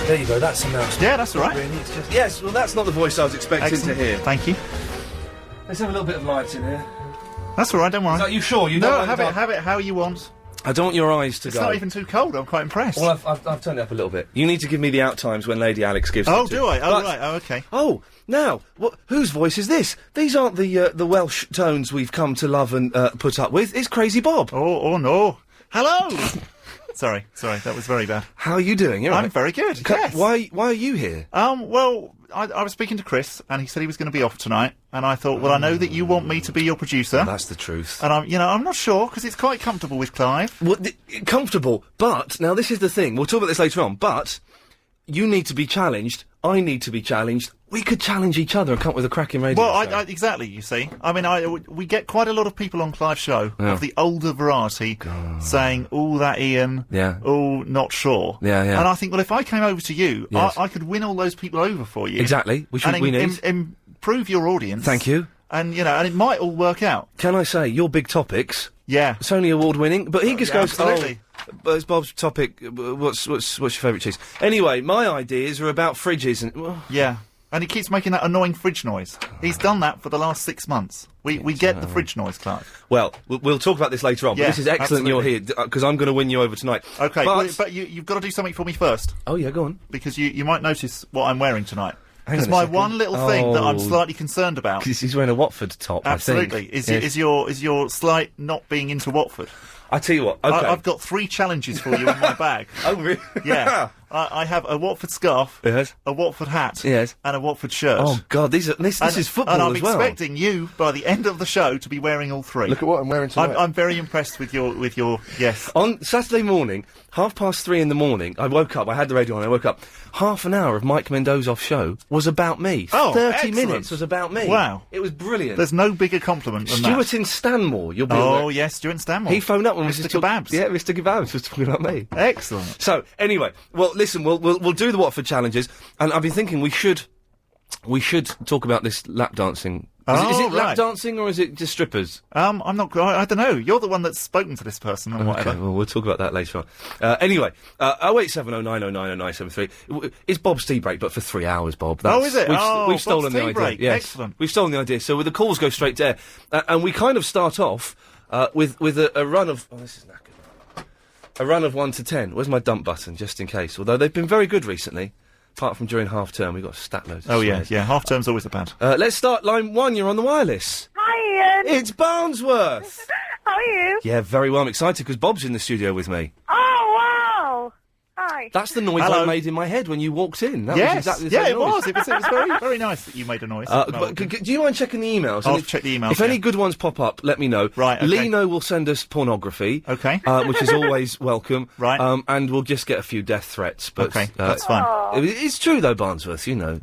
There you go, that's a mouse. Yeah, that's all right. Really, it's just... Yes, well, that's not the voice I was expecting to hear. Thank you. Let's have a little bit of light in here. That's all right, don't worry. Are you sure? You no, don't have it how you want. I don't want your eyes to It's go. not even too cold, I'm quite impressed. Well, I've turned it up a little bit. You need to give me the out times when Lady Alex gives Oh, them to. do I? Oh, But- right, oh, okay. Oh, now, whose voice is this? These aren't the Welsh tones we've come to love and put up with. It's Crazy Bob. Oh, no. Hello! Sorry, that was very bad. How are you doing? You're I'm right. very good, yes. Why are you here? Well, I was speaking to Chris, and he said he was going to be off tonight, and I thought, well, I know that you want me to be your producer. Well, that's the truth. And I'm not sure, because it's quite comfortable with Clive. Well, comfortable, but, now this is the thing, we'll talk about this later on, but you need to be challenged, I need to be challenged, we could challenge each other and come up with a cracking radio Well, show. exactly, you see. I mean, we get quite a lot of people on Clive's show of the older variety saying, oh, that Iain, oh, not sure. Yeah. And I think, well, if I came over to you, Yes. I could win all those people over for you. Exactly, we need. Improve your audience. Thank you. And, and it might all work out. Can I say, your big topics, Yeah. it's only award-winning, but he just goes, absolutely. But it's Bob's topic. What's your favourite cheese? Anyway, my ideas are about fridges and. Yeah. And he keeps making that annoying fridge noise. He's done that for the last 6 months. We get the fridge noise, Clive. Well, we'll talk about this later on. Yeah, but this is excellent. absolutely. You're here because I'm going to win you over tonight. Okay, but you've got to do something for me first. Oh yeah, go on. Because you might notice what I'm wearing tonight. Hang Because on a my second. one little thing that I'm Oh. slightly concerned about. Because he's wearing a Watford top. Absolutely. I think. Is your slight not being into Watford? I tell you what. Okay. I've got 3 challenges for you in my bag. Oh really? Yeah. I have a Watford scarf, Yes. a Watford hat, Yes. and a Watford shirt. Oh God, this is football and I'm as well. expecting you by the end of the show to be wearing all 3. Look at what I'm wearing tonight. I'm very impressed with your yes. On Saturday morning, 3:30 in the morning, I woke up. I had the radio on. I woke up. Half an hour of Mike Mendoza's show was about me. Oh, 30 excellent. minutes was about me. Wow. It was brilliant. There's no bigger compliment than Stuart that. in Stanmore. You'll be Oh aware. yes, Stuart Stanmore. He phoned up when Mr. Mr. Kebabs. Yeah, Mr. Kebabs was talking about me. Excellent. So anyway, well, listen, we'll do the Watford challenges, and I've been thinking we should talk about this lap dancing. Is it lap right. dancing or is it just strippers? I'm not. I don't know. You're the one that's spoken to this person or whatever. Okay, well, we'll talk about that later on. Anyway, 08709090973. It's Bob's tea break, but for 3 hours, Bob. Is it? We've stolen Bob's the tea idea. break. Yes. Excellent. We've stolen the idea. So the calls go straight there, and we kind of start off with a run of. Oh, this is knackered. A run of 1 to 10. Where's my dump button, just in case? Although they've been very good recently, apart from during half term, we've got stat loads. Oh yeah. Half term's always a bad. Let's start line 1. You're on the wireless. Hi, Iain. It's Barnsworth. How are you? Yeah, very well. I'm excited because Bob's in the studio with me. Oh, wow. Hi. That's the noise Hello. I made in my head when you walked in. That was Yes. exactly the Yeah, same it noise. was. It was very very nice that you made a noise. But do you mind checking the emails? I'll And check the emails, If any yeah. good ones pop up, let me know. Right, okay. Lino will send us pornography. Okay. Which is always welcome. Right. And we'll just get a few death threats. But, Okay, that's fine. It's true though, Barnsworth, you know.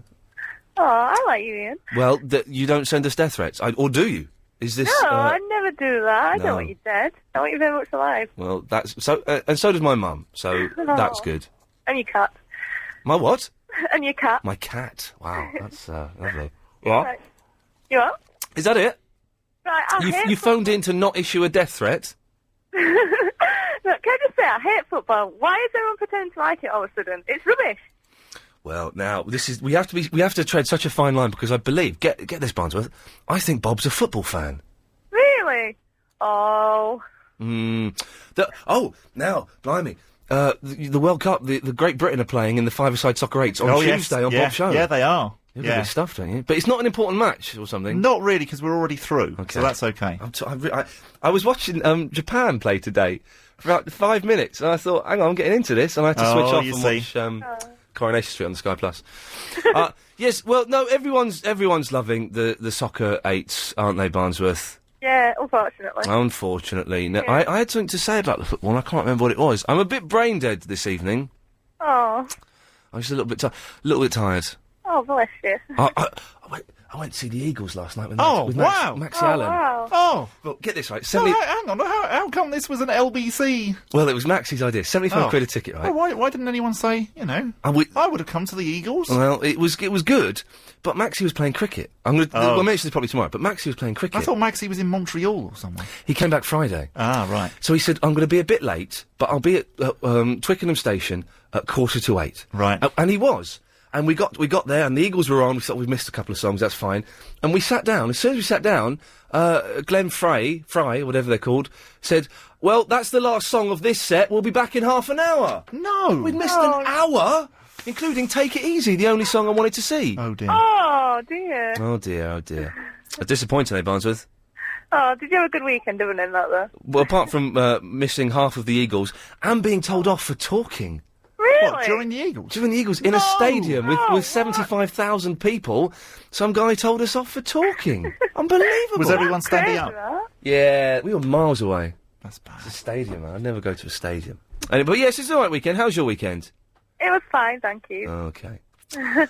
Oh, I like you, Iain. Well, you don't send us death threats. Or do you? Is this... No, I never do that. I no. know what you said. I want you very much alive. Well, that's... So, and so does my mum, so that's good. And your cat. My what? And your cat. My cat. Wow, that's lovely. What? Right. You what? Is that it? Right, I hate You phoned in to not issue a death threat? Look, can I just say, I hate football. Why is everyone pretending to like it all of a sudden? It's rubbish. Well, now we have to tread such a fine line because I believe get this, Barnsworth. I think Bob's a football fan. Really? Oh. Now, blimey, the World Cup, the Great Britain are playing in the five-a-side soccer eights on Tuesday on Bob's show. Yeah, they are. You have a bit of stuff, don't you? But it's not an important match or something. Not really, because we're already through. Okay. So that's okay. I was watching Japan play today for about 5 minutes, and I thought, hang on, I'm getting into this, and I had to switch off and watch Coronation Street on the Sky Plus. Yes, well, no, everyone's loving the soccer eights, aren't they, Barnsworth? Yeah, unfortunately. Unfortunately. No, Yeah. I had something to say about the football, and I can't remember what it was. I'm a bit brain dead this evening. Oh. I'm just a little bit tired. Oh, bless you. I went to see the Eagles last night with Maxie Allen. Wow. Oh. Well, get this right. Hang on. How come this was an LBC? Well, it was Maxie's idea. 75 quid a ticket, right? Oh, why didn't anyone say, I would have come to the Eagles? Well, it was good, but Maxie was playing cricket. We'll mention this probably tomorrow, but Maxie was playing cricket. I thought Maxie was in Montreal or somewhere. He came back Friday. Ah, right. So he said, I'm going to be a bit late, but I'll be at Twickenham Station at 7:45. Right. And he was. And we got there, and the Eagles were on. We thought we'd missed a couple of songs. That's fine. And we sat down. As soon as we sat down, Glenn Fry, whatever they're called, said, "Well, that's the last song of this set. We'll be back in half an hour." No, we'd missed an hour, including "Take It Easy," the only song I wanted to see. Oh dear. Oh dear. Oh dear. Oh dear. Disappointing, eh, Barnsworth? Oh, did you have a good weekend doing that though? Well, apart from missing half of the Eagles and being told off for talking. Really? What, during the Eagles? During the Eagles, in a stadium with 75,000 people, some guy told us off for talking. Unbelievable. Was everyone standing up? Yeah, we were miles away. That's bad. It's a stadium, man. I'd never go to a stadium. But yes, it's an alright weekend. How's your weekend? It was fine, thank you. Okay.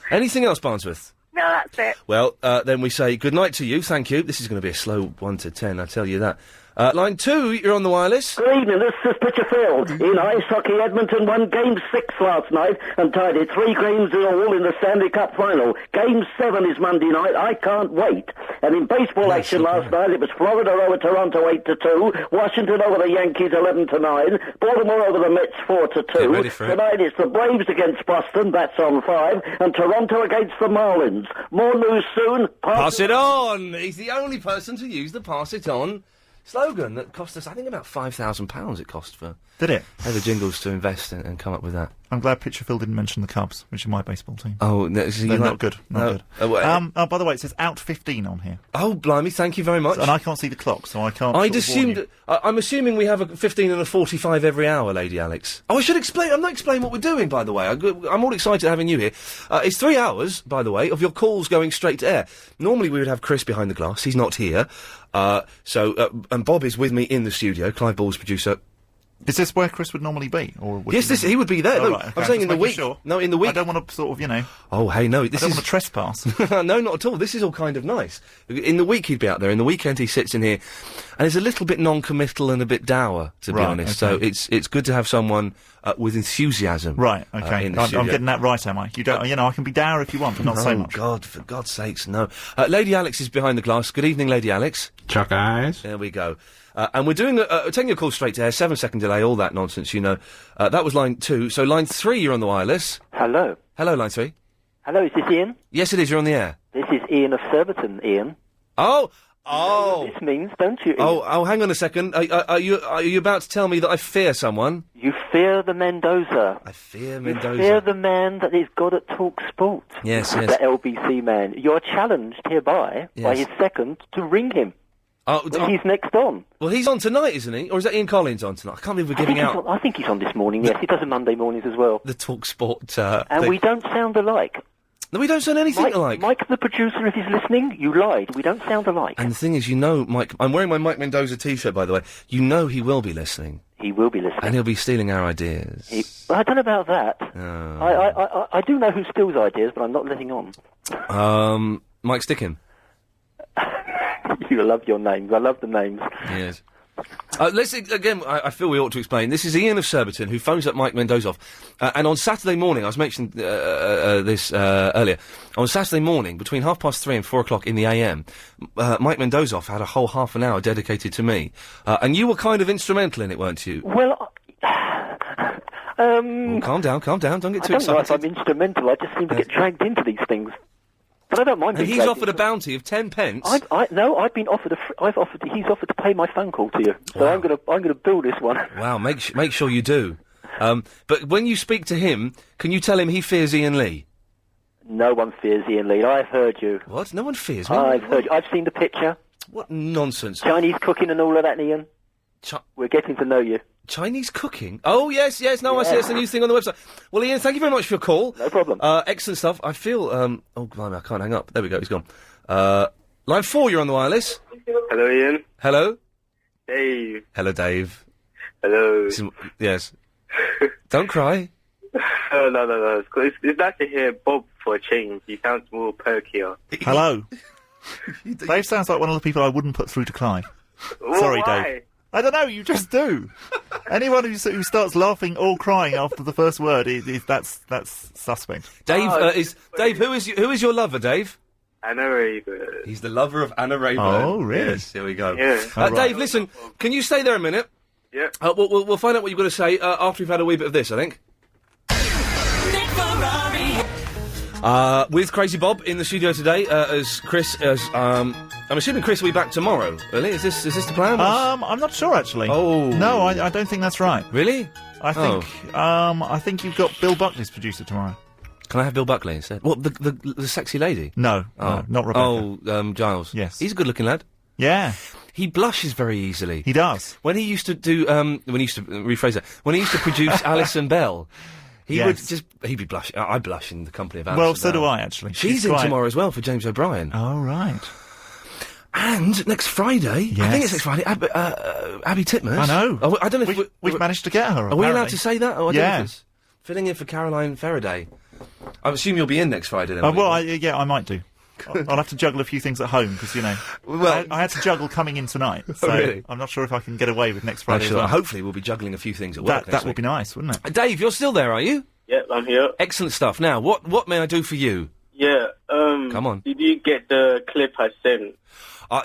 Anything else, Barnsworth? No, that's it. Well, then we say good night to you. Thank you. This is going to be a slow 1 to 10, I tell you that. Line 2, you're on the wireless. Good evening, this is Pitcher Phil. In ice hockey, Edmonton won Game 6 last night and tied it 3 games to all in the Stanley Cup final. Game 7 is Monday night. I can't wait. And in baseball action last night, it was Florida over Toronto 8-2, Washington over the Yankees 11-9, Baltimore over the Mets 4-2. Tonight it's the Braves against Boston, that's on 5, and Toronto against the Marlins. More news soon. Pass it on! He's the only person to use the pass it on slogan that cost us, I think, about £5,000 it cost for... Did it? The Jingles to invest and come up with that. I'm glad Pitcher Phil didn't mention the Cubs, which is my baseball team. Oh, no, they're not good. Not good. By the way, it says out 15 on here. Oh, blimey, thank you very much. And I can't see the clock, so I can't... I'm assuming we have a 15 and a 45 every hour, Lady Alex. Oh, I should explain... I'm not explaining what we're doing, by the way. I'm all excited having you here. It's 3 hours, by the way, of your calls going straight to air. Normally we would have Chris behind the glass. He's not here. And Bob is with me in the studio, Clive Ball's producer. Is this where Chris would normally be? He would be there. Oh, no, right, okay. I'm saying in the week. Sure. No, in the week. I don't want to sort of, Oh, hey, no, I don't want to trespass. No, not at all. This is all kind of nice. In the week he'd be out there. In the weekend he sits in here, and is a little bit non-committal and a bit dour, to be honest. Okay. So it's good to have someone with enthusiasm. Right. Okay. I'm getting that right, am I? You don't. I can be dour if you want, but not so much. God, for God's sakes, no. Lady Alex is behind the glass. Good evening, Lady Alex. Chuck eyes. There we go. And we're doing taking a call straight to air, 7-second delay, all that nonsense, That was line 2. So line 3, you're on the wireless. Hello. Hello, line 3. Hello, is this Iain? Yes, it is. You're on the air. This is Iain of Surbiton, Iain. Oh. You know what this means, don't you, Iain? Oh, hang on a second. Are you about to tell me that I fear someone? You fear the Mendoza. I fear Mendoza. You fear the man that is God at Talk Sport. Yes. The LBC man. You're challenged hereby by his second to ring him. He's next on. Well, he's on tonight, isn't he? Or is that Ian Collins on tonight? I can't believe we're giving out... I think he's on this morning, yes. He does it Monday mornings as well. The Talk Sport And thing. we don't sound alike. No, we don't sound anything alike. Mike, the producer, if he's listening, you lied. We don't sound alike. And the thing is, Mike... I'm wearing my Mike Mendoza T-shirt, by the way. You know he will be listening. He will be listening. And he'll be stealing our ideas. I don't know about that. Oh. I do know who steals ideas, but I'm not letting on. Mike Stickham. You love your names. I love the names. Yes. Let's again. I feel we ought to explain. This is Iain of Surbiton who phones up Mike Mendoza, and on Saturday morning, I was mentioning this earlier. On Saturday morning, between 3:30 and 4 o'clock in the AM, Mike Mendoza had a whole half an hour dedicated to me, and you were kind of instrumental in it, weren't you? Well, calm down. Don't get too excited. I don't know if I'm instrumental. I just seem to get dragged into these things. But I don't mind. And he's offered a bounty of 10 pence. I've been offered he's offered to pay my phone call to you. So wow. I'm gonna bill this one. Wow, make sure you do. But when you speak to him, can you tell him he fears Iain Lee? No one fears Iain Lee. I've heard you. What? No one fears me? I've heard you. I've seen the picture. What nonsense. Chinese cooking and all of that, Iain. We're getting to know you. Chinese cooking? Oh, yes. No, I see. That's the new thing on the website. Well, Iain, thank you very much for your call. No problem. Excellent stuff. I feel, oh, blimey, I can't hang up. There we go, he's gone. Line 4, you're on the wireless. Hello, Iain. Hello? Dave. Hello, Dave. Hello. Yes. Don't cry. No. It's nice to hear Bob for a change. He sounds more perkier. Hello. Dave sounds like one of the people I wouldn't put through to Clive. Sorry, why? Dave. I don't know, you just do. Anyone who starts laughing or crying after the first word, that's suspect. Dave, Dave, who is your lover, Dave? Anna Rayburn. He's the lover of Anna Rayburn. Oh, really? Yes, here we go. Yeah. Right. Dave, listen, can you stay there a minute? Yeah. We'll find out what you've got to say after we've had a wee bit of this, I think. With Crazy Bob in the studio today, as Chris, I'm assuming Chris will be back tomorrow. Really? Is this the plan? I'm not sure actually. Oh. No, I don't think that's right. Really? I think you've got Bill Buckley's producer tomorrow. Can I have Bill Buckley instead? What, the sexy lady? No, not Rebecca. Oh, Giles. Yes. He's a good-looking lad. Yeah. He blushes very easily. He does. When he used to do, when he used to produce Alison Bell, he'd be blushing. I blush in the company of Alison Bell. Well, so do I, actually. She's in tomorrow as well for James O'Brien. Oh, right. And next Friday, I think it's next Friday, Abby Titmuss. I know. Oh, I don't know if we've managed to get her, Are we allowed to say that? Oh, I don't know if Yeah. it's filling in for Caroline Faraday. I assume you'll be in next Friday then. I might do. I'll have to juggle a few things at home, because, I had to juggle coming in tonight, so really? I'm not sure if I can get away with next Friday as well. Hopefully we'll be juggling a few things at work That would be nice, wouldn't it? Dave, you're still there, are you? Yeah, I'm here. Excellent stuff. Now, what may I do for you? Yeah, Come on. Did you get the clip I sent?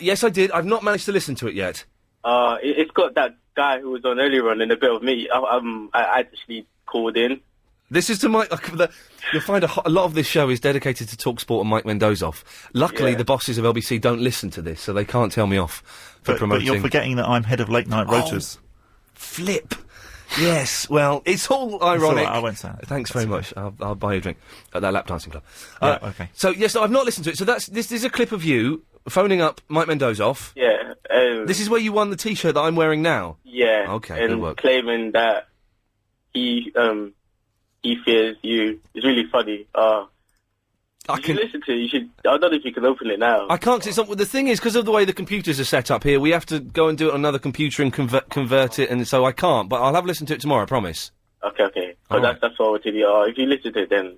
Yes, I did. I've not managed to listen to it yet. It's got that guy who was on earlier on in a bit of me. I actually called in. This is to Mike. You'll find a lot of this show is dedicated to TalkSport and Mike Mendozoff. Luckily, the bosses of LBC don't listen to this, so they can't tell me off for promoting. But you're forgetting that I'm head of late night rotas. Flip. Yes. Well, it's all ironic. I won't say that. Thanks very much. I'll buy you a drink at that lap dancing club. Okay. So yes, I've not listened to it. So this is a clip of you phoning up Mike Mendozoff. Yeah. This is where you won the T-shirt that I'm wearing now. Yeah. Okay. And good work. claiming that he fears you. It's really funny. You should listen to it. You should. I don't know if you can open it now. I can't. Cause the thing is, because of the way the computers are set up here, we have to go and do it on another computer and convert it, and so I can't. But I'll have a listen to it tomorrow. I promise. Okay. All That's what I wanted to do. If you listen to it, then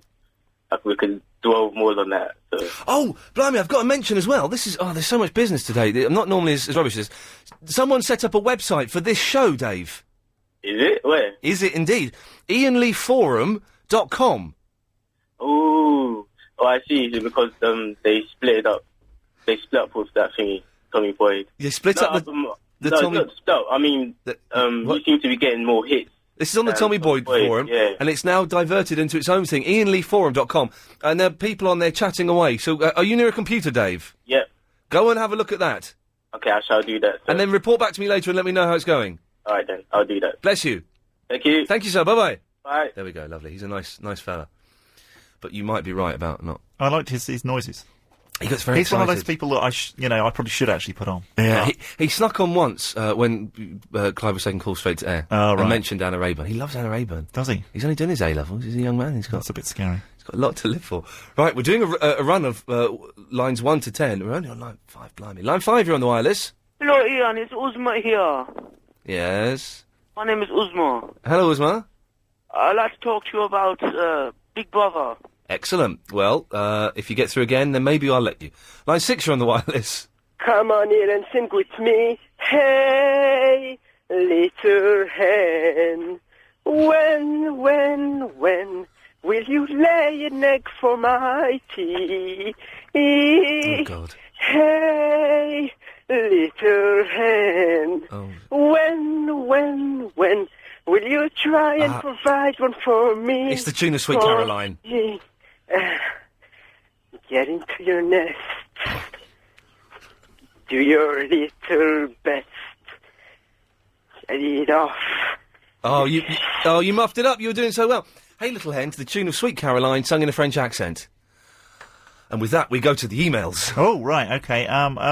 we can dwell more on that. So. Oh, blimey! I've got to mention as well. This is there's so much business today. I'm not normally as rubbish as this. Someone set up a website for this show, Dave. Is it? Where? Is it indeed? IanLeeForum.com. Oh, I see. Because they split it up. They split up with that thingy, Tommy Boyd. They split up the Tommy. No, I mean, you seem to be getting more hits. This is on the Tommy Boyd forum, and it's now diverted into its own thing. IanLeeForum.com, and there are people on there chatting away. So, are you near a computer, Dave? Yep. Go and have a look at that. Okay, I shall do that. Sir. And then report back to me later and let me know how it's going. All right then, I'll do that. Bless you. Thank you. Thank you, sir. Bye-bye. Bye. There we go. Lovely. He's a nice fella. But you might be right about not. I liked his noises. He gets very He's excited. one of those people that I probably should actually put on. Yeah. He snuck on once when Clive was taking calls straight to air. Oh, right. And mentioned Anna Rayburn. He loves Anna Rayburn. Does he? He's only doing his A-levels. He's a young man. That's a bit scary. He's got a lot to live for. Right, we're doing a run of lines 1 to 10. We're only on line 5, blimey. Line 5, you're on the wireless. Hello, Iain. It's Uzma here. Yes. My name is Uzma. Hello, Uzma. I'd like to talk to you about Big Brother. Excellent. Well, if you get through again, then maybe I'll let you. Line 6, you're on the wireless. Come on in and sing with me. Hey, little hen. When will you lay an egg for my tea? Oh, God. Hey, little hen. Oh. When will you try and provide one for me? It's the tune of Sweet Caroline. Get into your nest. Do your little best. Get it off. Oh, you muffed it up. You were doing so well. Hey, little hen, to the tune of Sweet Caroline, sung in a French accent. And with that, we go to the emails. Oh, right, okay.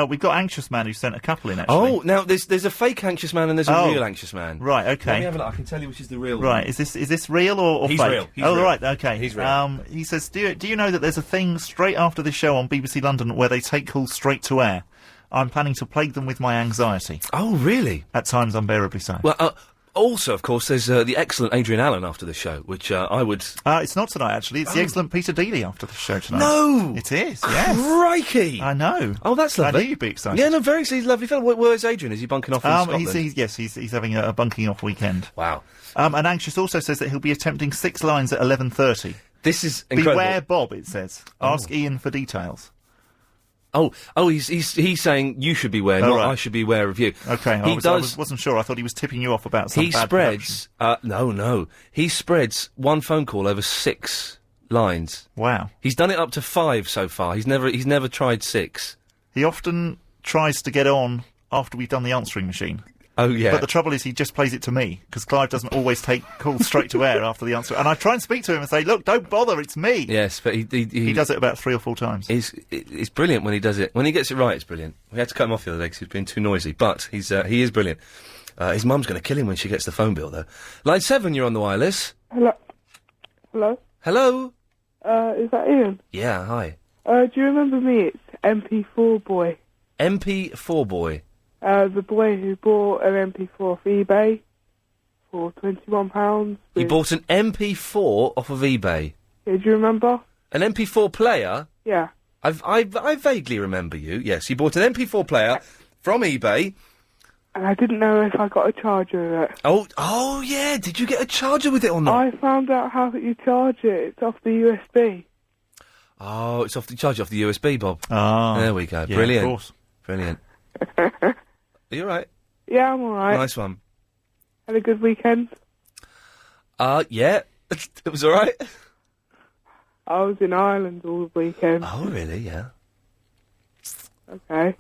We've got Anxious Man who sent a couple in, actually. Oh, now, there's a fake Anxious Man and there's a real Anxious Man. Right, okay. Let me have a look. I can tell you which is the real Right, one. is this real or He's fake? real. He's real. Right, okay. He's real. He says, do you know that there's a thing straight after this show on BBC London where they take calls straight to air? I'm planning to plague them with my anxiety. Oh, really? At times unbearably so. Well, Also, of course, there's the excellent Adrian Allen after the show, which I would... It's not tonight, actually. It's the excellent Peter Dealey after the show tonight. No! It is, yes. Crikey! I know. Oh, that's lovely. I knew you'd be excited. Yeah, no, very he's a lovely fellow. Where's Adrian? Is he bunking off in Scotland? He's having a bunking off weekend. Wow. And Anxious also says that he'll be attempting 6 lines at 11:30. This is incredible. Beware Bob, it says. Ask Iain for details. He's saying you should beware, not I should beware of you. Okay, I wasn't sure. I thought he was tipping you off about some bad spreads. No. He spreads one phone call over 6 lines. Wow. He's done it up to 5 so far. He's never tried 6. He often tries to get on after we've done the answering machine. Oh, yeah. But the trouble is he just plays it to me, because Clive doesn't always take calls straight to air after the answer. And I try and speak to him and say, look, don't bother, it's me. Yes, but he does it about 3 or 4 times. It's brilliant when he does it. When he gets it right, it's brilliant. We had to cut him off the other day because he was being too noisy, but he is brilliant. His mum's going to kill him when she gets the phone bill, though. Line 7, you're on the wireless. Hello? Hello? Is that Iain? Yeah, hi. Do you remember me? It's MP4 Boy. MP4 Boy? The boy who bought an MP4 off eBay for £21. He bought an MP4 off of eBay? Yeah, do you remember? An MP4 player? Yeah. I vaguely remember you, yes. He bought an MP4 player from eBay. And I didn't know if I got a charger with it. Oh yeah, did you get a charger with it or not? I found out how you charge it. It's off the USB. Oh, it's off the charge off the USB, Bob. Oh. There we go. Yeah, Brilliant. of course. Brilliant. Are you alright? Yeah, I'm alright. Nice one. Had a good weekend? Yeah. It was alright. I was in Ireland all the weekend. Oh, really? Yeah.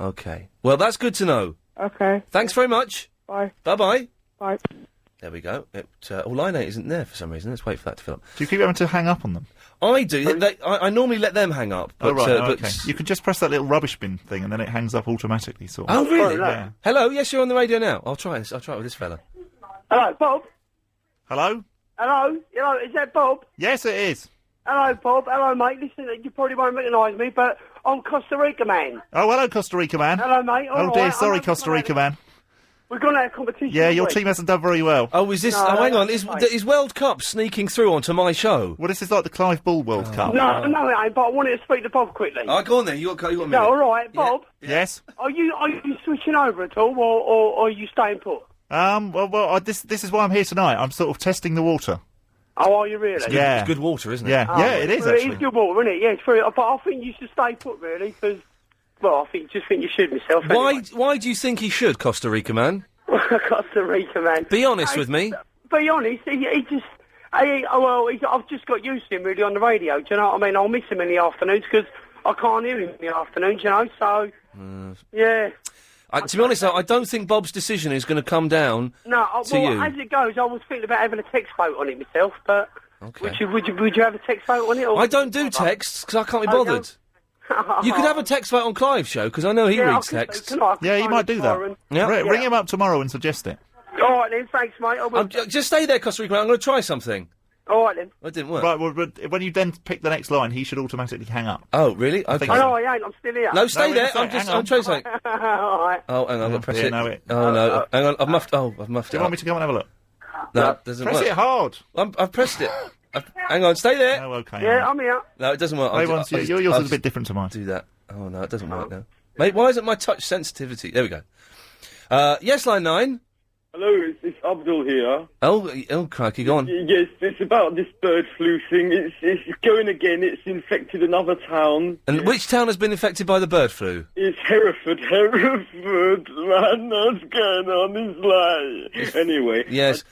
Okay. Well, that's good to know. Okay. Thanks very much. Bye. Bye-bye. Bye. There we go. Line 8 isn't there for some reason. Let's wait for that to fill up. Do you keep having to hang up on them? I do. I normally let them hang up. But, okay. You can just press that little rubbish bin thing and then it hangs up automatically, sort of. Oh, really? Yeah. Hello? Yes, you're on the radio now. I'll try it with this fella. Hello, Bob. Hello? Hello? Is that Bob? Yes, it is. Hello, Bob. Hello, mate. Listen, you probably won't recognise me, but I'm Costa Rica man. Oh, hello, Costa Rica man. Hello, mate. Oh, dear, sorry, Costa Rica man. We're going to have a competition. Yeah, your team hasn't done very well. Oh, is this... No, hang on. Is World Cup sneaking through onto my show? Well, this is like the Clive Bull World Cup. No, it ain't, but I wanted to speak to Bob quickly. Oh, go on then. You got a minute. No, all right, Bob. Yeah. Yes? Are you switching over at all, or are you staying put? This is why I'm here tonight. I'm sort of testing the water. Oh, are you really? Yeah. It's good water, isn't it? Yeah, it is, actually. It is good water, isn't it? Yeah, it's true. But I think you should stay put, really, because... Well, I think you should myself. Anyway. Why do you think he should, Costa Rica man? Costa Rica man. Be honest with me. Be honest, I've just got used to him really on the radio, do you know what I mean? I'll miss him in the afternoons because I can't hear him in the afternoons, you know, so, yeah. To be honest, though, I don't think Bob's decision is going to come down to you. As it goes, I was thinking about having a text vote on it myself, but would you have a text vote on it? Or I don't do texts because I can't be bothered. You could have a text vote on Clive's show, because I know he reads texts. Yeah, you might do that. Ring him up tomorrow and suggest it. All right then, thanks, mate. Just stay there, Costa Rica. I'm going to try something. All right then. That didn't work. Right, well, but when you then pick the next line, he should automatically hang up. Oh, really? Okay. No, I ain't. I'm still here. No, stay there. I'm trying something. All right. Oh, hang on. I'm going to press it. No, oh, no. Hang on. I've muffed it. Do you want me to come and have a look? No, it doesn't work. Press it hard. I've pressed it. Hang on. Stay there. Oh, okay. Yeah, I'm here. No, it doesn't work. Yours is a bit different to mine. Do that. Oh, no, it doesn't work now. Mate, why isn't my touch sensitivity? There we go. Yes, line 9. Hello, it's Abdul here. Oh, crikey, go on. Yes, it's about this bird flu thing. It's going again. It's infected another town. And which town has been infected by the bird flu? It's Hereford, man. What's going on? It's like... Anyway. Yes.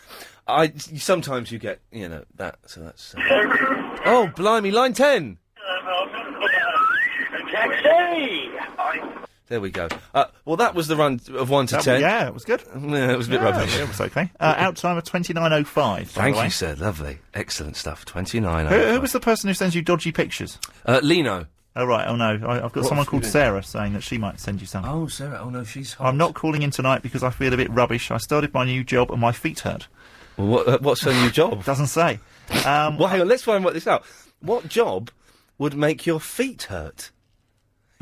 Sometimes you get, that, so that's... Oh, blimey, line 10. Taxi! There we go. Well, that was the run of 1 to 10. Yeah, it was good. Yeah, it was a bit rubbish. It was okay. Out time of 29:05. Thank you, sir. Lovely. Excellent stuff. 29:05. Who was the person who sends you dodgy pictures? Lino. Oh, right. Oh, no. I've got someone called Sarah saying that she might send you something. Oh, Sarah. Oh, no, she's hot. I'm not calling in tonight because I feel a bit rubbish. I started my new job and my feet hurt. Well, what's her new job? Doesn't say. Well, hang on. Let's try and work this out. What job would make your feet hurt?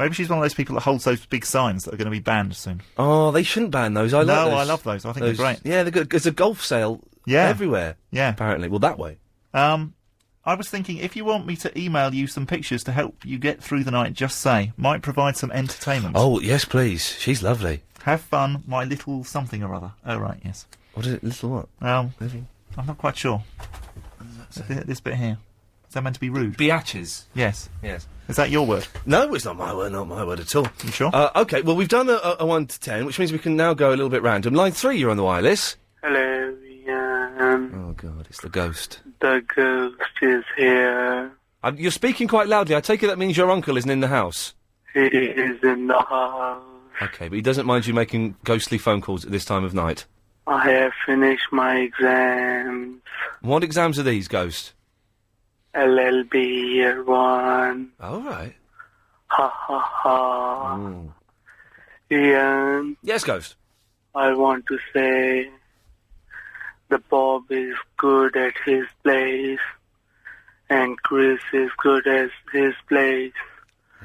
Maybe she's one of those people that holds those big signs that are going to be banned soon. Oh, they shouldn't ban those. I love those. I think they're great. Yeah, they're good. There's a golf sale everywhere. Yeah. Apparently. Well, that way. I was thinking, if you want me to email you some pictures to help you get through the night, just say. Might provide some entertainment. Oh, yes, please. She's lovely. Have fun, my little something or other. Oh, right, yes. What is it? Little what? I'm not quite sure. This bit here. Is that meant to be rude? Biatches. Yes. Yes. Is that your word? No, it's not my word at all. You sure? OK, well, we've done a 1 to 10, which means we can now go a little bit random. Line 3, you're on the wireless. Hello, Iain. Oh, God, it's the ghost. The ghost is here. You're speaking quite loudly. I take it that means your uncle isn't in the house. He is in the house. OK, but he doesn't mind you making ghostly phone calls at this time of night. I have finished my exams. What exams are these, Ghost? LLB year 1. All right. Ha ha ha. Iain. Yes, Ghost. I want to say the Bob is good at his place and Chris is good at his place.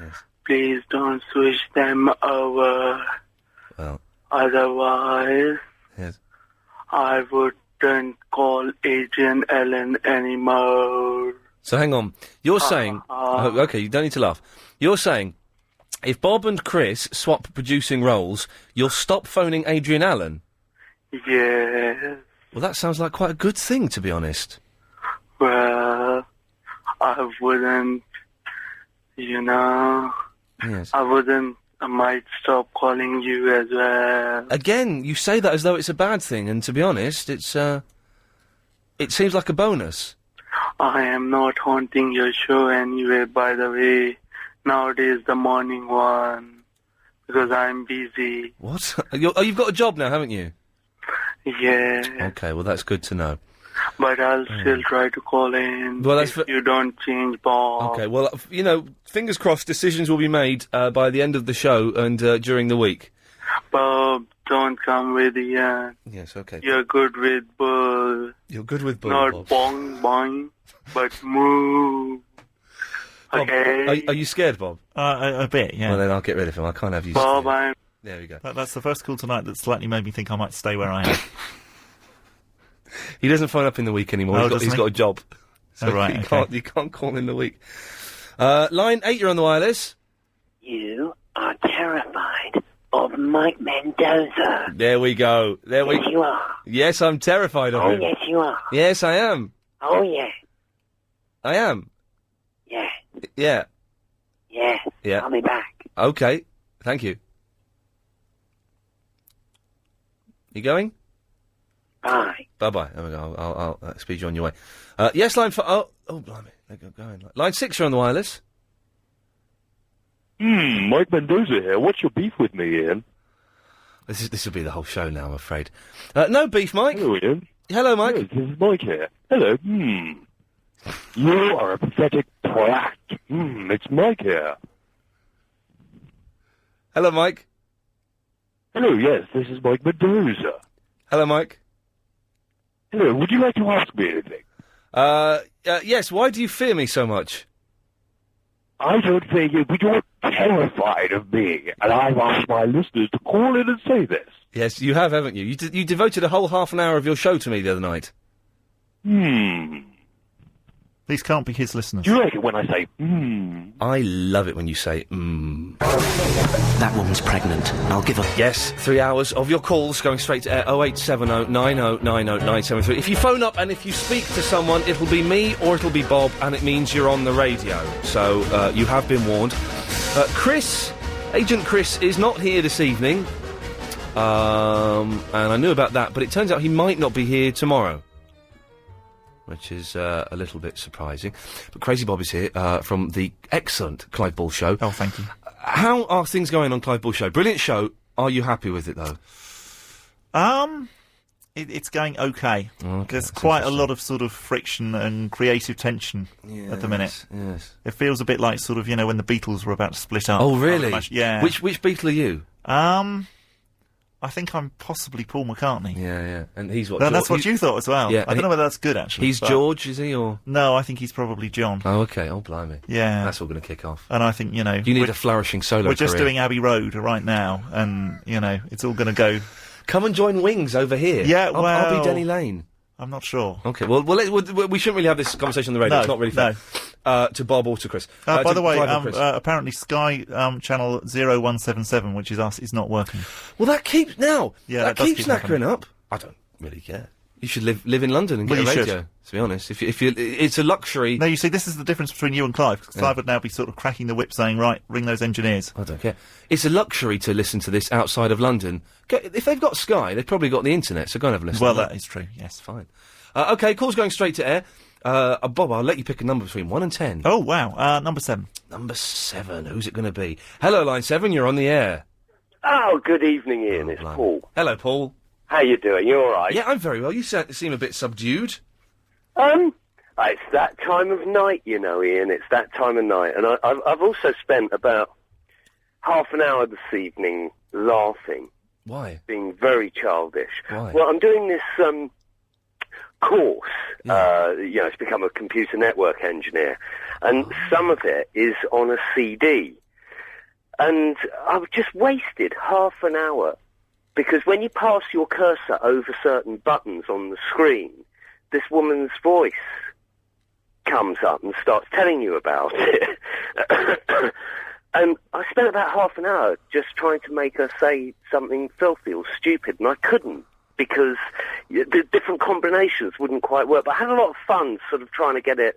Yes. Please don't switch them over. Well. Otherwise, yes. I wouldn't call Agent Ellen anymore. So hang on. You're saying... OK, you don't need to laugh. You're saying if Bob and Chris swap producing roles, you'll stop phoning Adrian Allen? Yes. Well, that sounds like quite a good thing, to be honest. Well, I wouldn't, Yes. I might stop calling you as well. Again, you say that as though it's a bad thing, and to be honest, it seems like a bonus. I am not haunting your show anyway, by the way. Nowadays, the morning one, because I'm busy. What? You've got a job now, haven't you? Yeah. Okay, well, that's good to know. But I'll still try to call in if you don't change, Bob. Okay, well, fingers crossed decisions will be made by the end of the show and during the week. Bob, don't come with Iain. Yes, okay. You're good with bull. You're good with bull, Not Bob. bong, boing, but move. Bob, Okay. are you scared, Bob? A bit, yeah. Well, then I'll get rid of him. I can't have you Bob, scared. There we go. That's the first call tonight that slightly made me think I might stay where I am. He doesn't phone up in the week anymore. He's got a job. So right, you can't call in the week. Line 8, you're on the wireless. You are terrified of Mike Mendoza. There we go. Yes, you are. Yes, I'm terrified of him. Oh, yes, you are. Yes, I am. Oh, yeah. I am. Yeah. Yeah. Yeah. Yeah. I'll be back. Okay. Thank you. You going? Bye. Bye-bye. There we go. I'll speed you on your way. Yes, line 4. Oh, blimey. They're going. Line 6, you're on the wireless. Mike Mendoza here. What's your beef with me, Iain? This will be the whole show now, I'm afraid. No beef, Mike. Hello, Iain. Hello, Mike. Yes, this is Mike here. Hello. You are a pathetic twat. It's Mike here. Hello, Mike. Hello, yes, this is Mike Mendoza. Hello, Mike. Hello, would you like to ask me anything? Yes, why do you fear me so much? I don't fear you, but you're terrified of me, and I've asked my listeners to call in and say this. Yes, you have, haven't you? You devoted a whole half an hour of your show to me the other night. These can't be his listeners. Do you like it when I say, I love it when you say, That woman's pregnant. I'll give her... Yes, 3 hours of your calls going straight to air 0870 90 90 973. If you phone up and if you speak to someone, it'll be me or it'll be Bob, and it means you're on the radio. So, you have been warned. Agent Chris is not here this evening. And I knew about that, but it turns out he might not be here tomorrow, which is a little bit surprising. But Crazy Bob is here from the excellent Clive Bull Show. Oh, thank you. How are things going on Clive Bull Show? Brilliant show. Are you happy with it, though? It's going okay. There's quite a lot of sort of friction and creative tension at the minute. Yes. It feels a bit like sort of, when the Beatles were about to split up. Oh, really? Yeah. Which Beatle are you? I think I'm possibly Paul McCartney. Yeah. And he's what? No, that's what you thought as well. Yeah, I don't know whether that's good, actually. He's George, is he, or...? No, I think he's probably John. Oh, okay. Oh, blimey. Yeah. That's all going to kick off. And I think, you need a flourishing solo We're just career. doing Abbey Road right now, and, it's all going to go... Come and join Wings over here. Yeah, I'll be Denny Lane. I'm not sure. Okay, well, we shouldn't really have this conversation on the radio. No, it's not really fair. No. To Bob or to Chris. By the way, apparently Sky channel 0177, which is us, is not working. Well, that keeps... Now, yeah, that keeps knackering up. I don't really care. You should live in London and get a radio, to be honest. If you, it's a luxury. No, you see, this is the difference between you and Clive. Clive would now be sort of cracking the whip saying, right, ring those engineers. I don't care. It's a luxury to listen to this outside of London. If they've got Sky, they've probably got the internet, so go and have a listen. Well, that is true, yes. Fine. Okay, call's going straight to air. Bob, I'll let you pick a number between 1 and 10. Oh, wow. Number 7. Number 7. Who's it going to be? Hello, line 7, you're on the air. Oh, good evening, Ian. It's Paul. Hello, Paul. How you doing? You all right? Yeah, I'm very well. You seem a bit subdued. It's that time of night, Ian. It's that time of night. And I've also spent about half an hour this evening laughing. Why? Being very childish. Why? Well, I'm doing this course. Yeah. To become a computer network engineer. And some of it is on a CD. And I've just wasted half an hour. Because when you pass your cursor over certain buttons on the screen, this woman's voice comes up and starts telling you about it. And I spent about half an hour just trying to make her say something filthy or stupid, and I couldn't because the different combinations wouldn't quite work. But I had a lot of fun sort of trying to get it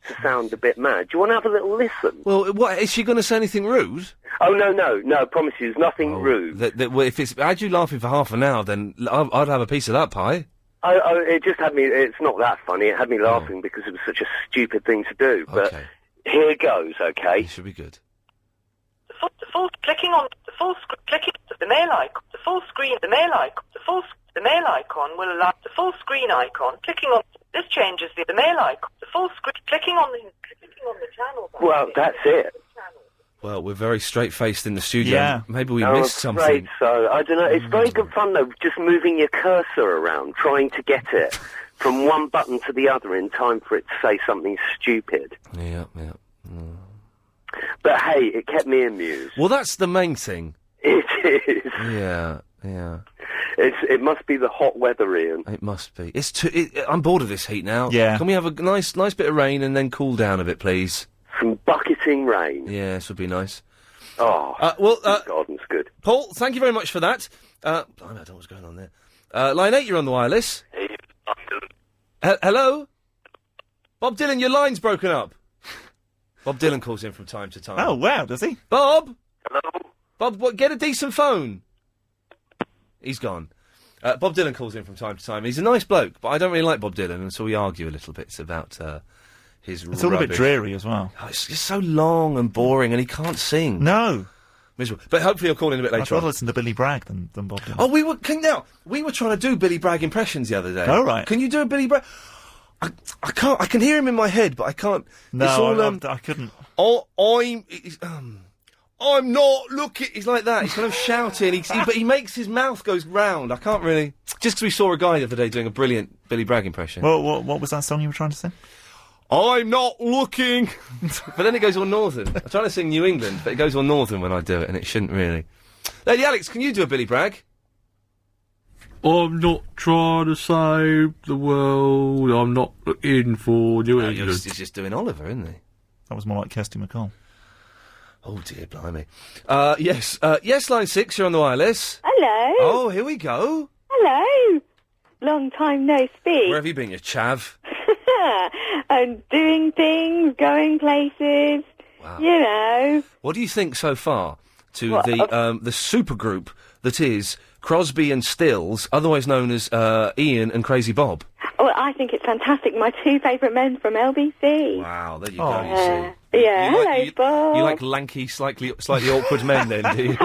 to sound a bit mad. Do you want to have a little listen? Well, what, is she going to say anything rude? Oh, no, I promise you, there's nothing rude. Well, if it's had you laughing for half an hour, then I'd have a piece of that pie. It just had me, it's not that funny, it had me laughing because it was such a stupid thing to do. But here goes, okay? It should be good. Clicking the mail icon, the full screen, the mail icon, the mail icon will allow the full screen icon. Clicking on this changes the mail icon, the full screen. Clicking on the channel. Well, that's it. Well, we're very straight-faced in the studio. Yeah. Maybe we missed something. I'm afraid so. I don't know. It's very good fun, though, just moving your cursor around, trying to get it from one button to the other in time for it to say something stupid. Yeah. But hey, it kept me amused. Well, that's the main thing. It is. Yeah. It must be the hot weather, Ian. It must be. I'm bored of this heat now. Yeah. Can we have a nice bit of rain and then cool down a bit, please? Some bucketing rain. Yeah, this would be nice. Oh, garden's good. Paul, thank you very much for that. I don't know what's going on there. Line 8, you're on the wireless. Hey, hello? Bob Dylan, your line's broken up. Bob Dylan calls in from time to time. Oh, wow, does he? Bob? Hello? Bob, get a decent phone. He's gone. Bob Dylan calls in from time to time. He's a nice bloke, but I don't really like Bob Dylan, and so we argue a little bit about his It's all a bit dreary as well. Oh, it's just so long and boring, and he can't sing. No. Miserable. But hopefully he'll call in a bit later I'd rather listen to Billy Bragg than Bob Dylan. Oh, we were trying to do Billy Bragg impressions the other day. Oh, right. Can you do a Billy Bragg? I can't. I can hear him in my head, but I can't. No, it's all, I couldn't. I'm not looking. He's like that. He's kind of shouting. But he makes his mouth goes round. I can't really. Just because we saw a guy the other day doing a brilliant Billy Bragg impression. Well, what was that song you were trying to sing? I'm not looking. But then it goes all northern. I'm trying to sing New England, but it goes all northern when I do it, and it shouldn't really. Lady Alex, can you do a Billy Bragg? I'm not trying to save the world. I'm not looking for New England. He's just doing Oliver, isn't he? That was more like Kirsty MacColl. Oh, dear, blimey. Yes, line 6, you're on the wireless. Hello. Oh, here we go. Hello. Long time no speak. Where have you been, you chav? I'm doing things, going places, Wow. What do you think so far to the supergroup that is Crosby and Stills, otherwise known as Iain and Crazy Bob? Well, I think it's fantastic. My two favourite men from LBC. Wow, there you go, you see. Yeah, hello, Bob. You like lanky, slightly awkward men, then, do you?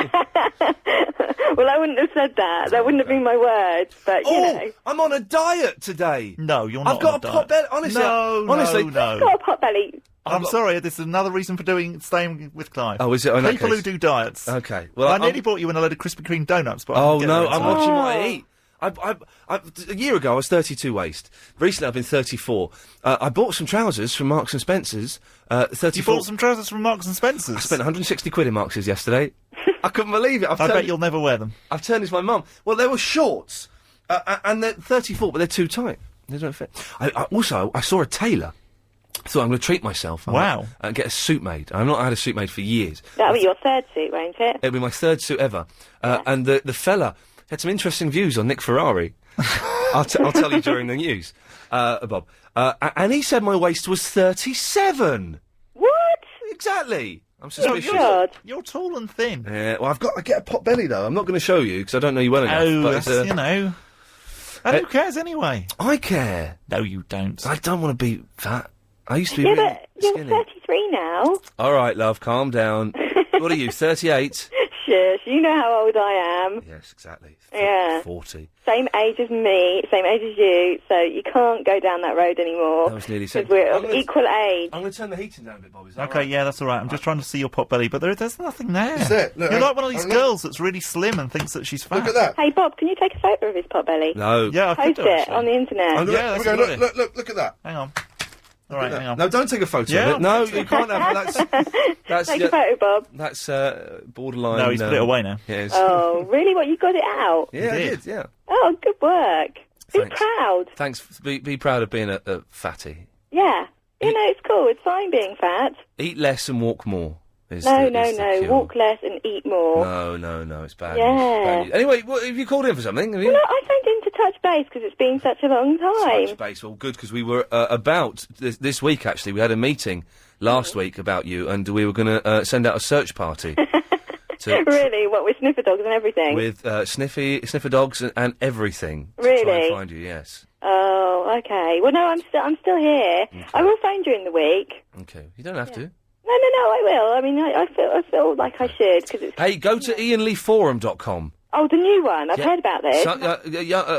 Well, I wouldn't have said that. That wouldn't have been my words, but, you know. I'm on a diet today. No, you're not. I've got a pot belly. Honestly, No. I've got a pot belly. I'm sorry, this is another reason for staying with Clive. Oh, is it? People who do diets. Okay. Well, I nearly bought you in a load of Krispy Kreme donuts, but I'm watching what I eat. A year ago, I was 32 waist. Recently, I've been 34. I bought some trousers from Marks and Spencer's. 34. You bought some trousers from Marks and Spencer's? I spent 160 quid in Marks's yesterday. I couldn't believe it. I bet you'll never wear them. I've turned into my mum. Well, they were shorts, and they're 34, but they're too tight. They don't fit. I saw a tailor. Thought I'm going to treat myself. Wow. And get a suit made. I've not had a suit made for years. That'll be your third suit, won't it? It'll be my third suit ever. And the fella had some interesting views on Nick Ferrari. I'll tell you during the news, Bob. And he said my waist was 37. What? Exactly. I'm suspicious. You're tall and thin. Yeah, well, I get a pot belly, though. I'm not going to show you, because I don't know you well enough. Oh, but that's, you know. And who cares anyway? I care. No, you don't. I don't want to be fat. I used to be really but you're skinny. 33 now. All right, love, calm down. What are you, 38? Shush, you know how old I am. Yes, exactly. Yeah. 40. Same age as me, same age as you, so you can't go down that road anymore. That was nearly because we're of equal age. I'm going to turn the heating down a bit, Bob. Is that Okay, right? yeah, that's all right. I'm just trying to see your pot belly, but there's nothing there. Is there? Look, You're like one of these girls that's really slim and thinks that she's fat. Look at that. Hey, Bob, can you take a photo of his pot belly? No. Yeah, I Post could do, it actually. on the internet. Yeah, that's a good idea. Look at that. Hang on. All right, hang on. No, don't take a photo Yeah, of it. No, you can't have that's Take a photo, Bob. That's borderline. No, he's put it away now. Yes. Oh, really? What, you got it out? Yeah, I did, yeah. Oh, good work. Be Thanks. proud. Thanks. Be proud of being a fatty. Yeah. You know, it's cool. It's fine being fat. Eat less and walk more. No. Cure. Walk less and eat more. No, it's bad. Yeah. It's bad news. Anyway, have you called in for something? Have you? Well, no, I phoned in to touch base because it's been such a long time. Touch base. Well, good, because we were about this week, actually. We had a meeting last week about you, and we were going to send out a search party. Really? What, with sniffer dogs and everything? With sniffer dogs and everything. Really? To try and find you, yes. Oh, okay. Well, no, I'm still here. Okay. I will phone during the week. Okay. You don't have to. No, I will. I mean, I feel like I should because it's. Hey, go to IanLeeForum.com. Oh, the new one. I've heard about this.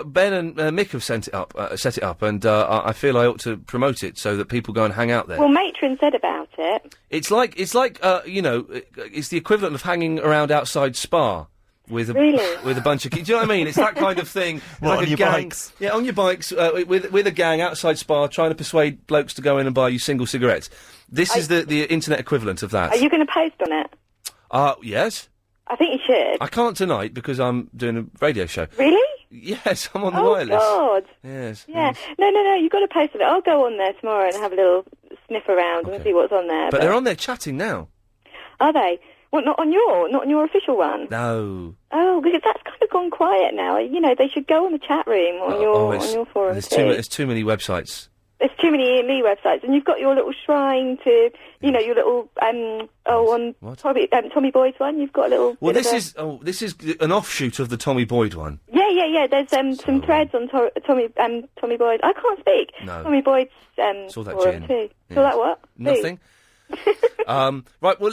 Ben and Mick have set it up, and I feel I ought to promote it so that people go and hang out there. Well, Matron said about it. It's like it's the equivalent of hanging around outside Spa with a bunch of kids. Do you know what I mean? It's that kind of thing. What, like on your gang, bikes? Yeah, on your bikes with a gang outside Spa trying to persuade blokes to go in and buy you single cigarettes. This is the internet equivalent of that. Are you going to post on it? Yes. I think you should. I can't tonight because I'm doing a radio show. Really? Yes, I'm on the Oh, wireless. God. Yes. Yeah. No, you've got to post on it. I'll go on there tomorrow and have a little sniff around and see what's on there. But they're on there chatting now. Are they? What, not on your official one? No. Oh, because that's kind of gone quiet now. You know, they should go on the chat room on your forum There's too many websites. There's too many Iain Lee websites, and you've got your little shrine to, your little Tommy Boyd's one. You've got a little. Well, this is an offshoot of the Tommy Boyd one. Yeah. There's some threads on Tommy Boyd. I can't speak. No. Tommy Boyd's Saw that forum gin. too. Yes. Saw that what? Nothing. Right. Well,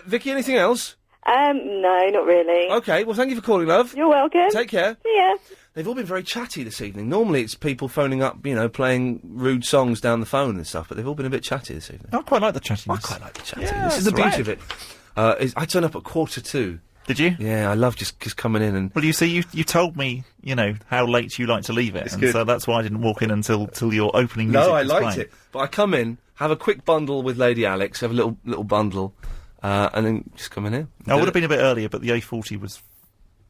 Vicky, anything else? No, not really. Okay. Well, thank you for calling, love. You're welcome. Take care. See ya. They've all been very chatty this evening. Normally it's people phoning up, playing rude songs down the phone and stuff, but they've all been a bit chatty this evening. I quite like the chattiness. I quite like the chattiness. Yeah, this is the that's beauty of it. I turned up at 1:45. Did you? Yeah, I love just coming in and... Well, you see, you told me, how late you like to leave it, good. So that's why I didn't walk in until your opening music No, I was liked playing. it. But I come in, have a quick bundle with Lady Alex, have a little bundle, and then just come in here. I would have been a bit earlier, but the A40 was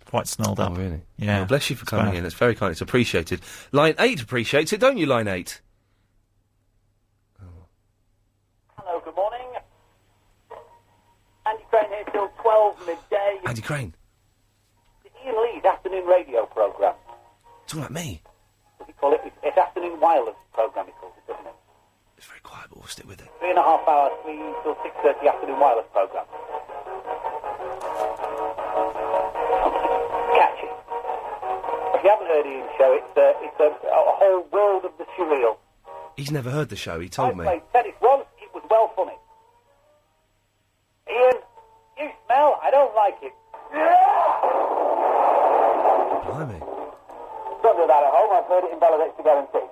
quite snarled up. Oh, really? Yeah. Well, bless you for It's coming bad. in. It's very kind. It's appreciated. Line 8 appreciates it, don't you, Line 8? Hello, good morning. Andy Crane here till 12 midday. Andy Crane. The Iain Lee's afternoon radio programme. Talking about me. What do you call it? It's afternoon wireless programme, he calls it, doesn't it? It's very quiet, but we'll stick with it. 3.5 hours, 3 till 6:30 afternoon wireless programme. Catchy. If you haven't heard Iain's show, it's a whole world of the surreal. He's never heard the show, he told me. I played tennis once, it was well funny. Iain, you smell, I don't like it. Blimey. Don't do that at home, I've heard it in Bella Vista Guarantee.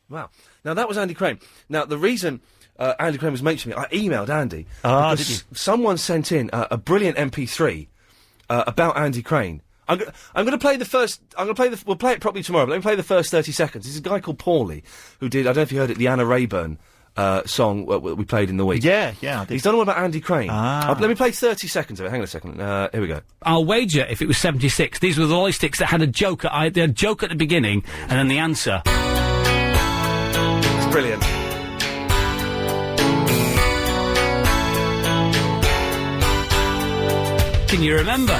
Wow. Now, that was Andy Crane. Now, the reason Andy Crane was mentioning it, I emailed Andy. Did because you? someone sent in a brilliant MP3 about Andy Crane. I'm going to play the first. We'll play it properly tomorrow. But let me play the first 30 seconds. There's a guy called Paulie who did. I don't know if you heard it. The Anna Rayburn song we played in the week. Yeah, I did. He's done one about Andy Crane. Let me play 30 seconds of it. Hang on a second. Here we go. I'll wager if it was 76, these were the lolly sticks that had a joke. They had a joke at the beginning, and then the answer. It's brilliant. Can you remember?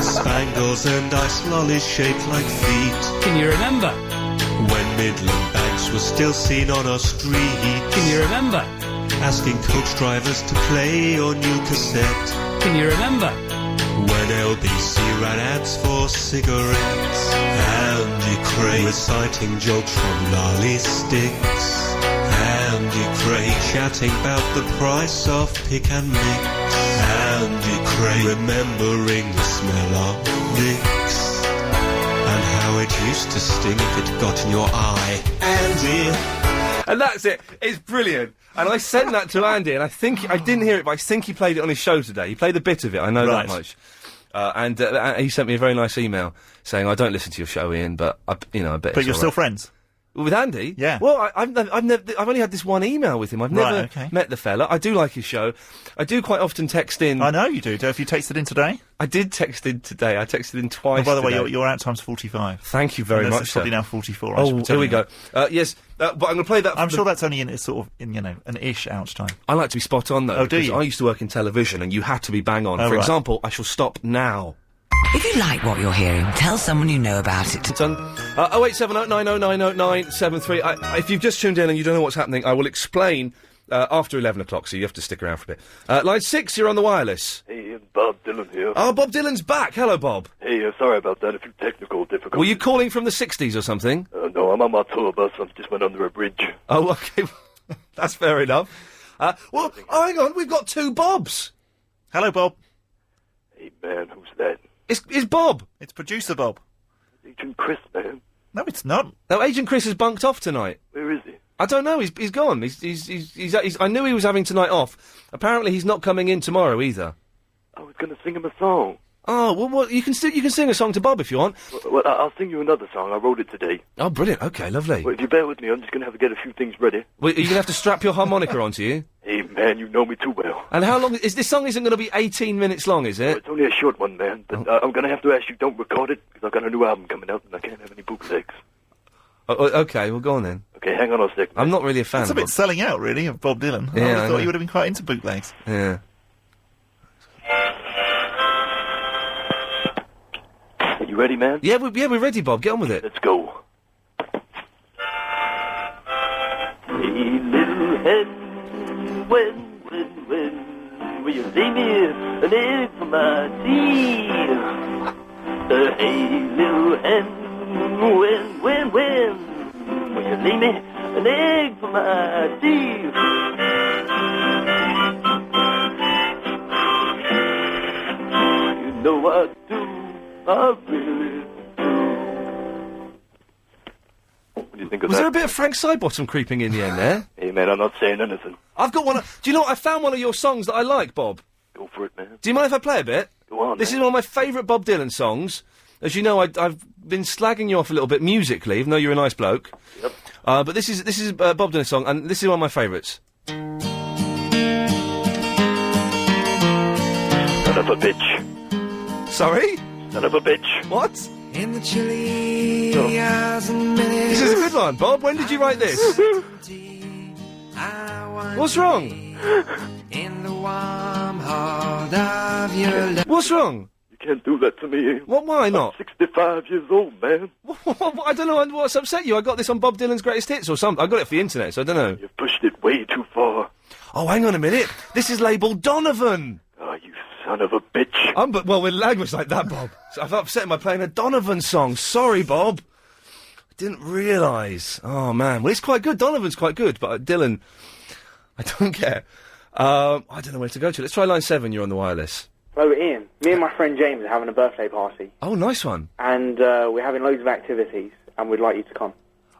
Spangles and ice lollies shaped like feet. Can you remember? When Midland Banks was still seen on our street. Can you remember? Asking coach drivers to play your new cassette. Can you remember? When LBC ran ads for cigarettes. Andy Crane reciting jokes from lolly sticks. Andy Crane chatting about the price of pick and mix. Andy Crane remembering the smell of Vicks and how it used to sting if it got in your eye. Andy. And that's it. It's brilliant. And I sent that to Andy, and I didn't hear it, but I think he played it on his show today. He played a bit of it. I know that much. And he sent me a very nice email saying, "I don't listen to your show, Ian, but I bet." But you're still friends. With Andy? Yeah. Well, I've only had this one email with him. I've never met the fella. I do like his show. I do quite often text in. I know you do. Have you texted in today? I did text in today. I texted in twice. Oh, by the way, today. your out time's 45. Thank you very much, It's probably sir. now 44. Oh, here we go. Yes, but I'm going to play that. I'm sure that's only in sort of an ish out time. I like to be spot on though. Oh, do because you? I used to work in television, and you had to be bang on. Oh, For right. example, I shall stop now. If you like what you're hearing, tell someone you know about it. It's on 0870 9090973. If you've just tuned in and you don't know what's happening, I will explain after 11 o'clock, so you have to stick around for a bit. Line 6, you're on the wireless. Hey, Bob Dylan here. Oh, Bob Dylan's back. Hello, Bob. Hey, sorry about that. A few technical difficulties. Were you calling from the 60s or something? No, I'm on my tour bus. I just went under a bridge. Oh, okay. That's fair enough. Hang on. We've got two Bobs. Hello, Bob. Hey, man, who's that? It's Bob. It's producer Bob. Agent Chris, man. No, it's not. No, Agent Chris has bunked off tonight. Where is he? I don't know. He's gone. He's I knew he was having tonight off. Apparently, he's not coming in tomorrow either. I was going to sing him a song. Oh, well, you can sing a song to Bob if you want. Well, I'll sing you another song. I wrote it today. Oh, brilliant. Okay, lovely. Well, if you bear with me, I'm just going to have to get a few things ready. Well, you're going to have to strap your harmonica onto you. Hey, man, you know me too well. And how long is this song? Isn't going to be 18 minutes long, is it? Well, it's only a short one, man. But I'm going to have to ask you don't record it because I've got a new album coming out and I can't have any bootlegs. Oh, okay, well, go on then. Okay, hang on a second. I'm not really a fan. It's a bit selling out, really, of Bob Dylan. Yeah, I thought you would have been quite into bootlegs. Yeah. You ready, man? Yeah, we're ready, Bob. Get on with it. Let's go. Hey, little hen, when will you lay me an egg for my tea? Hey, little hen, when will you lay me an egg for my tea? You know I do. I really do. What do you think of Was that? there a bit of Frank Sidebottom creeping in the end there? Hey, man, I'm not saying anything. I've got one. Do you know what? I found one of your songs that I like, Bob. Go for it, man. Do you mind if I play a bit? Go on, This man. is one of my favourite Bob Dylan songs. As you know, I've been slagging you off a little bit musically, even though you're a nice bloke. Yep. But this is a Bob Dylan song, and this is one of my favourites. Son of a bitch. Sorry? Son of a bitch. What? In the chilly hours and minutes. This is a good one, Bob. When did you write this? What's wrong? In the warm heart of your love. What's wrong? You can't do that to me. What? Why not? I'm 65 years old, man. I don't know what's upset you. I got this on Bob Dylan's Greatest Hits or something. I got it off the internet, so I don't know. You've pushed it way too far. Oh, hang on a minute. This is labelled Donovan. Oh, you son of a bitch. Well, with language like that, Bob. So I've upset him by playing a Donovan song. Sorry, Bob. I didn't realise. Oh, man. Well, it's quite good. Donovan's quite good, but Dylan, I don't care. I don't know where to go to. Let's try line 7. You're on the wireless. Hello, Ian. Me and my friend James are having a birthday party. Oh, nice one. And we're having loads of activities, and we'd like you to come.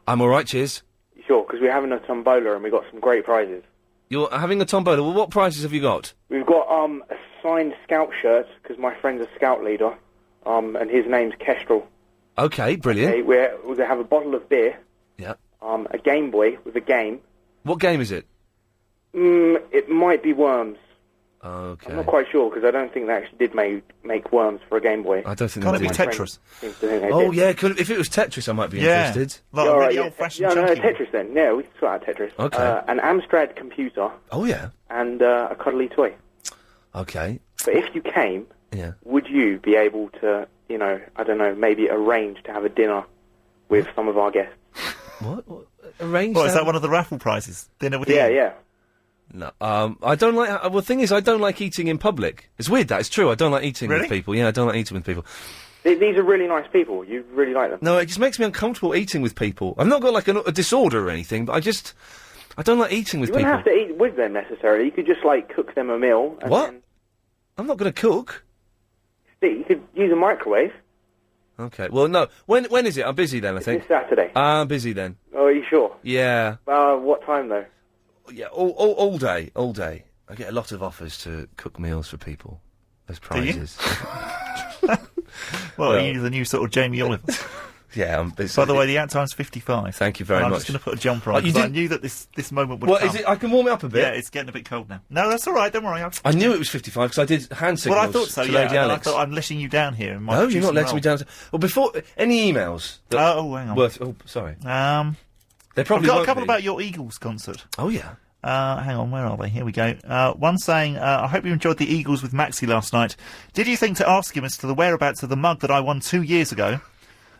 I'm all right, cheers. You sure, because we're having a tombola and we got some great prizes. You're having a tombola. Well, what prizes have you got? We've got a signed scout shirt, because my friend's a scout leader, and his name's Kestrel. Okay, brilliant. Okay, we're going to have a bottle of beer. Yeah. A Game Boy with a game. What game is it? It might be Worms. Okay. I'm not quite sure, because I don't think they actually did make Worms for a Game Boy. I don't think Can't they it be did. Tetris? Oh, yeah, if it was Tetris, I might be interested. Like a really old-fashioned no, chunky one. Tetris then. Yeah, we can sort out Tetris. Okay. An Amstrad computer. Oh, yeah. And a cuddly toy. Okay. But if you came, Yeah. would you be able to, I don't know, maybe arrange to have a dinner with some of our guests? What? Arrange? Well, is that one of the raffle prizes? Dinner with Yeah, Iain? yeah. No, I don't like. Well, the thing is, I don't like eating in public. It's weird. That it's true. I don't like eating Really? with people. Yeah, I don't like eating with people. These are really nice people. You really like them. No, it just makes me uncomfortable eating with people. I've not got like a disorder or anything, but I don't like eating with You people. wouldn't have to eat with them necessarily. You could just cook them a meal. And What? Then, I'm not going to cook. you could use a microwave. Okay. Well, no. When is it? I'm busy then. I think. This Saturday. I'm busy then. Oh, are you sure? Yeah. What time though? Yeah. All day. All day. I get a lot of offers to cook meals for people as Do you? prizes. Well, are you the new sort of Jamie Oliver? Yeah, I'm busy. By the way, the out time's 55. Thank you very and I'm much. just going to put a jumper on, You 'cause I didn't- knew that this moment would Well, come. is it? I can warm it up a bit. Yeah, it's getting a bit cold now. No, that's all right, don't worry. I knew it was 55 because I did hand signals. Well, I thought so, to yeah. Lady and I Alex. thought I'm letting you down here. In my No, you're not producing letting role. me down. Well, before any emails. That hang on. Oh, sorry. They I've probably got a won't couple be. about your Eagles concert. Oh yeah. Hang on, where are they? Here we go. One saying, I hope you enjoyed the Eagles with Maxi last night. Did you think to ask him as to the whereabouts of the mug that I won 2 years ago?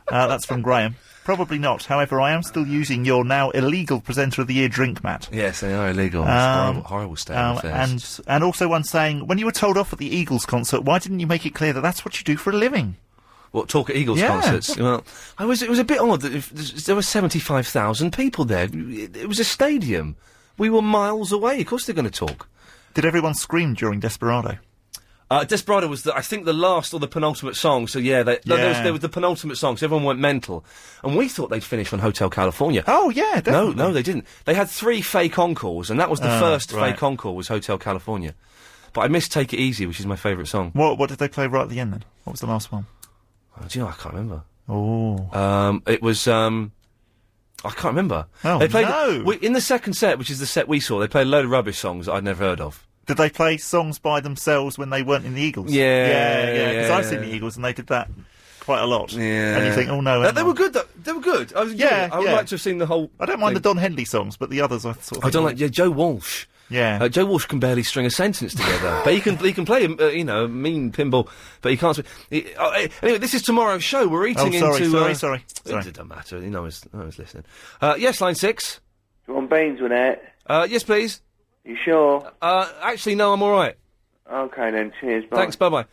That's from Graham. Probably not. However, I am still using your now illegal Presenter of the Year drink mat. Yes, they are illegal. It's horrible state of affairs. And also one saying, when you were told off at the Eagles concert, why didn't you make it clear that that's what you do for a living? What, talk at Eagles Yeah. concerts? Well, it was a bit odd that there were 75,000 people there. It was a stadium. We were miles away. Of course they're going to talk. Did everyone scream during Desperado? Desperado was, I think, the last or the penultimate song. So yeah, there was the penultimate song. So everyone went mental, and we thought they'd finish on Hotel California. Oh yeah, definitely. No, they didn't. They had 3 fake encores, and that was the first right. fake encore was Hotel California. But I missed Take It Easy, which is my favourite song. What did they play right at the end then? What was the last one? Oh, do you know? I can't remember. Oh. It was. I can't remember. Oh, they played no. In the second set, which is the set we saw. They played a load of rubbish songs that I'd never heard of. Did they play songs by themselves when they weren't in the Eagles? Yeah, Because I've seen the Eagles and they did that quite a lot. Yeah. And you think, oh no. They were good, though. They were good. I would like to have seen the whole. I don't mind the Don Henley songs, but the others I sort of. I don't like. Yeah, Joe Walsh. Yeah. Joe Walsh can barely string a sentence together, but he can play a mean pinball, but he can't. Anyway, this is tomorrow's show. We're eating Sorry. It doesn't matter. No one's listening. Yes, line 6. Do you want beans with it? Yes, please. You sure? Actually, no, I'm all right. Okay then. Cheers. Bye. Thanks. Bye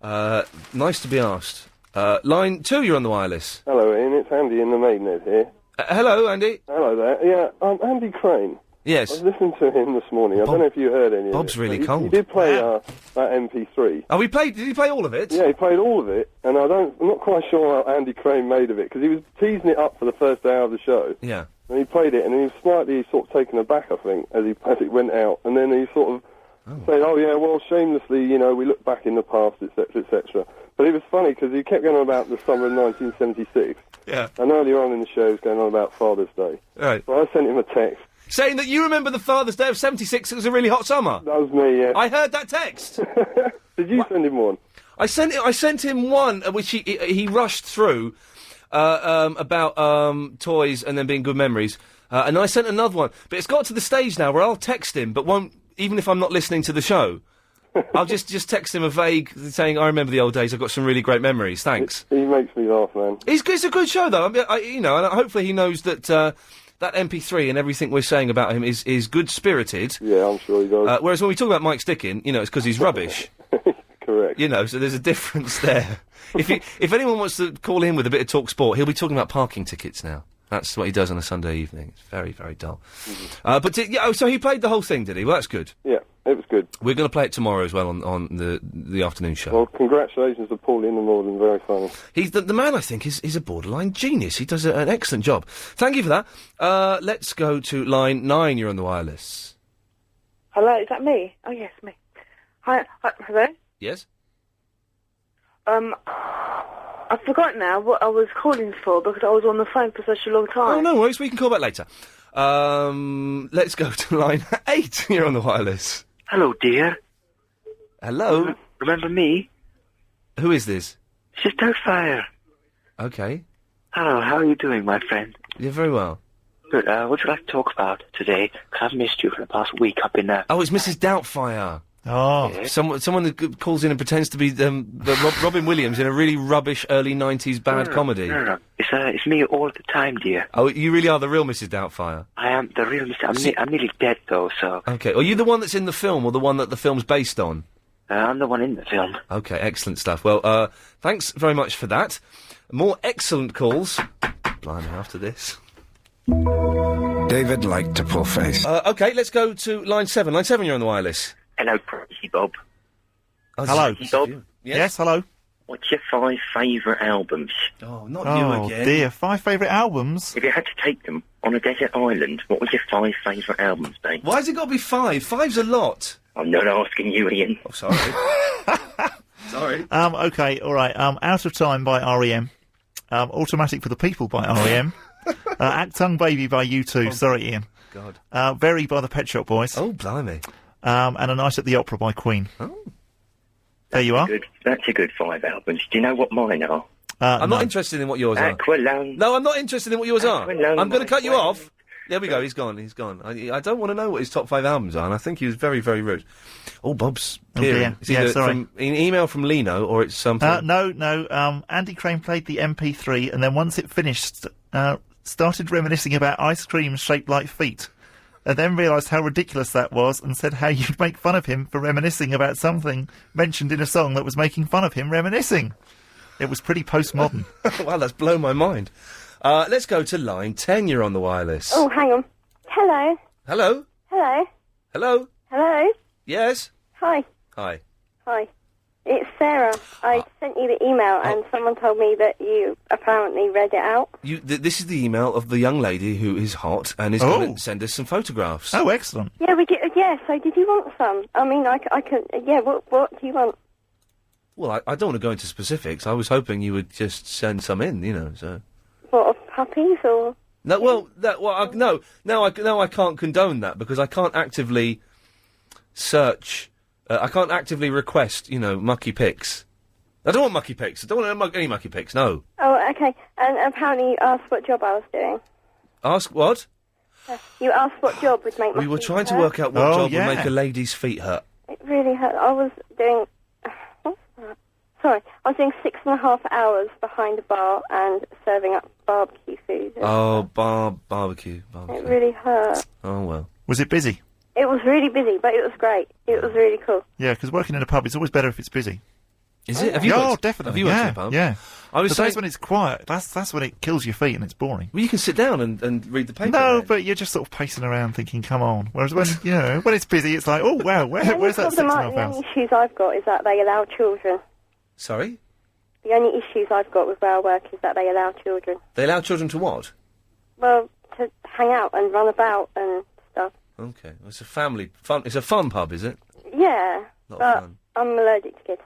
bye. Nice to be asked. Line 2, you're on the wireless. Hello, Ian. It's Andy in the Maidenhead here. Hello, Andy. Hello there. Yeah, Andy Crane. Yes. I was listening to him this morning. I don't know if you heard any Bob's of it. really but cold. He did play that MP3. Oh, did he play all of it? Yeah, he played all of it, and I'm not quite sure how Andy Crane made of it, because he was teasing it up for the first hour of the show. Yeah. And he played it, and he was slightly sort of taken aback, I think, as it went out. And then he sort of said, oh yeah, well, shamelessly, we look back in the past, etc., etc. But it was funny, because he kept going on about the summer of 1976. Yeah. And earlier on in the show, he was going on about Father's Day. Right. So I sent him a text. Saying that you remember the Father's Day of 76, it was a really hot summer. That was me, yeah. I heard that text. Did you send him one? I sent him one, which he rushed through, about toys and then being good memories. And I sent another one. But it's got to the stage now where I'll text him, but won't, even if I'm not listening to the show, I'll just text him a vague, saying, I remember the old days, I've got some really great memories, thanks. He makes me laugh, man. It's a good show, though. And hopefully he knows that, that MP3 and everything we're saying about him is good-spirited. Yeah, I'm sure he does. Whereas when we talk about Mike Stickin, it's because he's rubbish. Correct. So there's a difference there. If anyone wants to call in with a bit of talk sport, he'll be talking about parking tickets now. That's what he does on a Sunday evening. It's very, very dull. So he played the whole thing, did he? Well, that's good. Yeah, it was good. We're going to play it tomorrow as well on the afternoon show. Well, congratulations to Paul Indermorden, very funny. He's the man, I think, is a borderline genius. He does an excellent job. Thank you for that. Let's go to line 9. You're on the wireless. Hello, is that me? Oh, yes, me. Hi, hello? Yes? I forgot now what I was calling for because I was on the phone for such a long time. Oh, no worries. We can call back later. Let's go to line 8. You're on the wireless. Hello, dear. Hello? Remember me? Who is this? It's Doubtfire. Okay. Hello, how are you doing, my friend? Yeah, very well. Good. What would you like to talk about today? Because I've missed you for the past week. I've been Oh, it's Mrs. Doubtfire. Oh. Yeah. Someone that calls in and pretends to be Robin Williams in a really rubbish early 90s bad comedy. No. It's me all the time, dear. Oh, you really are the real Mrs. Doubtfire? I am the real Mr. I'm nearly dead, though, so... Okay. Are you the one that's in the film or the one that the film's based on? I'm the one in the film. Okay, excellent stuff. Well, thanks very much for that. More excellent calls. Blimey, after this. David liked to pull face. Okay, let's go to line 7. Line 7, you're on the wireless. Hello, Crazy Bob. Oh, hello. Bob. Yes, hello. What's your 5 favourite albums? Oh, not you again. Oh, dear. 5 favourite albums? If you had to take them on a desert island, what would your 5 favourite albums be? Why has it got to be 5? 5's a lot. I'm not asking you, Ian. Oh, sorry. Sorry. Okay, all right. Out of Time by R.E.M. Automatic for the People by R.E.M. Actung Baby by U2. Sorry, Ian. God. Very by the Pet Shop Boys. Oh, blimey. And A Night at the Opera by Queen. Oh. There you are. That's a good 5 albums. Do you know what mine are? I'm not interested in what yours are. Aqualung. No, I'm not interested in what yours are. Aqualung, I'm going to cut you off. There we go, he's gone. I don't want to know what his top 5 albums are, and I think he was very, very rude. Oh, Bob's peering. It's either sorry. an email from Lino, or it's something... No. Andy Crane played the MP3, and then once it finished, started reminiscing about ice cream shaped like feet. And then realised how ridiculous that was, and said how you'd make fun of him for reminiscing about something mentioned in a song that was making fun of him reminiscing. It was pretty postmodern. Wow, that's blown my mind. Let's go to line 10. You're on the wireless. Oh, hang on. Hello. Hello? Hello. Hello? Hello. Yes? Hi. Hi. Hi. It's Sarah. I sent you the email, and someone told me that you apparently read it out. This is the email of the young lady who is hot and is going to send us some photographs. Oh, excellent. Yeah, we did. Yeah. So, did you want some? I mean, I can. Yeah. What do you want? Well, I don't want to go into specifics. I was hoping you would just send some in, so... What, of puppies, or...? No, no, I can't condone that, because I can't actively search... I can't actively request, mucky pics. I don't want mucky pics. I don't want any mucky pics, no. Oh, okay. And apparently you asked what job I was doing. Ask what? You asked what job would make my We were feet trying to hurt. work out what job would make a lady's feet hurt. It really hurt. I was doing... What's that? Sorry. I was doing 6.5 hours behind a bar and serving up barbecue food. Oh, barbecue. It really hurt. Oh, well. Was it busy? It was really busy, but it was great. It was really cool. Yeah, because working in a pub, it's always better if it's busy. Is it? Have you worked? Definitely. Have you worked in a pub? Yeah. I was the saying days when it's quiet, that's when it kills your feet and it's boring. Well, you can sit down and read the paper. No, but you're just sort of pacing around thinking, come on. Whereas when, when it's busy, it's like, oh, wow, where's that 6.5 hours? The only issues I've got is that they allow children. Sorry? The only issues I've got with where I work is that they allow children. They allow children to what? Well, to hang out and run about and stuff. Okay. Well, it's a family fun. It's a fun pub, is it? Yeah. Not but fun. I'm allergic to kids.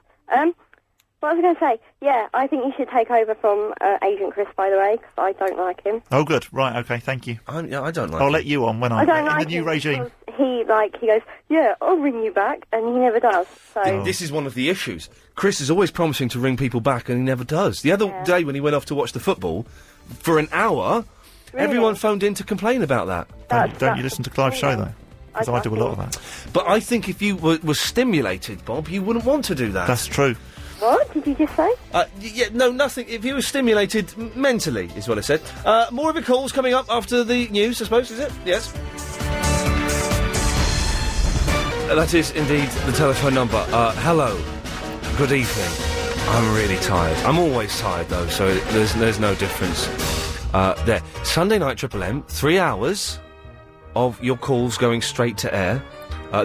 What was I going to say? Yeah, I think you should take over from Agent Chris, by the way, because I don't like him. Oh, good. Right, okay, thank you. I don't like I'll him. let you on when I don't in like the new him regime. He goes, yeah, I'll ring you back, and he never does. So This is one of the issues. Chris is always promising to ring people back, and he never does. The other day when he went off to watch the football, for an hour, everyone phoned in to complain about that. Don't you listen to Clive's show, though? Because I do a lot of that. But I think if you were stimulated, Bob, you wouldn't want to do that. That's true. What did you just say? No, nothing. If you were stimulated mentally, is what I said. More of your calls coming up after the news, I suppose, is it? Yes. That is indeed the telephone number. Hello. Good evening. I'm really tired. I'm always tired, though, so there's no difference. There. Sunday night Triple M, 3 hours of your calls going straight to air.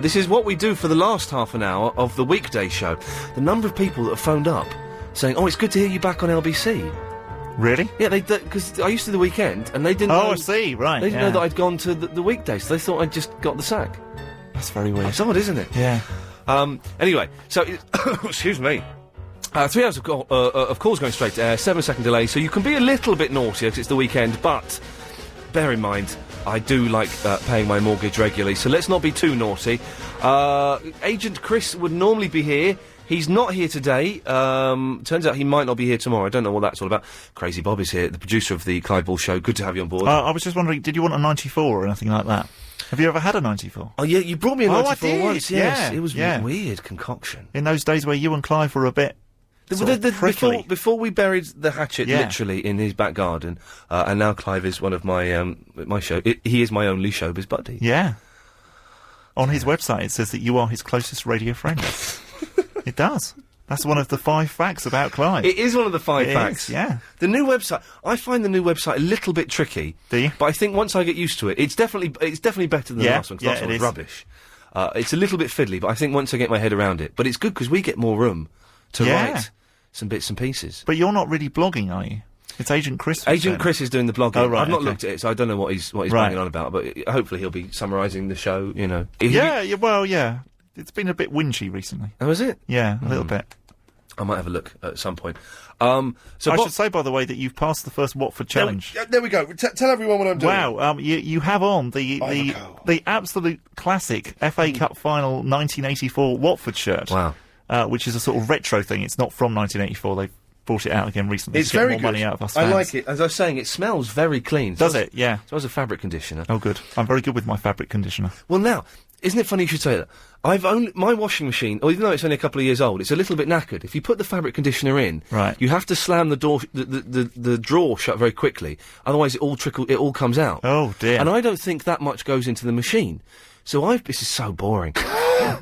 This is what we do for the last half an hour of the weekday show. The number of people that have phoned up saying, "Oh, it's good to hear you back on LBC." Really? Yeah, because I used to do the weekend, and they didn't know... Oh, I see, right, They didn't know that I'd gone to the weekday, so they thought I'd just got the sack. That's very weird. It's odd, isn't it? Yeah. Anyway, so... excuse me. 3 hours of calls going straight to air, 7-second delay, so you can be a little bit naughty because it's the weekend, but bear in mind, I do like paying my mortgage regularly, so let's not be too naughty. Agent Chris would normally be here. He's not here today. Turns out he might not be here tomorrow. I don't know what that's all about. Crazy Bob is here, the producer of the Clive Ball Show. Good to have you on board. I was just wondering, did you want a 94 or anything like that? Have you ever had a 94? Oh, yeah, you brought me a 94 I did, once, yes. yeah, It was yeah. weird concoction. In those days where you and Clive were a bit prickly. Before we buried the hatchet literally in his back garden, and now Clive is one of my my show. He is my only showbiz buddy. Yeah. On his website, it says that you are his closest radio friend. It does. That's one of the 5 facts about Clive. It is one of the 5 facts. Yeah. The new website. I find the new website a little bit tricky. Do you? But I think once I get used to it, it's definitely better than the last one. 'Cause last one was rubbish. It's a little bit fiddly, but I think once I get my head around it, but it's good because we get more room to write some bits and pieces. But you're not really blogging, are you? It's Agent Chris. Agent Chris is doing the blogging. Oh, right, I've not okay. looked at it, so I don't know what he's banging on about. But hopefully he'll be summarising the show. You know. Yeah. It's been a bit whinchy recently. Oh, is it? Yeah, a little bit. I might have a look at some point. So I should say, by the way, that you've passed the first Watford challenge. There we go. Tell everyone what I'm doing. Wow, you have on the absolute classic FA Cup final 1984 Watford shirt. Wow. Which is a sort of retro thing. It's not from 1984. They've brought it out again recently. It's to get very more good. money out of us fans. I like it. As I was saying, it smells very clean. Does it? Yeah. So as a fabric conditioner. Oh, good. I'm very good with my fabric conditioner. Well, now, isn't it funny you should say that? My washing machine, even though it's only a couple of years old, it's a little bit knackered. If you put the fabric conditioner in, right, you have to slam the door, the drawer shut very quickly. Otherwise, it all comes out. Oh dear. And I don't think that much goes into the machine. So this is so boring.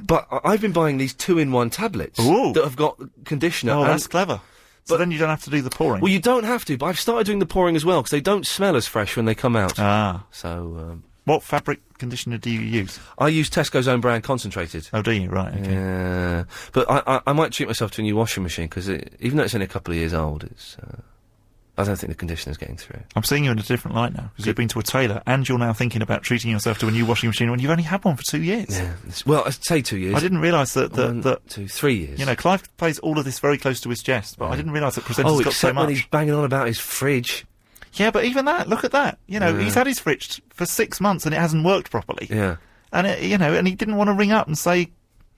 But I've been buying these 2-in-1 tablets that have got conditioner. Oh, that's clever. So then you don't have to do the pouring. Well, you don't have to, but I've started doing the pouring as well, because they don't smell as fresh when they come out. Ah. So, what fabric conditioner do you use? I use Tesco's own brand concentrated. Oh, do you? Right, okay. Yeah. But I might treat myself to a new washing machine, because even though it's only a couple of years old, I don't think the conditioner's getting through. I'm seeing you in a different light now, because you've been to a tailor, and you're now thinking about treating yourself to a new washing machine when you've only had one for 2 years. Yeah. Well, I'd say 2 years. I didn't realise that... 2, 3 years. You know, Clive plays all of this very close to his chest, but I didn't realise that presenters got so much. When he's banging on about his fridge. Yeah, but even that, look at that. You know, he's had his fridge for 6 months and it hasn't worked properly. Yeah. And, and he didn't want to ring up and say,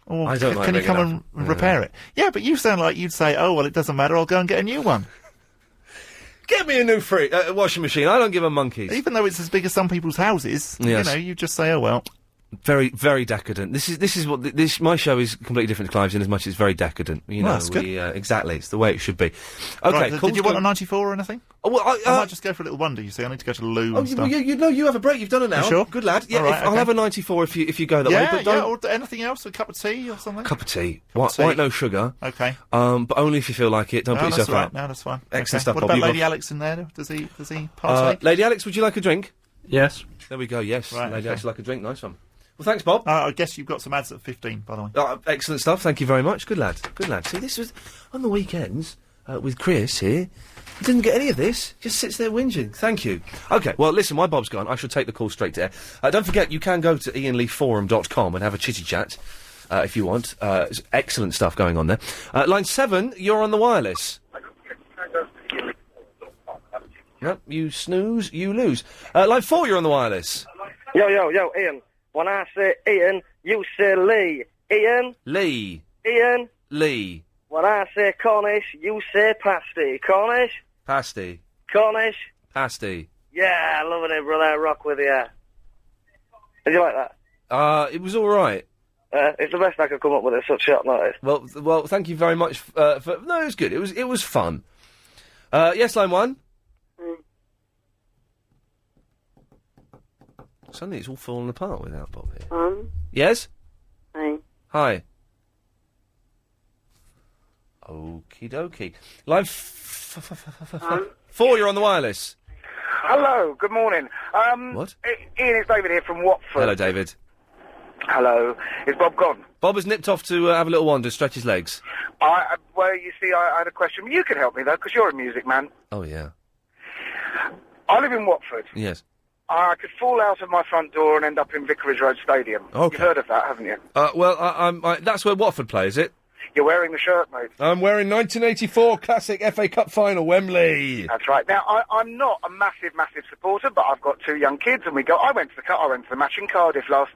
I don't like can you come up. and repair it? Yeah, but you sound like you'd say, oh, well, it doesn't matter, I'll go and get a new one. Get me a new washing machine. I don't give a monkeys. Even though it's as big as some people's houses, yes. You just say, oh, well. Very, very decadent. This is what my show is completely different to Clive's in as much as it's very decadent. That's good. Exactly. It's the way it should be. Okay. Right, did you want a 94 or anything? Oh, well, I might just go for a little wonder. You see, I need to go to the loo and stuff. Well, you have a break. You've done an hour. Sure? Good lad. Yeah, right, I'll have a 94 if you go that way. But or anything else? A cup of tea or something? Cup of tea. White, no sugar. Okay. But only if you feel like it. Don't put yourself out. No, that's fine. Excellent stuff. What Bob, about Lady Alex in there? Does he partake? Lady Alex, would you like a drink? Yes. There we go. Yes. Right, Lady Alex would like a drink. Nice one. Well, thanks, Bob. I guess you've got some ads at 15, by the way. Excellent stuff. Thank you very much. Good lad. Good lad. See, this was on the weekends with Chris here. He didn't get any of this. Just sits there whinging. Thank you. Okay, well, listen, while Bob's gone, I shall take the call straight to air. Don't forget, you can go to IainLeeForum.com and have a chitty-chat if you want. There's excellent stuff going on there. Line 7, you're on the wireless. Yep, you snooze, you lose. Line 4, you're on the wireless. Yo, Ian. When I say Ian, you say Lee. Ian? Lee. Ian? Lee. When I say Cornish, you say pasty. Cornish? Pasty. Cornish? Pasty. Yeah, loving it, brother. Rock with you. Did you like that? It was all right. It's the best I could come up with at such short notice. Well, thank you very much for... No, it was good. It was fun. Yes, line 1. Suddenly it's all falling apart without Bob here. Yes? Hi. Hi. Okie dokie. Line 4, you're on the wireless. Hello, good morning. What? Ian, it's David here from Watford. Hello, David. Hello. Is Bob gone? Bob has nipped off to have a little wander, stretch his legs. Well, you see, I had a question. You can help me, though, because you're a music man. Oh, yeah. I live in Watford. Yes. I could fall out of my front door and end up in Vicarage Road Stadium. Okay. You've heard of that, haven't you? Well, that's where Watford play, is it? You're wearing the shirt, mate. I'm wearing 1984 classic FA Cup final, Wembley. That's right. Now, I'm not a massive supporter, but I've got 2 young kids, and I went to the match in Cardiff last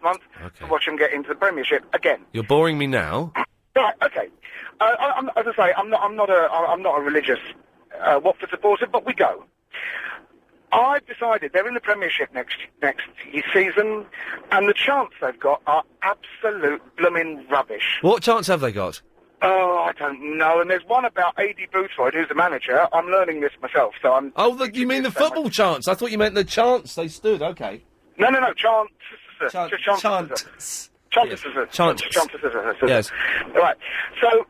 month to watch them get into the Premiership again. You're boring me now. Right. Okay. As I say, I'm not a religious Watford supporter, but we go. I've decided they're in the Premiership next season, and the chants they've got are absolute blooming rubbish. What chance have they got? Oh, I don't know. And there's one about A.D. Boothroyd, who's the manager. I'm learning this myself, so I'm... Oh, you mean the football chants? I thought you meant the chants they stood. Okay. No, chants. Chants. Yes. Right. So,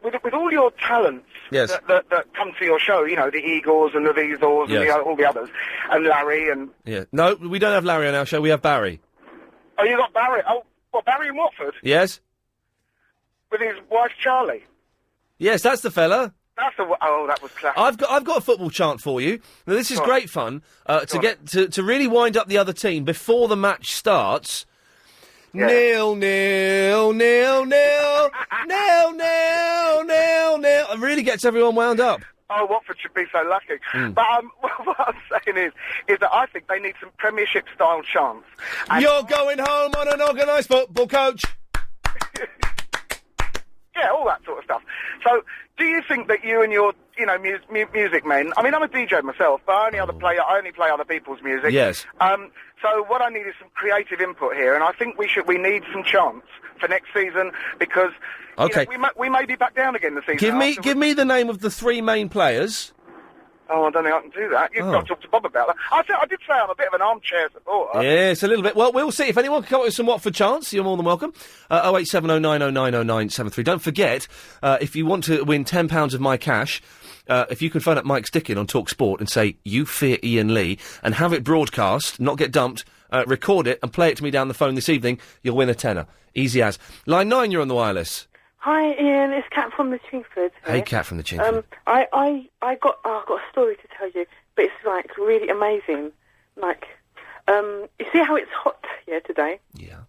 with all your talents that come to your show, the Eagles and the Weasels and all the others, and Larry and... Yeah. No, we don't have Larry on our show, we have Barry. Oh, you got Barry? Oh, what, Barry in Watford? Yes. With his wife, Charlie? Yes, that's the fella. Oh, that was classic. I've got a football chant for you. Now, this is great fun, to really wind up the other team before the match starts. Yeah. Nil, nil, nil, nil, nil, nil, nil, nil. It really gets everyone wound up. Oh, Watford should be so lucky. But what I'm saying is that I think they need some Premiership-style chants. You're going home on an organised football coach. Yeah, all that sort of stuff. So, do you think that you and your, music men... I mean, I'm a DJ myself, but I only play other people's music. Yes. So what I need is some creative input here, and I think we need some chants for next season, because we may be back down again this season. Give me the name of the 3 main players. Oh, I don't think I can do that. You've got to talk to Bob about that. I did say I'm a bit of an armchair supporter. Yes, a little bit. Well, we'll see. If anyone can come up with some Watford chants, you're more than welcome. 08709090973. Don't forget, if you want to win £10 of my cash... if you can phone up Mike Stickin on Talk Sport and say, you fear Iain Lee, and have it broadcast, not get dumped, record it and play it to me down the phone this evening, you'll win a tenner. Easy as. Line 9, you're on the wireless. Hi, Ian. It's Kat from the Chingford. Hey, Kat from the Chingford. I got a story to tell you, but it's, really amazing. You see how it's hot here today? Yeah.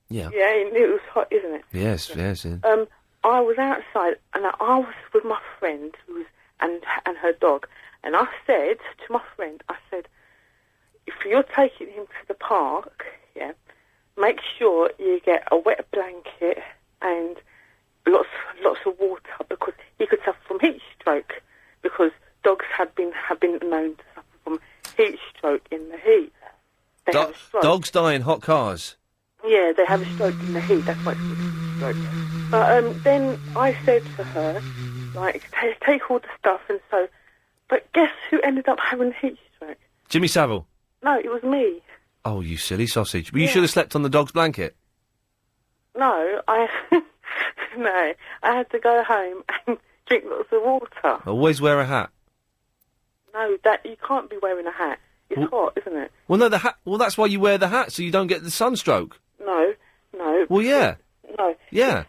Yeah. Yeah, it was hot, isn't it? Yes. I was outside, and I was with my friend, and her dog, and I said to my friend, if you're taking him to the park, make sure you get a wet blanket and lots of water, because he could suffer from heat stroke, because dogs have been known to suffer from heat stroke in the heat. They have a stroke. Dogs die in hot cars. Yeah, they have a stroke in the heat. That's why it's called stroke. But then I said to her, take all the stuff, and so. But guess who ended up having heat stroke? Jimmy Savile. No, it was me. Oh, you silly sausage! Well, you should have slept on the dog's blanket. No, I had to go home and drink lots of water. Always wear a hat. No, that you can't be wearing a hat. It's hot, isn't it? Well, no, the hat. Well, that's why you wear the hat, so you don't get the sunstroke. No. Well, yeah. No. Yeah.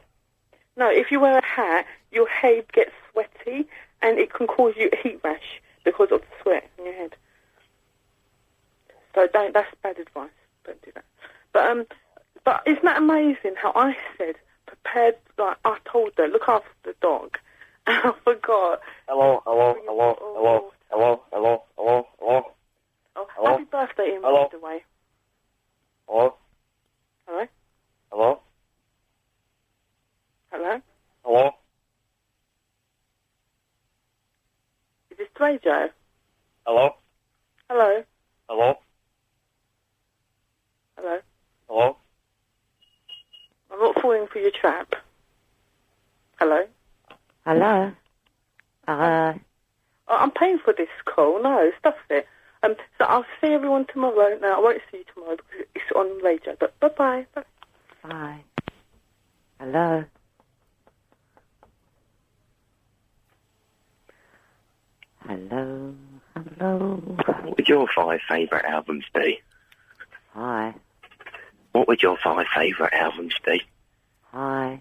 No, if you wear a hat, your head gets sweaty, and it can cause you a heat rash because of the sweat in your head. So that's bad advice. Don't do that. But isn't that amazing how I said prepared? I told her, look after the dog, and I forgot. Hello. Oh, happy birthday, Ian, by the way. Hello. Hello. Hello. Hello. Hello. Is this Joe? Hello. Hello. Hello. Hello. Hello. I'm not falling for your trap. Hello. Hello. I'm paying for this call. No, stuff it. So I'll see everyone tomorrow. No, I won't see you tomorrow because it's on radio. But bye-bye. Bye. Bye. Hello. Hello. Hello. What would your 5 favourite albums be? Hi. What would your 5 favourite albums be? Hi.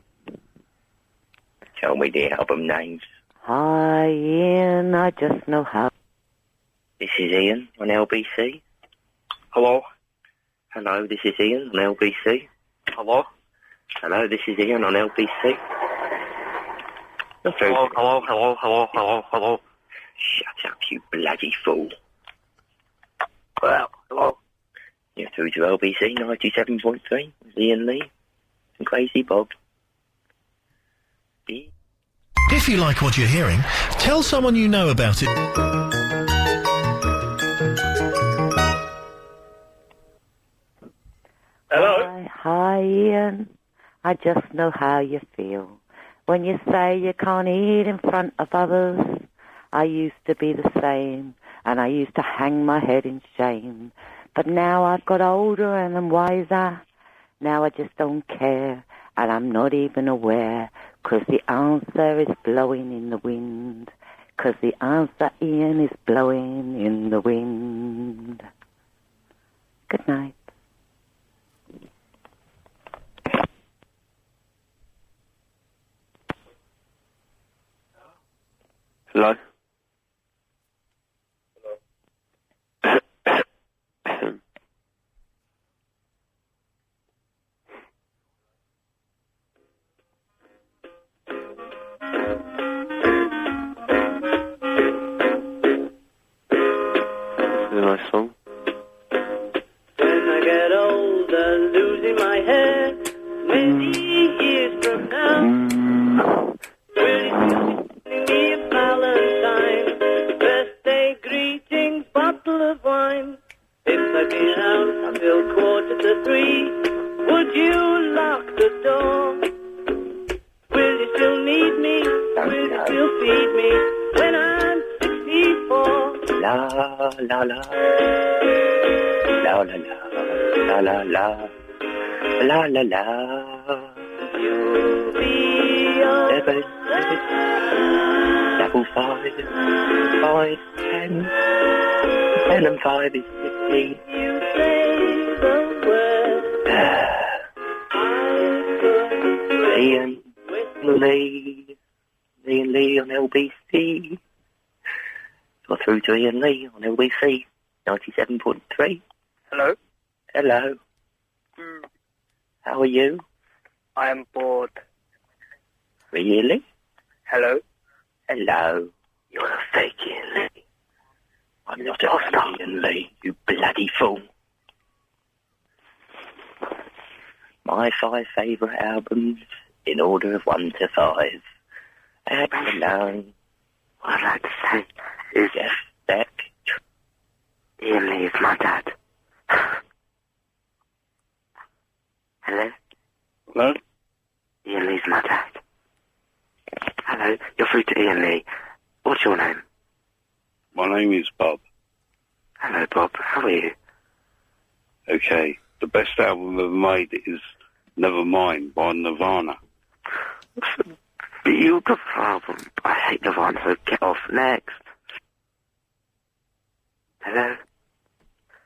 Tell me the album names. Hi, Ian. I just know how. This is Ian on LBC. Hello. Hello, this is Ian on LBC. Hello. Hello, this is Ian on LBC. Hello. Shut up, you bloody fool. Well, hello. You're through to LBC 97.3 with Ian Lee and Crazy Bob. If you like what you're hearing, tell someone you know about it. Hello. Hi, Ian. I just know how you feel when you say you can't eat in front of others. I used to be the same, and I used to hang my head in shame. But now I've got older and I'm wiser. Now I just don't care, and I'm not even aware, 'cause the answer is blowing in the wind. 'Cause the answer, Ian, is blowing in the wind. Good night. Hello? This is a nice song. When I get older, losing my hair, many years from now, will you send me a Valentine? Birthday greetings, bottle of wine. If I get out until 2:45, would you lock the door? Will you still need me? Will you still feed me when I'm 64? La la la. La la la. La la la. La la la. You'll be on 7, 6, 5, 5, 10. 10 and 5 is 15. You say the word. Ian Lee. Ian Lee on LBC. Got through to Ian Lee on LBC 97.3. Hello. Hello. How are you? I am bored. Really? Hello. Hello. You're a fake Ian Lee. I'm not a Ian Lee, you bloody fool. My 5 favourite albums in order of 1 to 5. Hello. What I'd like to say is Jeff Beck. Ian Lee is my dad. Hello? Hello? Ian Lee's my dad. Hello, you're through to Ian Lee. What's your name? My name is Bob. Hello, Bob. How are you? Okay. The best album ever made is Nevermind by Nirvana. It's a beautiful album. I hate Nirvana, so get off. Next. Hello?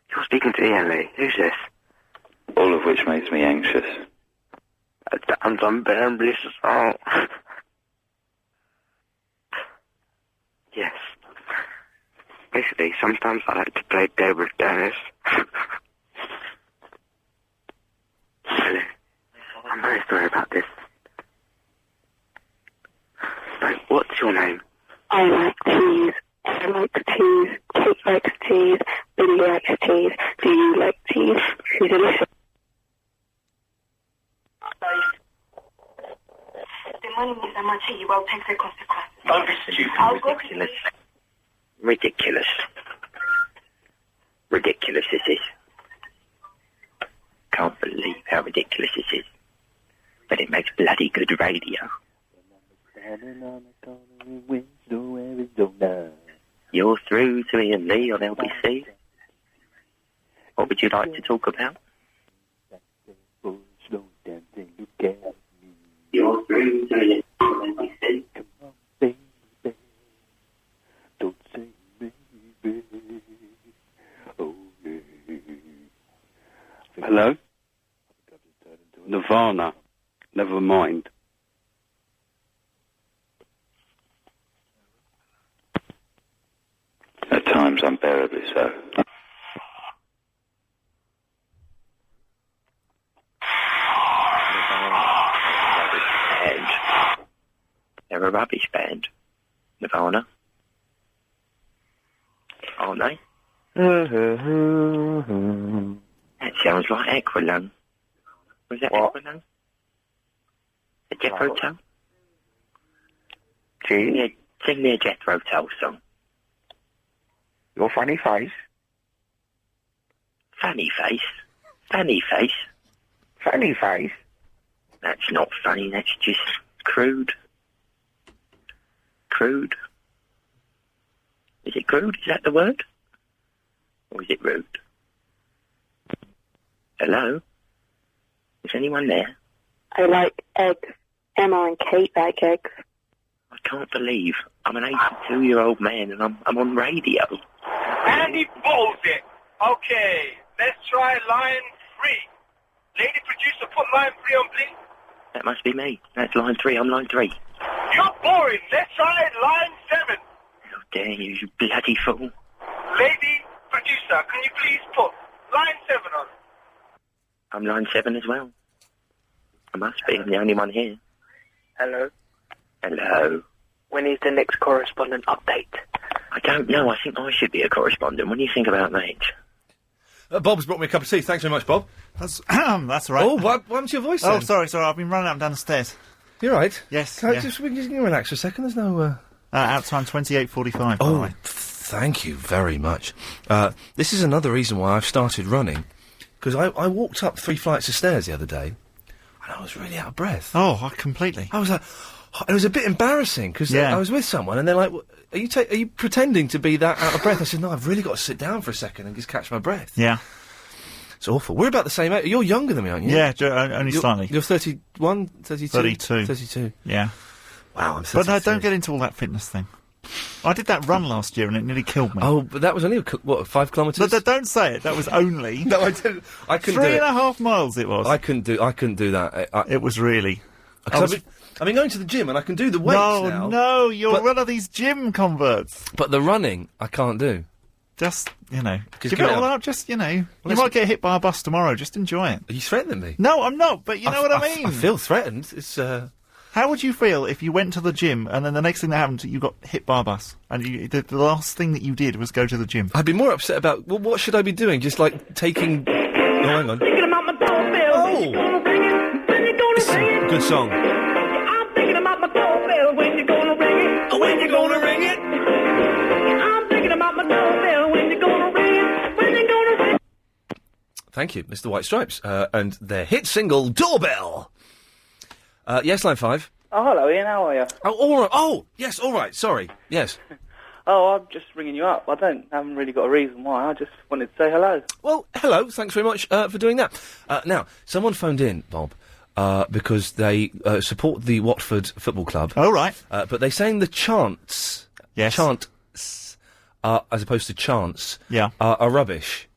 You're speaking to Ian Lee. Who's this? All of which makes me anxious. I'm bliss song. Yes. Basically, sometimes I like to play table tennis. Hello. I'm very sorry about this. But what's your name? I like cheese. I like cheese. Kate likes cheese. Billy likes cheese. Do you like cheese? She's delicious. The money means how much you will take the consequences. Don't be stupid. Ridiculous. Ridiculous. Ridiculous this is. Can't believe how ridiculous this is. But it makes bloody good radio. You're through to Ian Lee on LBC. What would you like to talk about? You're through to Ian Lee on LBC. Don't say Hello? Nirvana. Never mind. At times unbearably so. They're a rubbish band. Nirvana. Aren't they? That sounds like Aqualung. Was that Aqualung? A Jethro Tull? Sing me a Jethro Tull song. Your funny face? Funny face? Funny face? Funny face? That's not funny, that's just crude. Crude? Is it crude? Is that the word? Or is it rude? Hello? Is anyone there? I like eggs. Emma and Kate like eggs. I can't believe I'm an 82-year-old man and I'm on radio. Andy bullshit. Okay, let's try line 3. Lady producer, put line 3 on, please. That must be me. That's line 3. I'm line 3. You're boring. Let's try line 7. How dare you, you bloody fool. Lady producer, can you please put line 7 on? I'm line 7 as well. I must be. I'm the only one here. Hello. Hello. When is the next correspondent update? I don't know. I think I should be a correspondent. What do you think about that? Bob's brought me a cup of tea. Thanks very much, Bob. That's that's all right. Oh, what happened to your voice then? Oh, sorry. I've been running up and down the stairs. You're right. Yes. Can I just relax for a second? There's no... out time 28:45. Oh, by the way. Thank you very much. This is another reason why I've started running. Because I walked up 3 flights of stairs the other day, and I was really out of breath. Oh, completely. I was like... It was a bit embarrassing, because I was with someone, and they're like, are you pretending to be that out of breath? I said, no, I've really got to sit down for a second and just catch my breath. Yeah. It's awful. We're about the same age. You're younger than me, aren't you? Yeah, only slightly. You're 31, 32? 32. 32. Yeah. Wow, I'm 33. But no, don't get into all that fitness thing. I did that run last year and it nearly killed me. Oh, but that was only, 5 kilometres? But don't say it. That was only... No, I didn't. I couldn't do it. 3.5 miles it was. I couldn't do that. It was really... I've been going to the gym and I can do the weights now. No, you're one of these gym converts. But the running, I can't do. Just, give it all out. Just, you might get hit by a bus tomorrow. Just enjoy it. Are you threatening me? No, I'm not, but you know what I mean. I feel threatened. It's, How would you feel if you went to the gym and then the next thing that happened, you got hit by a bus and the last thing that you did was go to the gym? I'd be more upset about, well, what should I be doing? Just like taking... Oh, hang on. Thinking about my doorbell. Oh! When you gonna ring it? When you gonna This is ring a it? good song. I'm thinking about my doorbell. When you gonna ring it? When you gonna ring it? I'm thinking about my doorbell. When you gonna ring it? When you gonna ring it? Thank you, Mr. White Stripes. And their hit single, Doorbell. Yes, line 5. Oh, hello, Ian. How are you? Oh, all right. Oh, yes, all right. Sorry. Yes. Oh, I'm just ringing you up. I haven't really got a reason why. I just wanted to say hello. Well, hello. Thanks very much for doing that. Now, someone phoned in, Bob, because they support the Watford Football Club. Oh, right. But they're saying the chants, chants, as opposed to chants, are rubbish.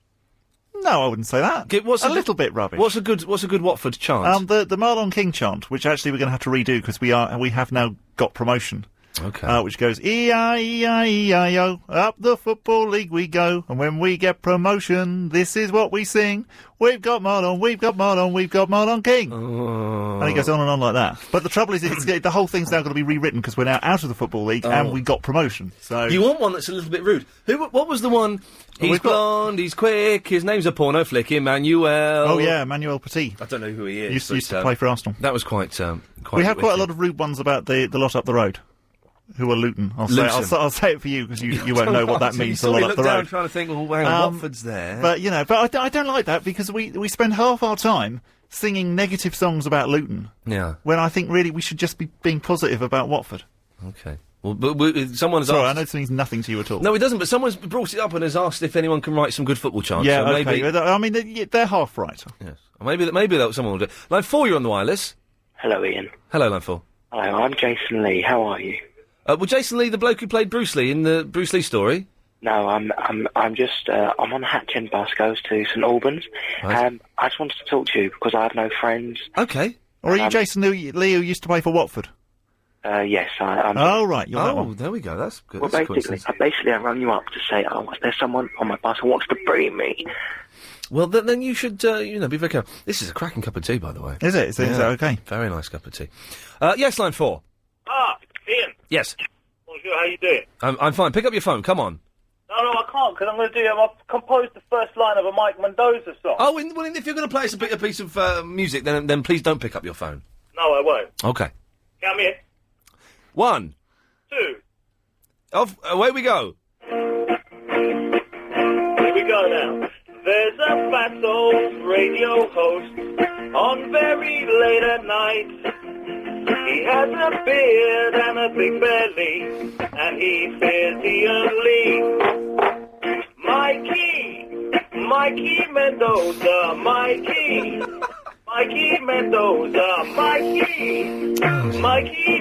No, I wouldn't say that. What's a little bit rubbish. What's a good Watford chant? The Marlon King chant, which actually we're going to have to redo because we have now got promotion. Okay. Which goes E-I-E-I-E-I-O, up the Football League we go, and when we get promotion, this is what we sing. We've got Marlon, we've got Marlon, we've got Marlon King. Oh. And it goes on and on like that. But the trouble is, the whole thing's now going to be rewritten because we're now out of the Football League and we got promotion. So you want one that's a little bit rude. What was the one? He's blonde, he's quick, his name's a porno flick, Emmanuel. Oh yeah, Emmanuel Petit. I don't know who he is. Used to play for Arsenal. That was quite we have quite a lot of rude ones about the lot up the road. Who are Luton? I'll say it for you because you won't know what that means. So the we lot look up the down road. trying to think, well, hang on, Watford's there. But I don't like that because we spend half our time singing negative songs about Luton. Yeah. When I think really we should just be being positive about Watford. Okay. Well, but someone has Sorry, asked... I know this means nothing to you at all. No, it doesn't, but someone's brought it up and has asked if anyone can write some good football chants. Yeah, so okay. maybe... I mean, they're half right. Yes. Maybe someone will do it. Line 4, you're on the wireless. Hello, Ian. Hello, Line 4. Hello, I'm Jason Lee. How are you? Well, Jason Lee, the bloke who played Bruce Lee in the Bruce Lee story? No, I'm just I'm on a Hatchin bus goes to St Albans. Right. I just wanted to talk to you because I have no friends. Okay. Or are you Jason Lee who used to play for Watford? Yes, I'm. Oh right, you're that one. There we go. That's good. Well, That's a basically, I rang you up to say, is there someone on my bus who wants to bully me? Well, then you should, be very careful. This is a cracking cup of tea, by the way. Is it? Is that okay? Very nice cup of tea. Yes, line 4. Ian. Yes. Bonjour, how you doing? I'm fine. Pick up your phone. Come on. No, I can't, because I'm going to do... I've composed the first line of a Mike Mendoza song. Oh, well, if you're going to play us a piece of music, then please don't pick up your phone. No, I won't. Okay. Count me in. 1. 2. Off. Away we go. Here we go now. There's a fat old radio host on very late at night. He has a beard and a big belly, and he fears Iain Lee. Mikey Mendoza, Mikey Mendoza, Mikey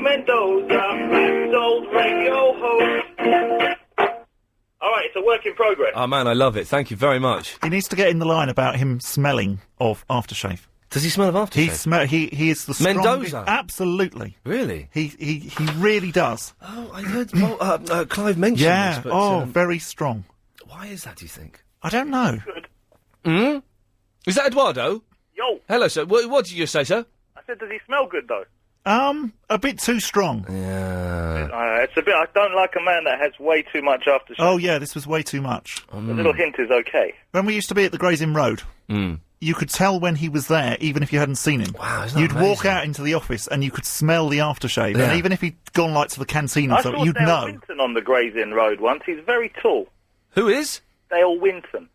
Mendoza, fat old radio host. All right, it's a work in progress. Oh, man, I love it. Thank you very much. He needs to get in the line about him smelling of aftershave. Does he smell of aftershave? He is the strongest. Mendoza? Absolutely. Really? He really does. Oh, I heard Clive mention this. But, very strong. Why is that, do you think? I don't know. Hmm? Is that Eduardo? Yo. Hello, sir. What did you say, sir? I said, does he smell good, though? A bit too strong. Yeah. It's a bit... I don't like a man that has way too much aftershave. Oh, yeah, this was way too much. A little hint is okay. When we used to be at the Gray's Inn Road, you could tell when he was there, even if you hadn't seen him. Wow, isn't that You'd amazing? walk out into the office and you could smell the aftershave. Yeah. And even if he'd gone, like, to the canteen or I something, saw you'd Dale know. Winton on the Gray's Inn Road once. He's very tall. Who is? Dale Winton.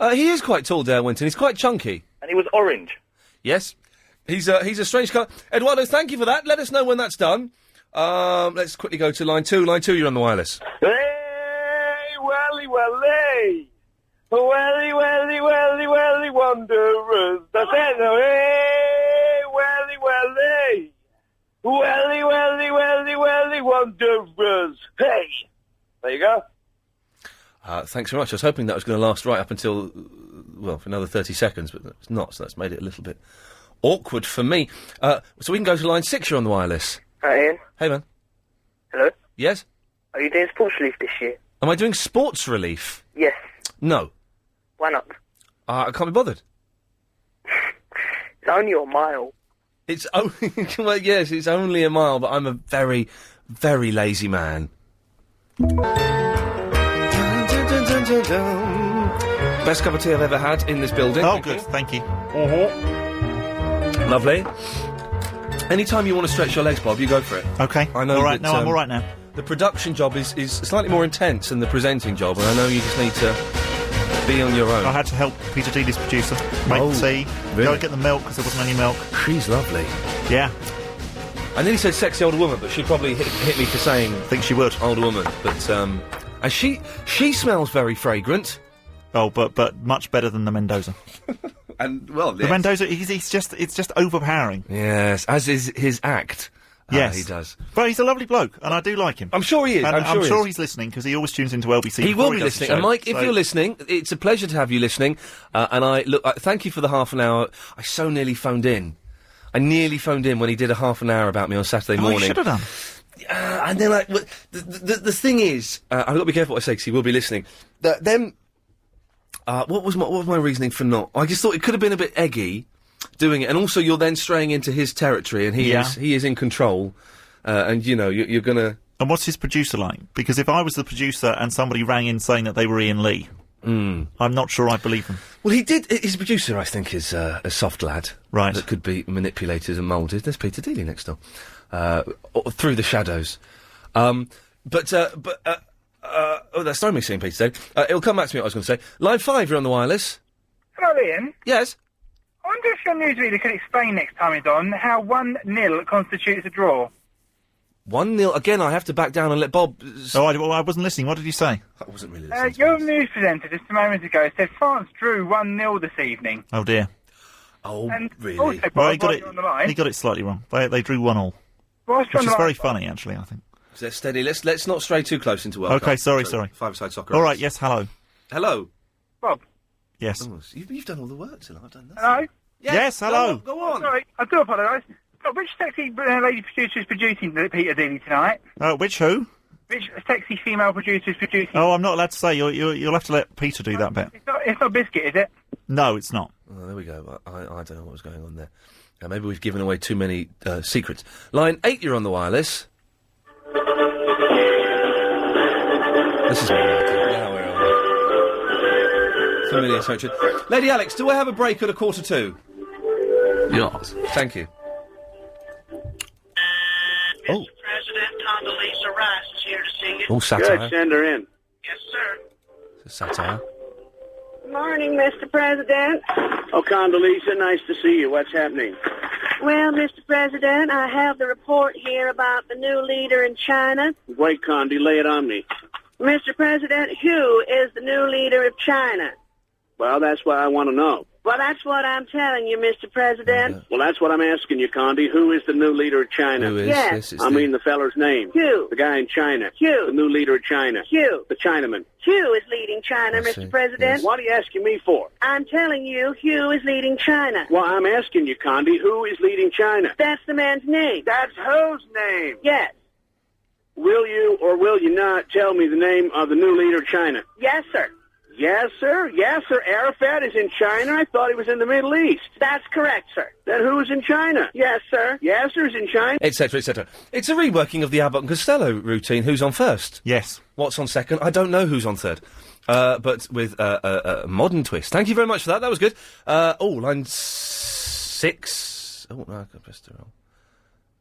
He is quite tall, Dale Winton. He's quite chunky. And he was orange. Yes. He's a strange colour. Eduardo, thank you for that. Let us know when that's done. Let's quickly go to line 2. Line 2, you're on the wireless. Hey, welly, welly. Welly, welly, welly, welly, wanderers. That's it, no. Hey, welly, welly. Welly, welly, welly, welly, wanderers. Hey. There you go. Thanks very much. I was hoping that was going to last right up until, for another 30 seconds, but it's not, so that's made it a little bit awkward for me. So we can go to line 6, you're on the wireless. Ian. Hey, man. Hello? Yes? Are you doing sports relief this year? Am I doing sports relief? Yes. No. Why not? I can't be bothered. It's only a mile. It's only... well, yes, it's only a mile, but I'm a very, very lazy man. Best cup of tea I've ever had in this building. Oh, good. Thank you. Lovely. Anytime you want to stretch your legs, Bob, you go for it. Okay. I know. All right, that, no, I'm all right now. The production job is slightly more intense than the presenting job, and I know you just need to be on your own. I had to help Peter Dealey's producer make the tea. Really? Go get the milk because there wasn't any milk. She's lovely. Yeah. I nearly said sexy older woman, but she'd probably hit me for saying... think she would. Older woman. But, and she smells very fragrant. Oh, but much better than the Mendoza. And, well, the Mendoza, it's just overpowering. Yes, as is his act. Yes. He does. But he's a lovely bloke, and I do like him. I'm sure he is. And I'm sure he's listening, because he always tunes into LBC. He will be does listening. the show, And Mike, if so- you're listening, it's a pleasure to have you listening. And thank you for the half an hour. I so nearly phoned in. I nearly phoned in when he did a half an hour about me on Saturday morning. You should have done. And then, like, the thing is, I've got to be careful what I say, because he will be listening. What was my reasoning for not? I just thought it could have been a bit eggy doing it, and also you're then straying into his territory, and he is in control, and you know you're gonna. And what's his producer like? Because if I was the producer and somebody rang in saying that they were Iain Lee, I'm not sure I believe them. Well, he did. His producer, I think, is a soft lad, right? That could be manipulated and moulded. There's Peter Dealey next door, through the shadows. Oh, that's throwing me seeing Peter today. It'll come back to me what I was going to say. Line 5, you're on the wireless. Hello, Ian. Yes? I wonder if your newsreader could explain next time he's on how 1-0 constitutes a draw. 1-0. Again, I have to back down and let Bob... I wasn't listening. What did you say? I wasn't really listening. Your news presenter just a moment ago said France drew 1-0 this evening. Oh, dear. Oh, and really? Also, Bob, Well, he got while you're on the line, it slightly wrong. They drew 1-1. whilst you're Which on is the very line, funny, actually, I think. Let's steady. Let's not stray too close into World Cup. Okay, sorry. Five-a-side soccer. All right, yes, hello. Hello. Bob. Yes. Oh, you've done all the work tonight. I've done that. Hello? Yes, hello. Go on. Sorry, I do apologise. Oh, which sexy lady producer is producing Peter Dealey tonight? Which who? Which sexy female producer is producing? Oh, I'm not allowed to say. You'll have to let Peter do that bit. It's not Biscuit, is it? No, it's not. Oh, there we go. I don't know what was going on there. Maybe we've given away too many secrets. Line 8, you're on the wireless. This is what I do. Now we're on. Familiar territory. Lady Alex, do I have a break at 1:45? Yes. Thank you. Oh. President Condoleezza Rice is here to see you. Oh, satire. Good, send her in. Yes, sir. It's a satire. Morning, Mr. President. Oh, Condoleezza, nice to see you. What's happening? Well, Mr. President, I have the report here about the new leader in China. Wait, Condi, lay it on me. Mr. President, who is the new leader of China? Well, that's what I want to know. Well, that's what I'm telling you, Mr. President. Well, that's what I'm asking you, Condi. Who is the new leader of China? Who is? Yes. This is I mean the feller's name. Hugh. The guy in China. Hugh. The new leader of China. Hugh. The Chinaman. Hugh is leading China, I Mr. see. President. Yes. What are you asking me for? I'm telling you, Hugh is leading China. Well, I'm asking you, Condi, who is leading China? That's the man's name. That's whose name? Yes. Will you or will you not tell me the name of the new leader of China? Yes, sir. Yes, sir. Yes, sir. Arafat is in China. I thought he was in the Middle East. That's correct, sir. Then who's in China? Yes, sir. Yasser's in China. Etc., etc. It's a reworking of the Abbott and Costello routine. Who's on first? Yes. What's on second? I don't know who's on third. But with a modern twist. Thank you very much for that. That was good. Line 6. Oh, no, I pressed it wrong.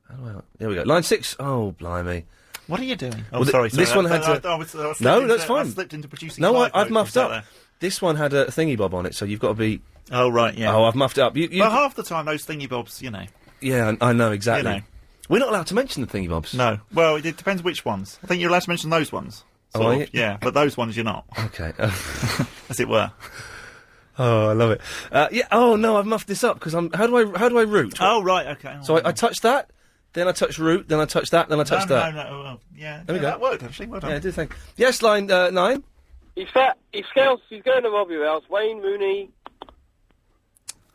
How do I... There we go. Line 6. Oh, blimey. What are you doing? Oh, Well, sorry. this one had to... No, that's fine. I slipped into producing. No, live I've mode muffed from up. there. This one had a thingy bob on it, so you've got to be... Oh, right, yeah. Oh, I've muffed it up. You... But half the time, those thingy bobs, you know. Yeah, I know, exactly. You know. We're not allowed to mention the thingy bobs. No. Well, it depends which ones. I think you're allowed to mention those ones. Oh, are Sort you? of. Yeah, but those ones you're not. Okay. As it were. Oh, I love it. Yeah. Oh no, I've muffed this up because I'm. How do I root? Oh, right. Okay. So I touched that, then I touched root, then I touched that, then I touched that. No. Yeah. There we go. That worked actually. Well done. Yeah, I did think. Yes, line 9. He's fat, he's scouse, he's going to rob your house. Wayne Rooney.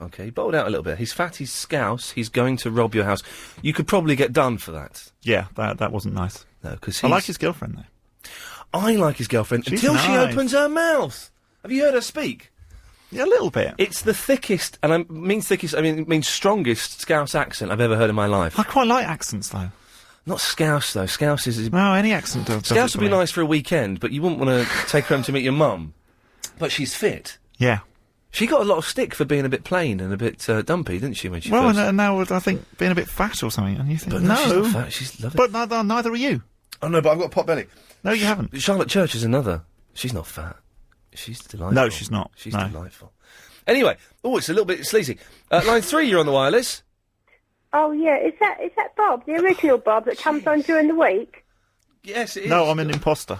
Okay, he bowled out a little bit. He's fat, he's scouse, he's going to rob your house. You could probably get done for that. Yeah, that wasn't nice. No, because I like his girlfriend though. I like his girlfriend She's until she nice. opens her mouth. Have you heard her speak? Yeah, a little bit. It's the thickest, and I mean strongest Scouse accent I've ever heard in my life. I quite like accents though. Not Scouse though. Scouse is No, any accent does. Scouse would be nice for a weekend, but you wouldn't want to take her home to meet your mum. But she's fit. Yeah. She got a lot of stick for being a bit plain and a bit dumpy, didn't she? When she Well, first... and now I think being a bit fat or something, and you think But no, she's not fat. She's lovely. But neither are you. Oh no, but I've got a pot belly. No, you haven't. Charlotte Church is another. She's not fat. She's delightful. No, she's not. She's No. delightful. Anyway, it's a little bit sleazy. Line 3, you're on the wireless. Oh, yeah. Is that Bob, the original Bob that comes on during the week? Yes, it is. No, I'm an imposter.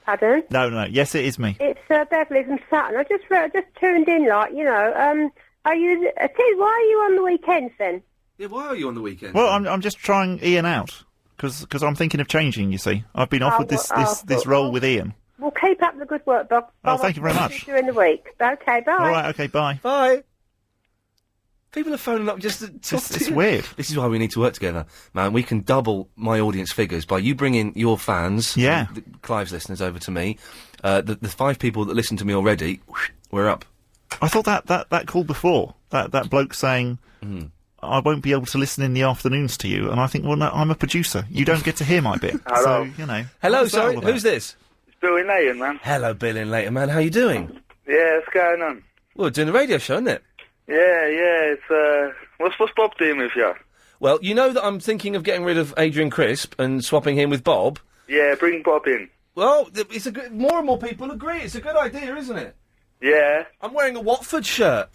Pardon? No. Yes, it is me. It's Beverly from Sutton. I just tuned in, like, you know. Are you... Steve, why are you on the weekends, then? Yeah, why are you on the weekend? Well, I'm just trying Ian out because I'm thinking of changing. You see, I've been offered this role with Ian. Well, keep up the good work, Bob. Oh, thank you very much. During the week. Okay, bye. All right. Okay. Bye. Bye. People are phoning up just to talk to It's you. weird. This is why we need to work together, man. We can double my audience figures by you bringing your fans, Yeah. Clive's listeners, over to me. The 5 people that listen to me already, we're up. I thought that call before that bloke saying. I won't be able to listen in the afternoons to you, and I think, well, no, I'm a producer. You don't get to hear my bit. Hello. So, you know. Hello, what's that sorry, all about? who's this? It's Bill in Leighton, man. Hello, Bill in Leighton, man. How you doing? Yeah, what's going on? Well, we're doing a radio show, isn't it? Yeah, it's, what's Bob doing with you? Well, you know that I'm thinking of getting rid of Adrian Crisp and swapping him with Bob. Yeah, bring Bob in. Well, it's a good. More and more people agree. It's a good idea, isn't it? Yeah. I'm wearing a Watford shirt.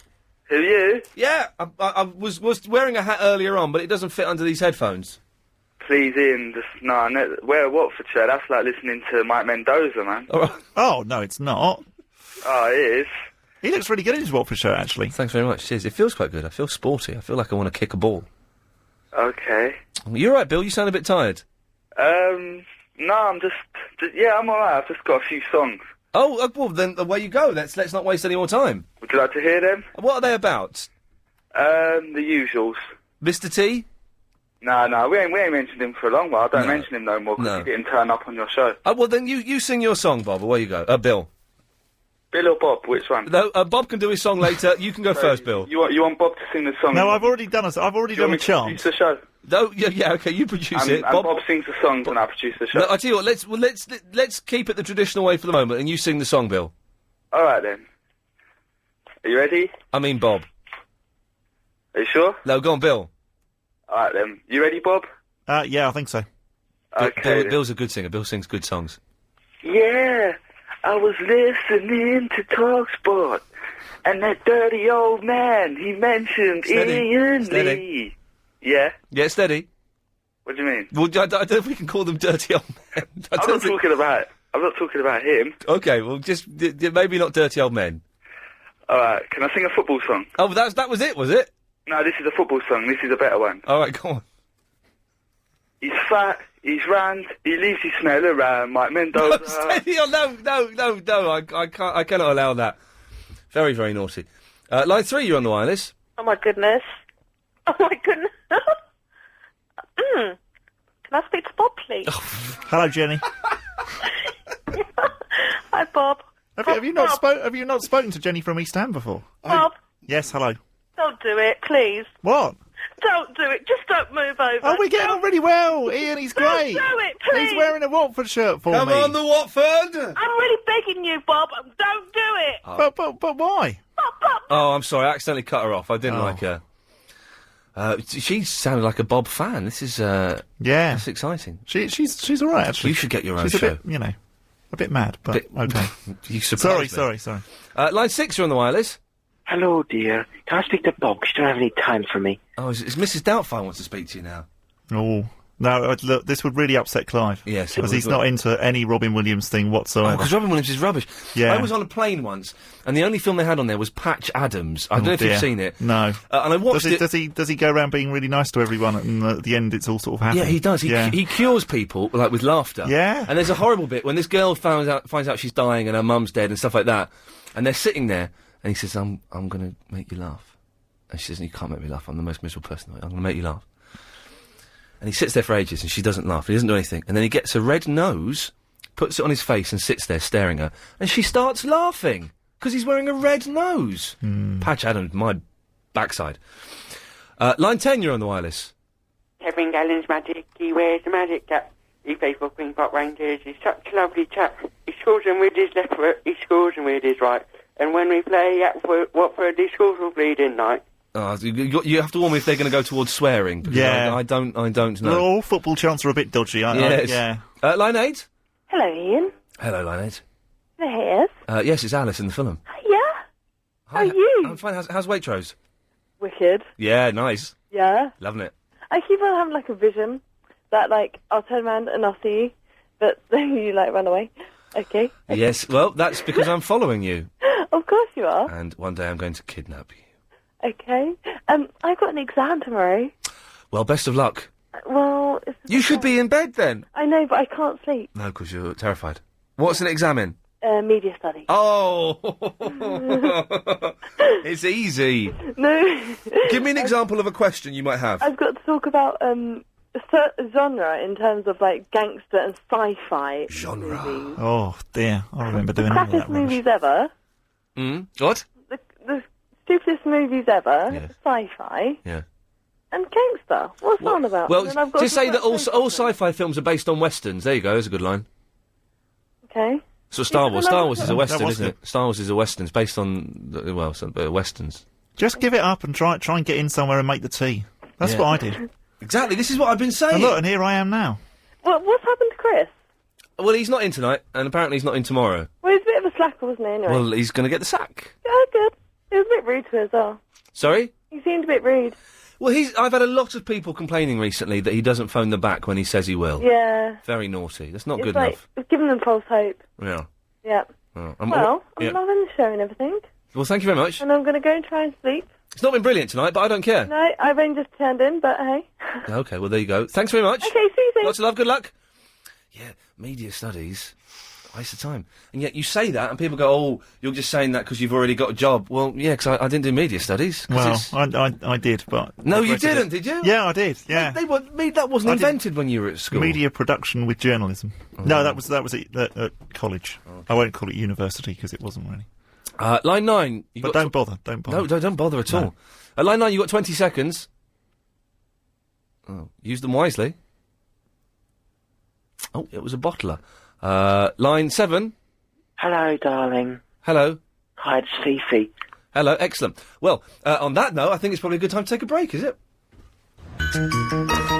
Who, you? Yeah, I was wearing a hat earlier on, but it doesn't fit under these headphones. Please, Ian, wear a Watford shirt. That's like listening to Mike Mendoza, man. All right. Oh no, it's not. Oh, it is. He looks really good in his Watford shirt, actually. Thanks very much. Cheers. It feels quite good. I feel sporty. I feel like I want to kick a ball. Okay. You're right, Bill. You sound a bit tired. No, I'm just yeah, I'm alright. I've just got a few songs. Oh, well, then away you go. Let's not waste any more time. Would you like to hear them? What are they about? The usuals. Mr. T? No, we ain't mentioned him for a long while. I don't mention him no more because he didn't turn up on your show. Oh, well, then you sing your song, Bob. Away you go. Bill. Bill or Bob? Which one? No, Bob can do his song later. You can go first, Bill. You want Bob to sing the song? No, I've already done a chant. Produce the show. No, yeah, okay, you produce it. And Bob sings the songs and I produce the show. No, I tell you what, let's keep it the traditional way for the moment, and you sing the song, Bill. All right then. Are you ready? I mean, Bob. Are you sure? No, go on, Bill. All right then. You ready, Bob? Yeah, I think so. Okay. Bill's a good singer. Bill sings good songs. Yeah, I was listening to TalkSport, and that dirty old man, he mentioned Iain Lee. Yeah? Yeah, steady. What do you mean? Well, I don't know if we can call them dirty old men. I'm not talking about him. Okay, well, just maybe not dirty old men. All right, can I sing a football song? Oh, that was it, was it? No, this is a football song. This is a better one. All right, go on. He's fat, he's round, he leaves his smell around, Mike Mendoza. No, I can't, I cannot allow that. Very, very naughty. Line 3, you're on the wireless. Oh my goodness. Oh my goodness. Can I speak to Bob, please? Hello, Jenny. Hi, Bob. Have you not spoken to Jenny from East Ham before? Bob, Yes, hello. don't do it, please. What? Don't do it. Just don't move over. Oh, we're getting on really well. Ian, he's great. Don't do it, please. He's wearing a Watford shirt for me. Come on, the Watford! I'm really begging you, Bob. Don't do it. But why? Oh, I'm sorry, I accidentally cut her off. I didn't like her. She sounded like a Bob fan. This is, that's exciting. She's all right, actually. You should get your own she's show. A bit, a bit mad, but okay. You surprised Sorry. Line 6, you're on the wireless. Hello, dear. Can I speak to Bob? She don't have any time for me. Oh, is Mrs. Doubtfire wants to speak to you now? Oh. No, look, this would really upset Clive. Yes. Because he's not into any Robin Williams thing whatsoever. Because Robin Williams is rubbish. Yeah. I was on a plane once, and the only film they had on there was Patch Adams. I don't know if you've seen it. No. And I watched it. Does he go around being really nice to everyone, and at the end it's all sort of happy? Yeah, he does. He cures people, like, with laughter. Yeah. And there's a horrible bit when this girl finds out she's dying and her mum's dead and stuff like that, and they're sitting there, and he says, I'm going to make you laugh. And she says, you can't make me laugh. I'm the most miserable person. I'm going to make you laugh. And he sits there for ages, and she doesn't laugh. He doesn't do anything. And then he gets a red nose, puts it on his face, and sits there staring at her. And she starts laughing, because he's wearing a red nose. Patch Adams, my backside. Line 10, you're on the wireless. Kevin Gallen's magic, he wears a magic cap. He plays for Green Park Rangers, he's such a lovely chap. He scores them with his left foot, he scores them with his right. And when we play at Watford, he scores all bleeding night. You have to warn me if they're going to go towards swearing. Because I don't know. Well, all football chants are a bit dodgy, Yes. Yeah. Line 8. Hello, Ian. Hello, Line 8. Yes. Yes, it's Alice in the film. Yeah. How are you? I'm fine. How's Waitrose? Wicked. Yeah, nice. Yeah. Loving it. I keep on having, like, a vision that, like, I'll turn around and I'll see you, but then you, like, run away. Okay. Yes, well, that's because I'm following you. Of course you are. And one day I'm going to kidnap you. Okay. I've got an exam tomorrow. Well, best of luck. Well... You should be in bed, then. I know, but I can't sleep. No, because you're terrified. What's an exam in? Media studies. Oh! It's easy. No. Give me an example of a question you might have. I've got to talk about, genre in terms of, like, gangster and sci-fi genre. Movies. Oh, dear. I remember doing all that. Crappiest movies ever. What? The stupidest movies ever. Yes. Sci-fi. Yeah. And gangster. What's that on about? Well, And then I've got just to say talk that about all sci-fi films are based on westerns. There you go. There's a good line. Okay. So Star Wars. Star Wars is a western, That was isn't it? Star Wars is a western. It's based on westerns. Just give it up and try and get in somewhere and make the tea. That's Yeah. what I did. Exactly. This is what I've been saying. And look, and here I am now. What's happened to Chris? Well, he's not in tonight, and apparently he's not in tomorrow. Well, he's a bit of a slacker, wasn't he, anyway? Well, he's going to get the sack. Yeah, good. He was a bit rude to her as well. Sorry? He seemed a bit rude. Well, I've had a lot of people complaining recently that he doesn't phone them back when he says he will. Yeah. Very naughty. That's not It's good like, enough. it's giving them false hope. Yeah. Yeah. Oh, I'm yeah. loving the show and everything. Well, thank you very much. And I'm going to go and try and sleep. It's not been brilliant tonight, but I don't care. No, I've only just turned in, but hey. Okay, well, there you go. Thanks very much. Okay, see you soon. Lots of love. Good luck. Yeah, media studies. Waste of time. And yet you say that, and people go, "Oh, you're just saying that because you've already got a job." Well, yeah, because I didn't do media studies. Well, I did, but... No, you didn't, did you? Yeah, I did, yeah. That wasn't invented when you were at school. Media production with journalism. No, that was at college. Okay. I won't call it university, because it wasn't really. Line 9. But don't bother. No, don't bother at all. Line 9, you got 20 seconds. Oh, use them wisely. Oh, it was a bottler. Line 7. Hello, darling. Hello. Hi, it's Fifi. Hello, excellent. Well, on that note, I think it's probably a good time to take a break, is it?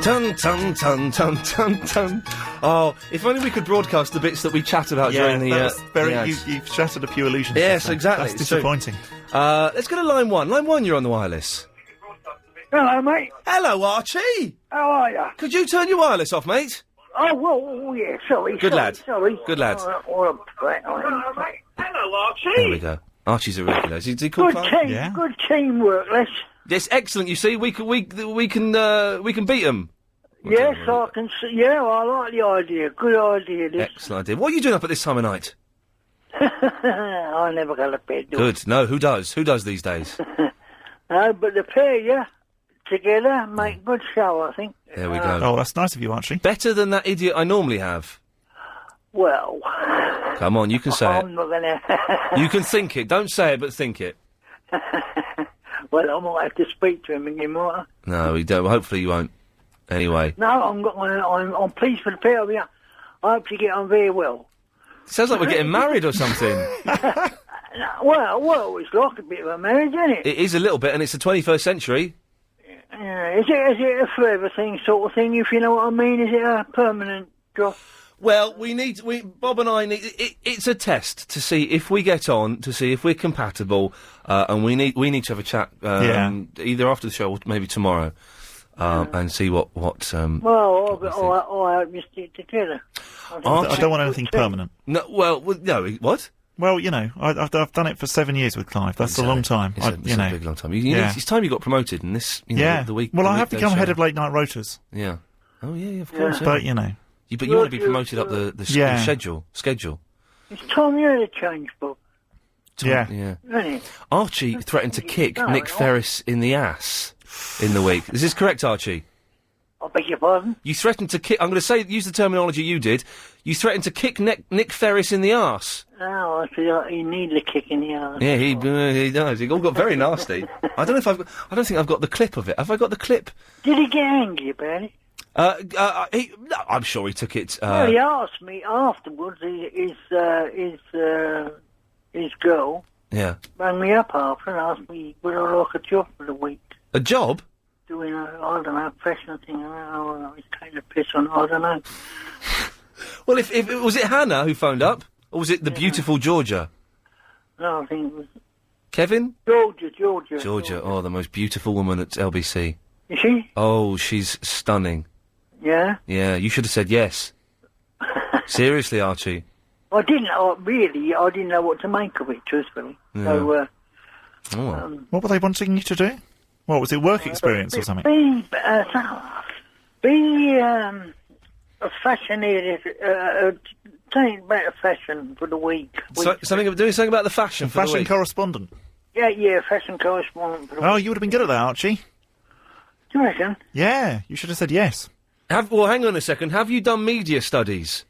Tun, tun, tun, tun, tun, tun. Oh, if only we could broadcast the bits that we chat about during the... You've shattered a few illusions. Yes, exactly. That's disappointing. Let's go to line 1. Line 1, you're on the wireless. Hello, mate. Hello, Archie. How are you? Could you turn your wireless off, mate? Oh, yeah, sorry. Good lad. Sorry. Good lad. Hello, Archie. There we go. Archie's a regular. Is he called Good team. Yeah. Good teamwork, Les. Yes, excellent. You see, we can beat them. Yes, I can see. Yeah, I like the idea. Good idea, this. Excellent idea. What are you doing up at this time of night? I never go to bed. Good. No, who does? Who does these days? No, but the pair, yeah, together make good show, I think. There we go. Oh, that's nice of you, Archie. Better than that idiot I normally have. Well... Come on, you can say I'm not gonna... You can think it. Don't say it, but think it. Well, I might have to speak to him again, might I? No, you don't. Hopefully you won't. Anyway. No, I'm pleased for the pair of you. I hope you get on very well. Sounds like we're getting married or something. Well, it's like a bit of a marriage, isn't it? It is a little bit, and it's the 21st century. Yeah, is it a forever thing, sort of thing, if you know what I mean? Is it a permanent job? Well, Bob and I need, it's a test to see if we get on, to see if we're compatible, and we need to have a chat, either after the show or maybe tomorrow, and see what. Well, I hope you stick together. I don't want anything permanent. No, no, what? Well, you know, I've done it for 7 years with Clive. That's a long time. It's a big long time. It's time you got promoted, and this, the week. Well, I have become head of late night rotas. Yeah. Oh yeah, of course. But you know. But you want to be promoted up the schedule. It's time you had a change, Bob. Yeah. Really? Archie threatened to kick Nick Ferris in the ass in the week. Is this correct, Archie? I beg your pardon? You threatened to kick... I'm going to use the terminology you did. You threatened to kick Nick Ferris in the arse. Oh, I feel like he needed a kick in the arse. Yeah, he does. It all got very nasty. I don't think I've got the clip of it. Have I got the clip? Did he get angry about it? I'm sure he took it. Well, he asked me afterwards. His girl. Yeah. Rang me up after and asked me would I like a job for the week. A job? Doing I don't know, professional thing. I don't know. He's taking a piss on. I don't know. Well, if was it Hannah who phoned up, or was it the beautiful Georgia? No, I think it was Kevin. Georgia. Oh, the most beautiful woman at LBC. Is she? Oh, she's stunning. Yeah? Yeah, you should have said yes. Seriously, Archie. I didn't know what to make of it, truthfully. Yeah. So, what were they wanting you to do? What, was it work experience or something? Be a fashion something about fashion for the week. Doing something about the fashion for the week. Fashion correspondent? Yeah, fashion correspondent for the week. Oh, you would have been good at that, Archie. Do you reckon? Yeah, you should have said yes. Well, hang on a second. Have you done media studies?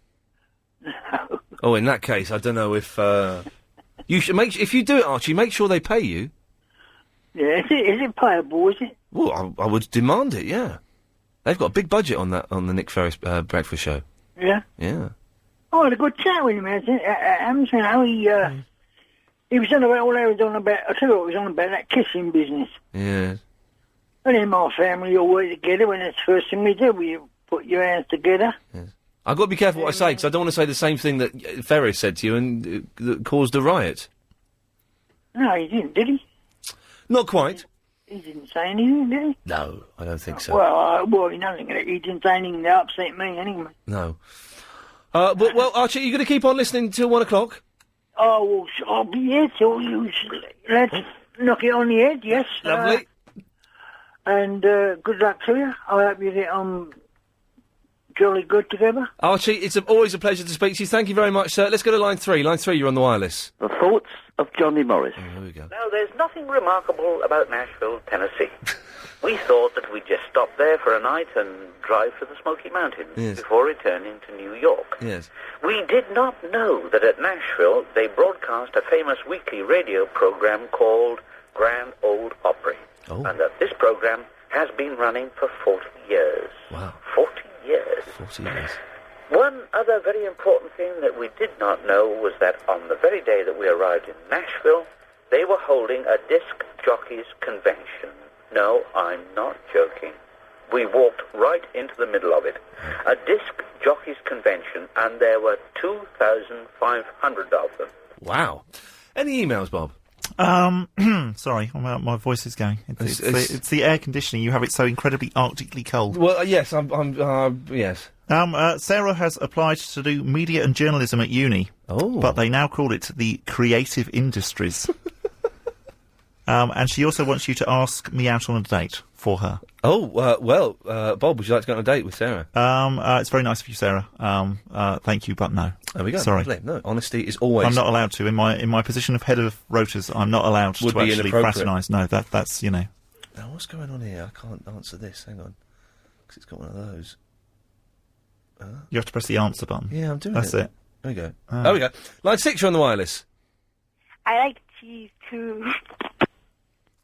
No. Oh, in that case, I don't know if you should if you do it, Archie, make sure they pay you. Yeah, is it payable? Is it? Well, I would demand it. Yeah, they've got a big budget on the Nick Ferris breakfast show. Yeah. Yeah. I had a good chat with him. He was on about all I was on about. I tell you what, he was on about that kissing business. Yeah. And in my family, all work together. When it's the first thing we do, we put your hands together. Yes. I've got to be careful what I say, because I don't want to say the same thing that Ferris said to you and that caused a riot. No, he didn't, did he? Not quite. He didn't say anything, did he? No, I don't think so. Well, he didn't say anything that upset me, anyway. No. Well, Archie, you going to keep on listening till 1 o'clock? Oh, well, I'll be here till you... Let's knock it on the head, yes. Lovely. And good luck to you. I hope you get on jolly good together. Archie, it's always a pleasure to speak to you. Thank you very much, sir. Let's go to line 3. Line 3, you're on the wireless. The thoughts of Johnny Morris. Oh, here we go. Now, there's nothing remarkable about Nashville, Tennessee. We thought that we'd just stop there for a night and drive to the Smoky Mountains before returning to New York. Yes. We did not know that at Nashville they broadcast a famous weekly radio program called Grand Ole Opry. Oh. And that this program has been running for 40 years. Wow. 40 years. 40 years. One other very important thing that we did not know was that on the very day that we arrived in Nashville, they were holding a disc jockeys convention. No, I'm not joking. We walked right into the middle of it. A disc jockeys convention, and there were 2,500 of them. Wow. Any emails, Bob? Sorry, my voice is going. It's the air conditioning. You have it so incredibly arctically cold. Well, yes, yes. Sarah has applied to do media and journalism at uni. Oh. But they now call it the creative industries. And she also wants you to ask me out on a date for her. Oh, Bob, would you like to go on a date with Sarah? It's very nice of you, Sarah. Thank you, but no. There we go. Sorry. Lovely. No, honesty is always... I'm not allowed to. In my position of head of rotors, I'm not allowed to actually fraternise. No, that's, you know. Now, what's going on here? I can't answer this. Hang on. Because it's got one of those. You have to press the answer button. Yeah, I'm doing That's it. There we go. There we go. Line 6, you're on the wireless. I like cheese too.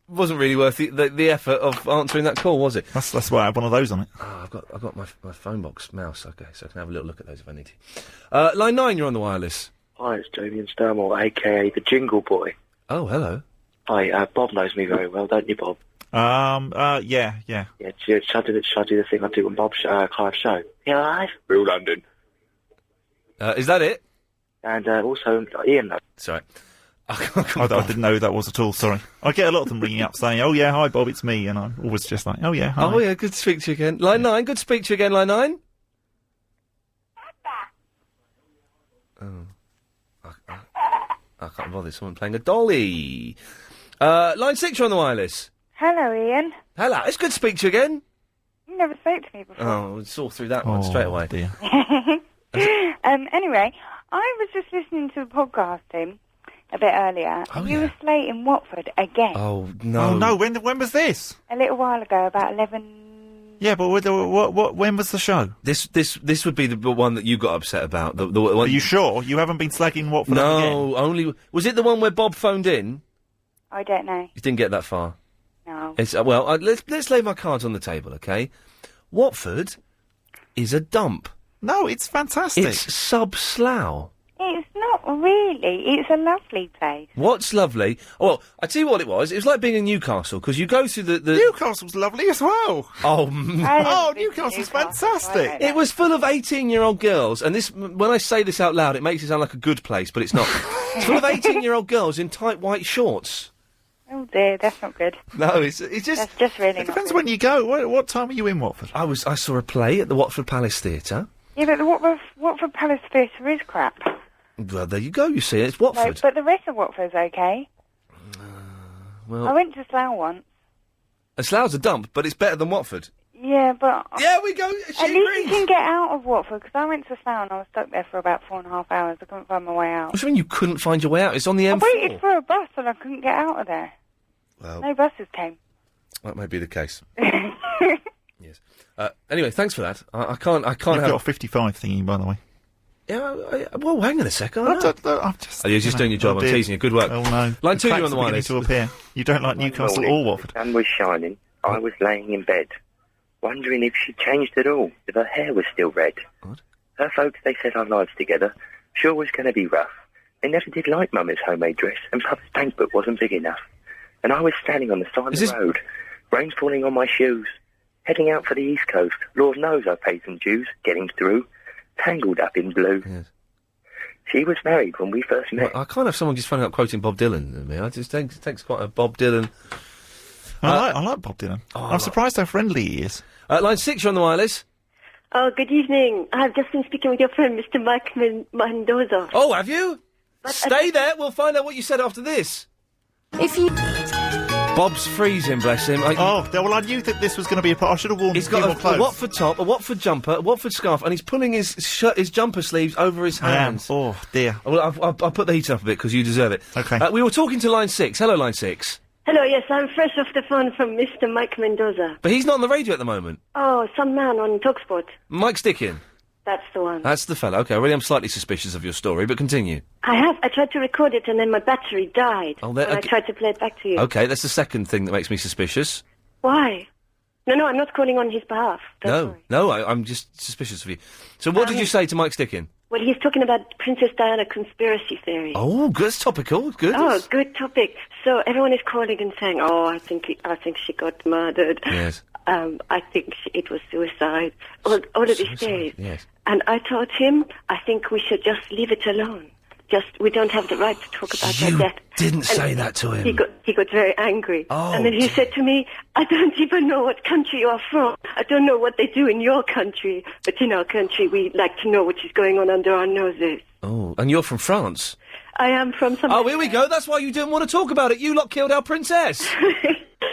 Wasn't really worth the effort of answering that call, was it? That's why I have one of those on it. Oh, I've got my phone box mouse. Okay, so I can have a little look at those if I need to. Line 9, you're on the wireless. Hi, it's Damien Sturmore, a.k.a. the Jingle Boy. Oh, hello. Hi, Bob knows me very well, don't you, Bob? Yeah. Yeah, shall I do the thing I do on Bob's Clive's show? Yeah, live? Real London. Is that it? And also, Iain knows. Sorry. I didn't know who that was at all, sorry. I get a lot of them ringing up saying, oh yeah, hi Bob, it's me, and I'm always just like, oh yeah, hi. Oh yeah, good to speak to you again. Line 9, good to speak to you again, Line 9. Oh. I can't bother, someone playing a dolly. Line 6, you're on the wireless. Hello, Ian. Hello, it's good to speak to you again. You never spoke to me before. Oh, we saw through that one straight away. Dear. Anyway, I was just listening to the podcasting a bit earlier, and you were slating Watford again. Oh, no. Oh, no, when was this? A little while ago, about 11... Yeah, but when was the show? This would be the one that you got upset about. The one... Are you sure? You haven't been slagging Watford up again? No, only... Was it the one where Bob phoned in? I don't know. You didn't get that far? No. It's, let's lay my cards on the table, okay? Watford is a dump. No, it's fantastic. It's sub-Slough. It's not really. It's a lovely place. What's lovely? Well, I tell you what it was. It was like being in Newcastle, because you go through the... Newcastle's lovely as well. Oh, Newcastle's fantastic. It was full of 18-year-old girls, and this, when I say this out loud, it makes it sound like a good place, but it's not. It's full of 18-year-old girls in tight white shorts. Oh dear, that's not good. No, it's just... That's just really It depends when you go. What time are you in Watford? I saw a play at the Watford Palace Theatre. Yeah, but the Watford Palace Theatre is crap. Well, there you go, you see, it's Watford. No, but the rest of Watford's okay. Well, I went to Slough once. Slough's a dump, but it's better than Watford. Yeah, but... Yeah, we go, At least you can get out of Watford, because I went to Slough and I was stuck there for about 4.5 hours. I couldn't find my way out. What do you mean you couldn't find your way out? It's on the M4. I waited for a bus and I couldn't get out of there. Well, no buses came. That may be the case. Yes. Anyway, thanks for that. I can't You've have... got a 55 thingy, by the way. Yeah, well, hang on a second. I'm just... you're just doing your job. I'm teasing you. Good work. Oh, no. Line 2, The you're on the cracks are beginning wireless. to appear. You don't like Newcastle or Watford. The sun was shining. I was laying in bed, wondering if she changed at all, if her hair was still red. What? Her folks, they said our lives together sure was going to be rough. They never did like Mummy's homemade dress, and Papa's bank book wasn't big enough. And I was standing on the side of the road, rain falling on my shoes, heading out for the East Coast. Lord knows I paid some dues, getting through, tangled up in blue. Yes. She was married when we first met. Well, I can't have someone just phoning up quoting Bob Dylan at me. It just takes quite a Bob Dylan... I like Bob Dylan. I'm surprised how friendly he is. Line 6, you're on the wireless. Oh, good evening. I've just been speaking with your friend, Mr. Mike Mendoza. Oh, have you? Stay there. We'll find out what you said after this. If you... Bob's freezing, bless him. Well, I knew that this was going to be a part. I should have worn He's got more clothes. a Watford top, a Watford jumper, a Watford scarf, and he's pulling his jumper sleeves over his hands. Oh, dear. Well, I'll put the heat up a bit, because you deserve it. Okay. We were talking to line 6. Hello, line 6. Hello, yes, I'm fresh off the phone from Mr. Mike Mendoza. But he's not on the radio at the moment. Oh, some man on TalkSport. Mike Stickin. That's the one. That's the fella. Okay, I really am slightly suspicious of your story, but continue. I tried to record it and then my battery died. Oh, I tried to play it back to you. Okay, that's the second thing that makes me suspicious. Why? No, I'm not calling on his behalf. I'm just suspicious of you. So what did you say to Mike Stickin? Well, he's talking about Princess Diana conspiracy theory. Oh, good. That's topical. Good. Oh, good topic. So everyone is calling and saying, "Oh, I think she got murdered." Yes. I think it was suicide. All of these days. Yes. And I told him, I think we should just leave it alone. We don't have the right to talk about her death. Didn't say that to him. He got very angry. Oh, and then he said to me, I don't even know what country you are from. I don't know what they do in your country. But in our country, we like to know what is going on under our noses. Oh, and you're from France? I am from some... Oh, here we go. That's why you didn't want to talk about it. You lot killed our princess.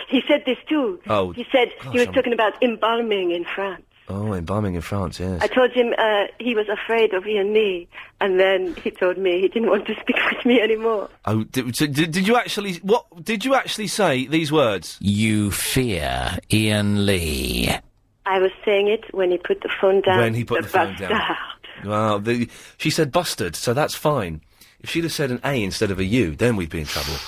He said this too. Oh, he said he was talking about embalming in France. Oh, embalming in France, yes. I told him he was afraid of Iain Lee, and then he told me he didn't want to speak with me anymore. Oh, did you actually... What did you actually say these words? You fear Iain Lee. I was saying it when he put the phone down. When he put the phone down. Well, she said bustard, so that's fine. If she'd have said an A instead of a U, then we'd be in trouble.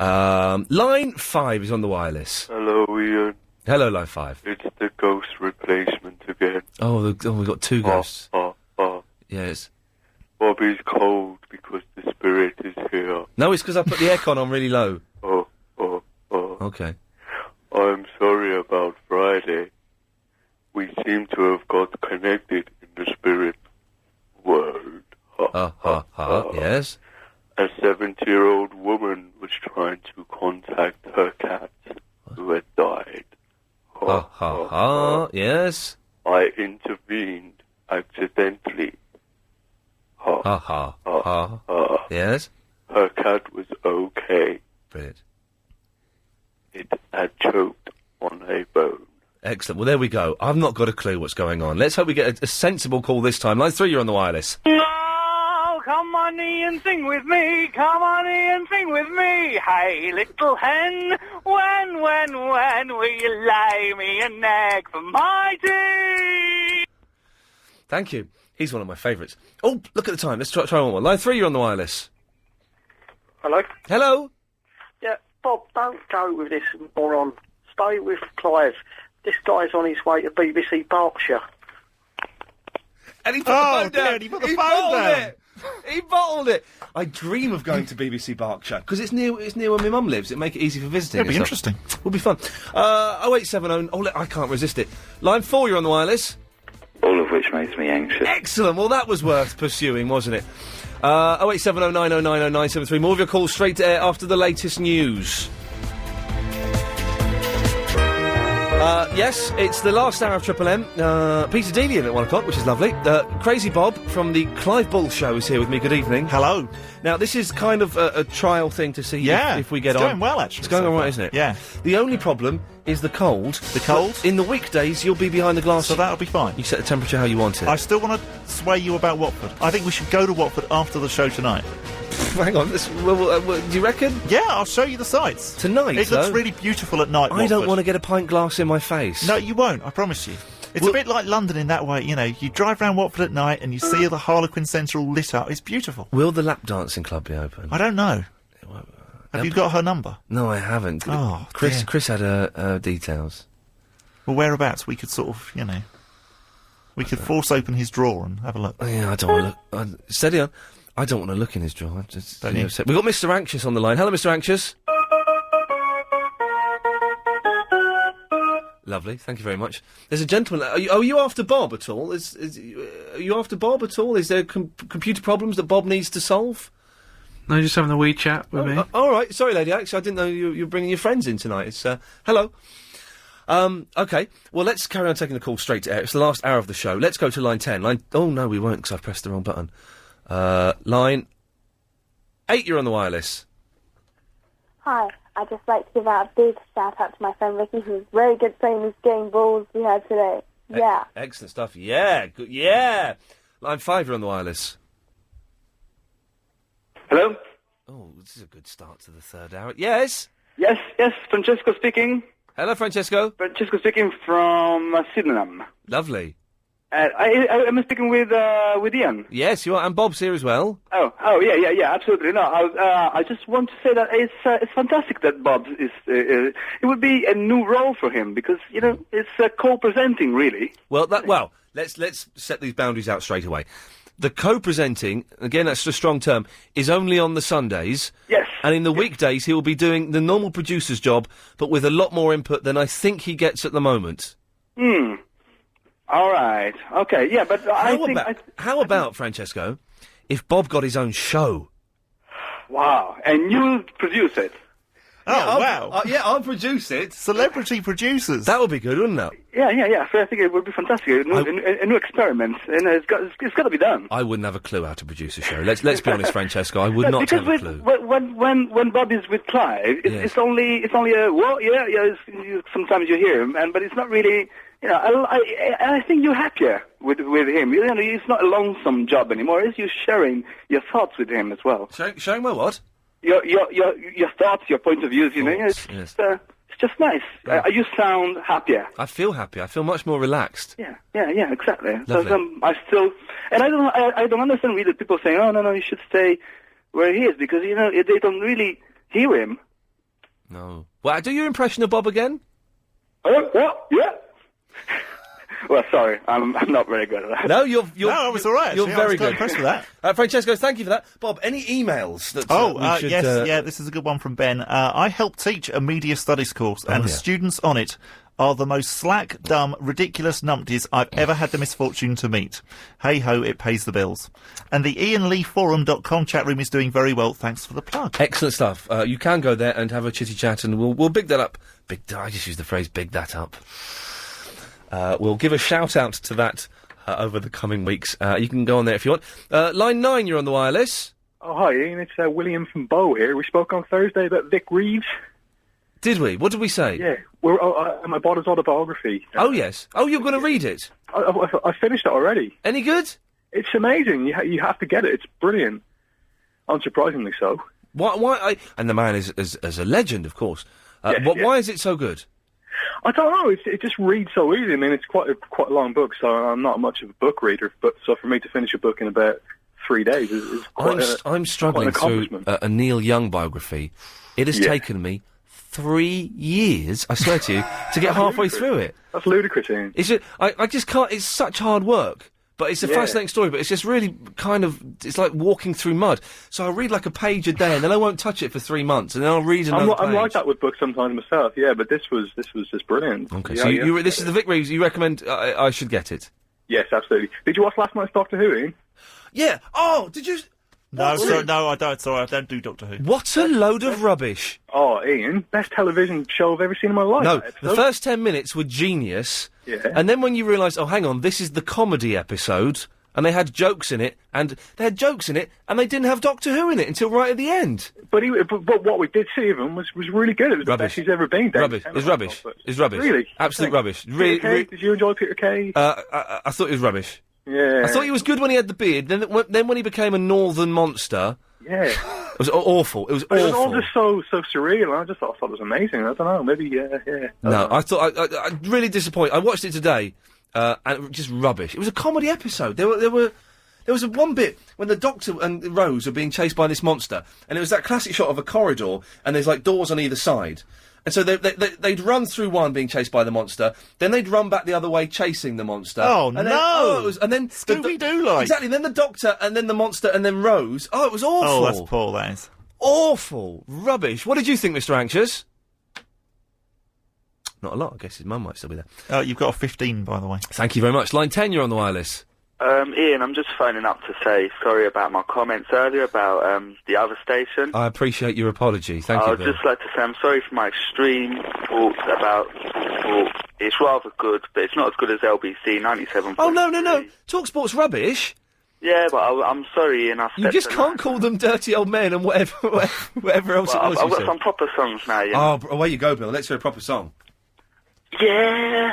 Line 5 is on the wireless. Hello, Iain. Hello, line 5. It's the ghost replacement again. Oh, we've got two ghosts. Yes. Bobby's cold because the spirit is here. No, it's because I put the aircon on really low. Oh. Okay. I'm sorry about Friday. We seem to have got connected in the spirit world. Yes. A 70-year-old woman was trying to contact her cat who had died. Yes. I intervened accidentally. Yes. Her cat was okay. Brilliant. It had choked on a bone. Excellent. Well, there we go. I've not got a clue what's going on. Let's hope we get a sensible call this time. Line 3, you're on the wireless. Oh, come on, Iain, sing with me. Come on, Iain, sing with me. Hey, little hen, when will you lay me an egg for my tea? Thank you. He's one of my favourites. Oh, look at the time. Let's try one more. Line 3, you're on the wireless. Hello? Hello? Yeah, Bob, don't go with this moron. Stay with Clive. This guy's on his way to BBC Berkshire. And he put the phone down. He put the phone down. He bottled it. I dream of going to BBC Berkshire because it's near where my mum lives. It'd make it easy for visiting. It'd be interesting. Would be fun. 0870. I can't resist it. Line 4, you're on the wireless. All of which makes me anxious. Excellent. Well, that was worth pursuing, wasn't it? 0870 9090 973. More of your calls straight to air after the latest news. Yes, it's the last hour of Triple M. Peter Dealey in at 1 o'clock, which is lovely. Crazy Bob from the Clive Bull Show is here with me. Good evening. Hello. Now, this is kind of a trial thing to see if we get on. It's going well, actually. It's going all right, isn't it? Yeah. The only problem is the cold. The cold? In the weekdays, you'll be behind the glass. So that'll be fine. You set the temperature how you want it. I still want to sway you about Watford. I think we should go to Watford after the show tonight. Hang on, do you reckon? Yeah, I'll show you the sights. Tonight, It looks really beautiful at night, I don't Watford. want to get a pint glass in my face. No, you won't, I promise you. It's a bit like London in that way, you know, you drive around Watford at night and you see the Harlequin Centre all lit up. It's beautiful. Will the lap dancing club be open? I don't know. Have you got her number? No, I haven't. Oh, Chris dear. had her details. Well, whereabouts? We could sort of, we could force open his drawer and have a look. Yeah, I don't want to look. Steady on. I don't want to look in his drawer. Don't you? We've got Mr. Anxious on the line. Hello, Mr. Anxious. Lovely, thank you very much. There's a gentleman. Are you after Bob at all? Are you after Bob at all? Is there computer problems that Bob needs to solve? No, just having a wee chat with me. All right, sorry, lady. Actually, I didn't know you were bringing your friends in tonight. It's hello. Okay. Well, let's carry on taking the call straight to air. It's the last hour of the show. Let's go to line 10. Oh no, we won't because I've pressed the wrong button. Line 8. You're on the wireless. Hi. I'd just like to give out a big shout out to my friend Ricky, who was very good playing this game balls we had today. Yeah. Excellent stuff. Yeah, good. Yeah. Line 5, you're on the wireless. Hello? Oh, this is a good start to the third hour. Yes? Yes, Francesco speaking. Hello, Francesco. Francesco speaking from Sydenham. Lovely. I'm speaking with Iain. Yes, you are, and Bob's here as well. Oh, yeah, absolutely. No, I just want to say that it's fantastic that Bob is. It would be a new role for him because it's co-presenting really. Well, let's set these boundaries out straight away. The co-presenting, again, that's a strong term, is only on the Sundays. Yes. And in the weekdays, he will be doing the normal producer's job, but with a lot more input than I think he gets at the moment. All right. Okay. Yeah, but How about, Francesco, if Bob got his own show? Wow. And you produce it? Oh, wow. I'll produce it. Celebrity producers. That would be good, wouldn't it? Yeah. So I think it would be fantastic. A new experiment, and it's got to be done. I wouldn't have a clue how to produce a show. Let's be honest, Francesco. I would not have a clue. When Bob is with Clive, it's only a well, sometimes you hear him, but it's not really. I think you're happier with him. It's not a lonesome job anymore. It's you sharing your thoughts with him as well. Sharing my what? Your thoughts, your point of views. It's just nice. You sound happier. I feel happy. I feel much more relaxed. Yeah, exactly. Lovely. So, I don't understand really people saying, "Oh no, you should stay where he is," because they don't really hear him. No. Well, do your impression of Bob again? Yeah. Well, sorry, I'm not very good at that. No, you're no, it's all right. You're very good. Impressed with that. Francesco, thank you for that. Bob, any emails that yes, this is a good one from Ben. I help teach a media studies course, and the students on it are the most slack, dumb, ridiculous numpties I've ever had the misfortune to meet. Hey-ho, it pays the bills. And the IainLeeForum.com chat room is doing very well, thanks for the plug. Excellent stuff. You can go there and have a chitty chat, and we'll big that up. I just used the phrase big that up. We'll give a shout-out to that over the coming weeks. You can go on there if you want. Line 9, you're on the wireless. Oh, hi, Ian. It's William from Bow here. We spoke on Thursday about Vic Reeves. Did we? What did we say? Yeah. I bought his autobiography. Oh, yes. Oh, you're going to read it? I finished it already. Any good? It's amazing. You have to get it. It's brilliant. Unsurprisingly so. Why? And the man is a legend, of course. Why is it so good? I don't know. It just reads so easy. I mean, it's quite a long book, so I'm not much of a book reader. But so for me to finish a book in about 3 days is quite I'm struggling through a Neil Young biography. It has taken me 3 years, I swear to you, to get halfway through it. That's ludicrous, Ian. I just can't. It's such hard work. But it's a fascinating story, but it's just really it's like walking through mud. So I'll read like a page a day, and then I won't touch it for 3 months, and then I'll read another page. I'm like that with books sometimes myself, but this was just brilliant. Okay, so this is the Vic Reeves, you recommend I should get it? Yes, absolutely. Did you watch last night's Doctor Who, Ian? Yeah. Oh, did you... No, I don't. Sorry, I don't do Doctor Who. What a load of rubbish. Oh, Ian, best television show I've ever seen in my life. No, the first 10 minutes were genius. Yeah. And then when you realise, oh, hang on, this is the comedy episode... And they had jokes in it, and they didn't have Doctor Who in it until right at the end. But what we did see of him was really good. It was rubbish. The best he's ever been. Rubbish. It's rubbish. It's rubbish. Really? Absolute rubbish. Really? Did you enjoy Peter Kay? I thought he was rubbish. Yeah. I thought he was good when he had the beard. Then when he became a northern monster... Yeah. It was awful. It was awful. It was all just so surreal. I just thought it was amazing. I don't know. Maybe, yeah. No, I thought... I really disappointed. I watched it today, and it was just rubbish. It was a comedy episode. There was one bit when the Doctor and Rose are being chased by this monster, and it was that classic shot of a corridor, and there's like doors on either side. And so they'd run through one being chased by the monster, then they'd run back the other way chasing the monster. Oh, and no! Then Scooby-Doo like. Exactly, then the Doctor, and then the monster, and then Rose. Oh, it was awful. Oh, that's poor, that is. Awful. Rubbish. What did you think, Mr. Anxious? Not a lot, I guess his mum might still be there. Oh, you've got a 15, by the way. Thank you very much. Line 10, you're on the wireless. Ian, I'm just phoning up to say sorry about my comments earlier about the other station. I appreciate your apology. Thank you, I'd just like to say I'm sorry for my extreme thoughts about TalkSport. It's rather good, but it's not as good as LBC 97. Oh, no. TalkSport's rubbish. Yeah, but I'm sorry, and I You just can't call them dirty old men and whatever else Well, it was. I've you got said. some proper songs now, you know. Oh, away you go, Bill. Let's hear a proper song. Yeah,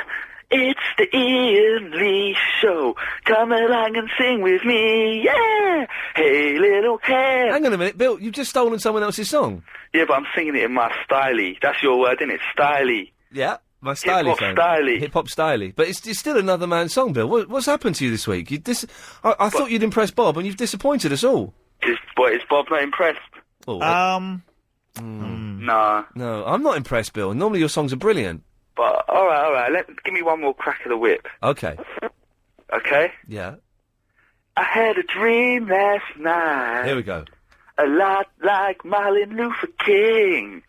it's the Iain Lee Show. Come along and sing with me. Yeah, hey little hen. Hang on a minute, Bill. You've just stolen someone else's song. Yeah, but I'm singing it in my styley. That's your word, isn't it? Styley. Yeah, my styley Hip-hop song. styley. Hip-hop styley. But it's still another man's song, Bill. What's happened to you this week? I thought you'd impress Bob, and you've disappointed us all. Is Bob not impressed? Oh, Nah. No, I'm not impressed, Bill. Normally your songs are brilliant. But, alright. Give me one more crack of the whip. Okay. Okay? Yeah. I had a dream last night. Here we go. A lot like Martin Luther King,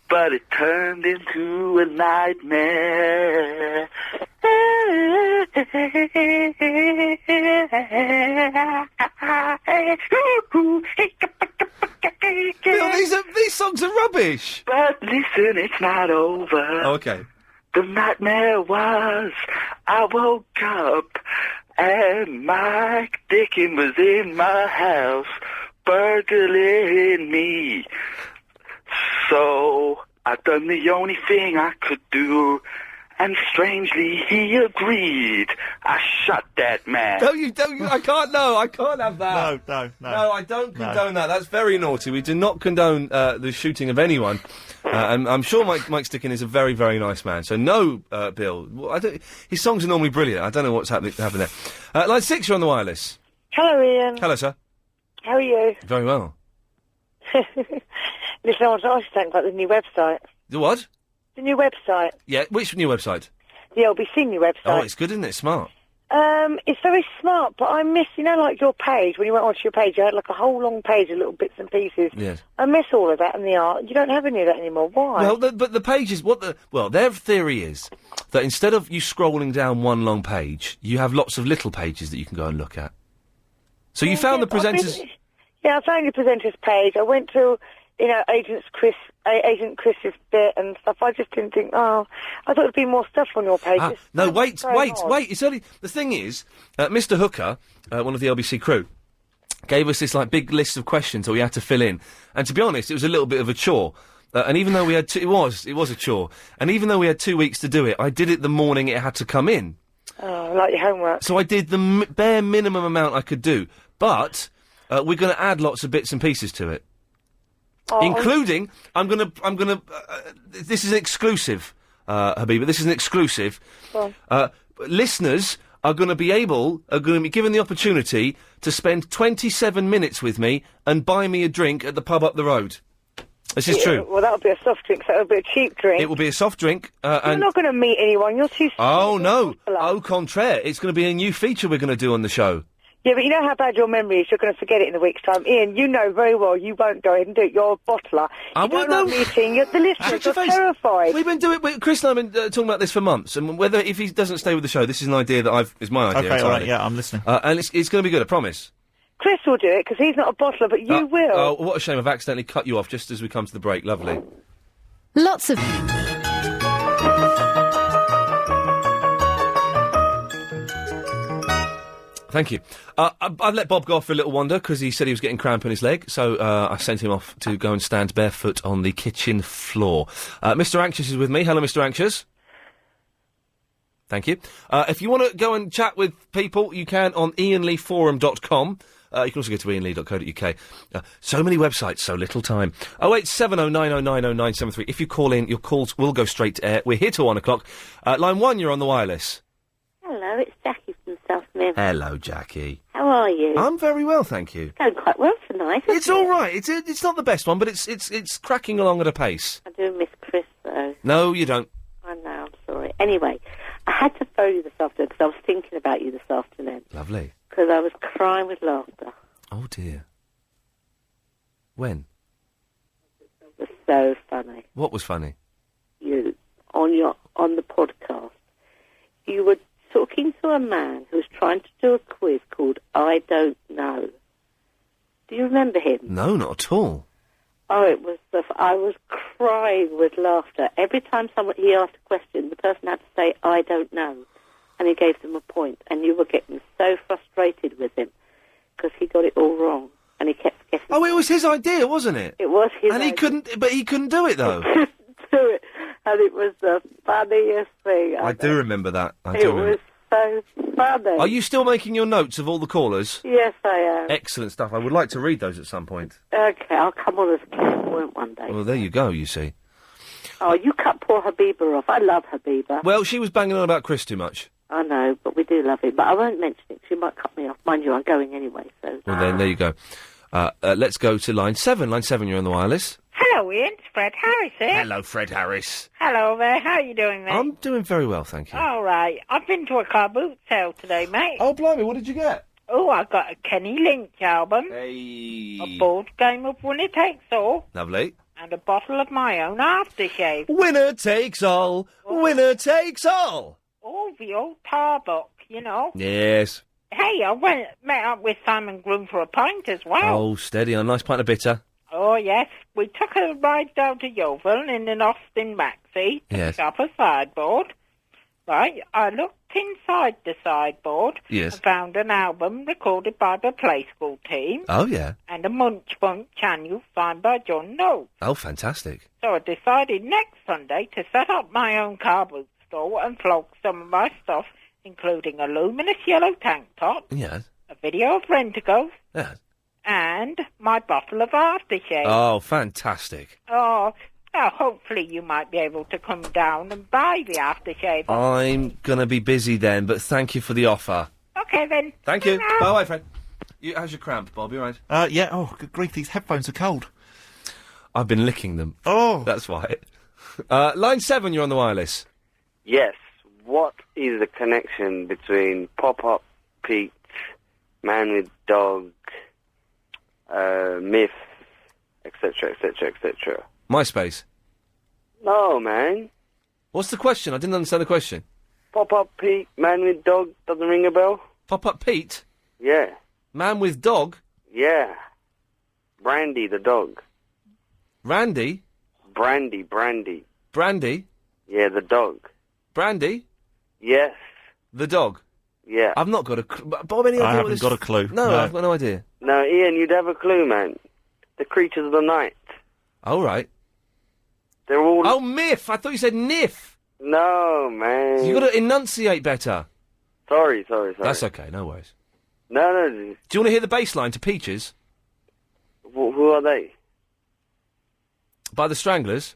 but it turned into a nightmare. Bill, these songs are rubbish. But listen, it's not over. Oh, okay. The nightmare was I woke up and Mike Dickin was in my house burgling me. So I done the only thing I could do, and strangely he agreed. I shot that man. Don't you, I can't have that. No, No, I don't condone that. That's very naughty. We do not condone the shooting of anyone. And I'm sure Mike Stickin is a very, very nice man. So no, Bill. Well, his songs are normally brilliant. I don't know what's happening there. Line 6, you're on the wireless. Hello, Ian. Hello, sir. How are you? Very well. Listen, I want to ask you something about the new website. The what? The new website. Yeah, which new website? The LBC new website. Oh, it's good, isn't it? Smart. It's very smart, but I miss, like your page, when you went onto your page, you had like a whole long page of little bits and pieces. Yes. I miss all of that and the art. You don't have any of that anymore. Why? Well, but the pages, their theory is that instead of you scrolling down one long page, you have lots of little pages that you can go and look at. So you found the presenters... I found your presenter's page. I went to, Agent Chris's bit and stuff. I just didn't think, I thought there'd be more stuff on your page. No, wait. It's only... The thing is, Mr. Hooker, one of the LBC crew, gave us this, big list of questions that we had to fill in. And to be honest, it was a little bit of a chore. And even though we had it was a chore. And even though we had 2 weeks to do it, I did it the morning it had to come in. Oh, like your homework. So I did the bare minimum amount I could do. But we're going to add lots of bits and pieces to it. Including, I'm gonna, this is an exclusive, Habiba, this is an exclusive. Listeners are going to be given the opportunity to spend 27 minutes with me and buy me a drink at the pub up the road. This is true. Well, that'll be a soft drink, so it'll be a cheap drink. It will be a soft drink. You're not going to meet anyone, you're too... Oh, no. Au contraire. It's going to be a new feature we're going to do on the show. Yeah, but you know how bad your memory is. You're going to forget it in a week's time. Ian, you know very well you won't go ahead and do it. You're a bottler. You don't like meeting the listeners. You're terrified. We've been doing it. Chris and I have been talking about this for months. And if he doesn't stay with the show, this is an idea that is my idea. Okay, all right, yeah, I'm listening. And it's going to be good, I promise. Chris will do it, because he's not a bottler, but you will. Oh, what a shame. I've accidentally cut you off just as we come to the break. Lovely. Lots of... Thank you. I've let Bob go off for a little wander because he said he was getting cramp in his leg, so I sent him off to go and stand barefoot on the kitchen floor. Mr. Anxious is with me. Hello, Mr. Anxious. Thank you. If you want to go and chat with people, you can on iainleeforum.com. You can also go to iainlee.co.uk. So many websites, so little time. 08709090973. If you call in, your calls will go straight to air. We're here till 1 o'clock. Line 1, you're on the wireless. Hello, it's Jackie from South Mid. Hello, Jackie. How are you? I'm very well, thank you. It's going quite well tonight. It's all right. It's not the best one, but it's cracking along at a pace. I do miss Chris, though. No, you don't. I know, I'm sorry. Anyway, I had to phone you this afternoon because I was thinking about you this afternoon. Lovely. Because I was crying with laughter. Oh, dear. When? It was so funny. What was funny? You, on the podcast, you were talking to a man who was trying to do a quiz called I Don't Know. Do you remember him? No, not at all. Oh, it was I was crying with laughter. Every time he asked a question, the person had to say, I don't know. And he gave them a point. And you were getting so frustrated with him. because he got it all wrong, and he kept getting... Oh, it was his idea, wasn't it? It was his And he couldn't do it, though. do it, and it was the funniest thing. I do remember that. I It do remember. was so funny. Are you still making your notes of all the callers? Yes, I am. Excellent stuff. I would like to read those at some point. Okay, I'll come on as a clairvoyant one day. Well, there you go, you see. Oh, you cut poor Habiba off. I love Habiba. Well, she was banging on about Chris too much. I know, but we do love him. But I won't mention it. She might cut me off. Mind you, I'm going anyway, so... Well, then, there you go. Let's go to line 7. Line 7, you're on the wireless. Hello, Ian. It's Fred Harris here. Hello, Fred Harris. Hello there. How are you doing, mate? I'm doing very well, thank you. All right. I've been to a car boot sale today, mate. Oh, blimey, what did you get? Oh, I got a Kenny Lynch album. Hey. A board game of Winner Takes All. Lovely. And a bottle of my own aftershave. Winner takes all. Winner takes all. Oh, the old tar book, you know. Yes. Hey, I met up with Simon Groom for a pint as well. Oh, steady on. Nice pint of bitter. Oh, yes. We took a ride down to Yeovil in an Austin Maxi to Yes. pick up a sideboard. Right, I looked inside the sideboard Yes. and found an album recorded by the Play School team Oh, yeah. and a Munch Bunch annual signed by John Noel. Oh, fantastic. So I decided next Sunday to set up my own car boot store and flog some of my stuff, including a luminous yellow tank top, Yes. a video of Rentagos, Yes. and my bottle of aftershave. Oh, fantastic. Oh, well, hopefully you might be able to come down and buy the aftershave. I'm going to be busy then, but thank you for the offer. Okay, then. Thank you. Bye-bye, Fred. How's your cramp, Bob? You all right? Yeah, oh, good grief, these headphones are cold. I've been licking them. Oh. That's why. Line 7, you're on the wireless. Yes. What is the connection between Pop-Up Pete, Man with Dog, Myth, etc., etc., etc.? MySpace. No, man. What's the question? I didn't understand the question. Pop-Up Pete, Man with Dog, doesn't ring a bell? Pop-Up Pete? Yeah. Man with Dog? Yeah. Brandy, the dog. Randy? Brandy. Brandy? Yeah, the dog. Brandy? Yes. The dog? Yeah. I've not got a clue. Bob, any idea I what haven't this... got a clue. No, I've got no idea. No, Ian, you'd have a clue, man. The creatures of the night. All right. They're all... Oh, Myth! I thought you said Niff! No, man. You got to enunciate better. Sorry. That's okay, no worries. No. Do you want to hear the bass line to Peaches? Who are they? By the Stranglers?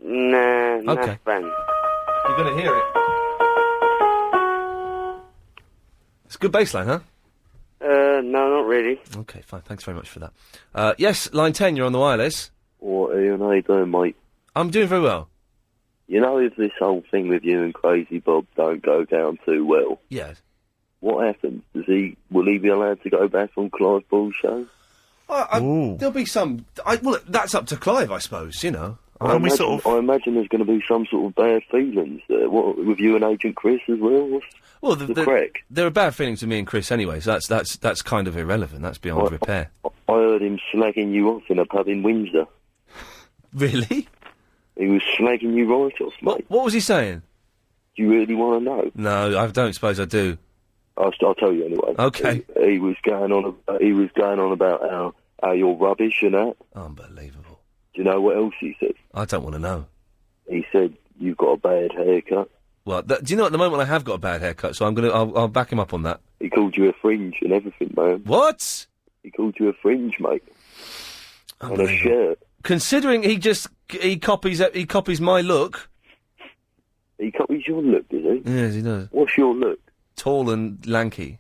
Nah, Okay. that's band. You're going to hear it. It's a good bass line, huh? No, not really. Okay, fine. Thanks very much for that. Yes, line 10, you're on the wireless. What, Ian, how you doing, mate? I'm doing very well. You know, if this whole thing with you and Crazy Bob don't go down too well, Yes. what happens? Will he be allowed to go back on Clive Bull's show? There'll be some... well, that's up to Clive, I suppose, you know. I imagine there's going to be some sort of bad feelings there. What, with you and Agent Chris as well? What's the crack? There are bad feelings with me and Chris anyway, so that's kind of irrelevant. That's beyond repair. I heard him slagging you off in a pub in Windsor. Really? He was slagging you right off, mate. What was he saying? Do you really want to know? No, I don't suppose I do. I'll tell you anyway. Okay. He was going on. He was going on about how you're rubbish and that. Unbelievable. Do you know what else he said? I don't want to know. He said you've got a bad haircut. Well, do you know at the moment I have got a bad haircut, so I'll back him up on that. He called you a fringe and everything, man. What? He called you a fringe, mate. And a shirt. Considering he copies my look. He copies your look, does he? Yes, he does. What's your look? Tall and lanky.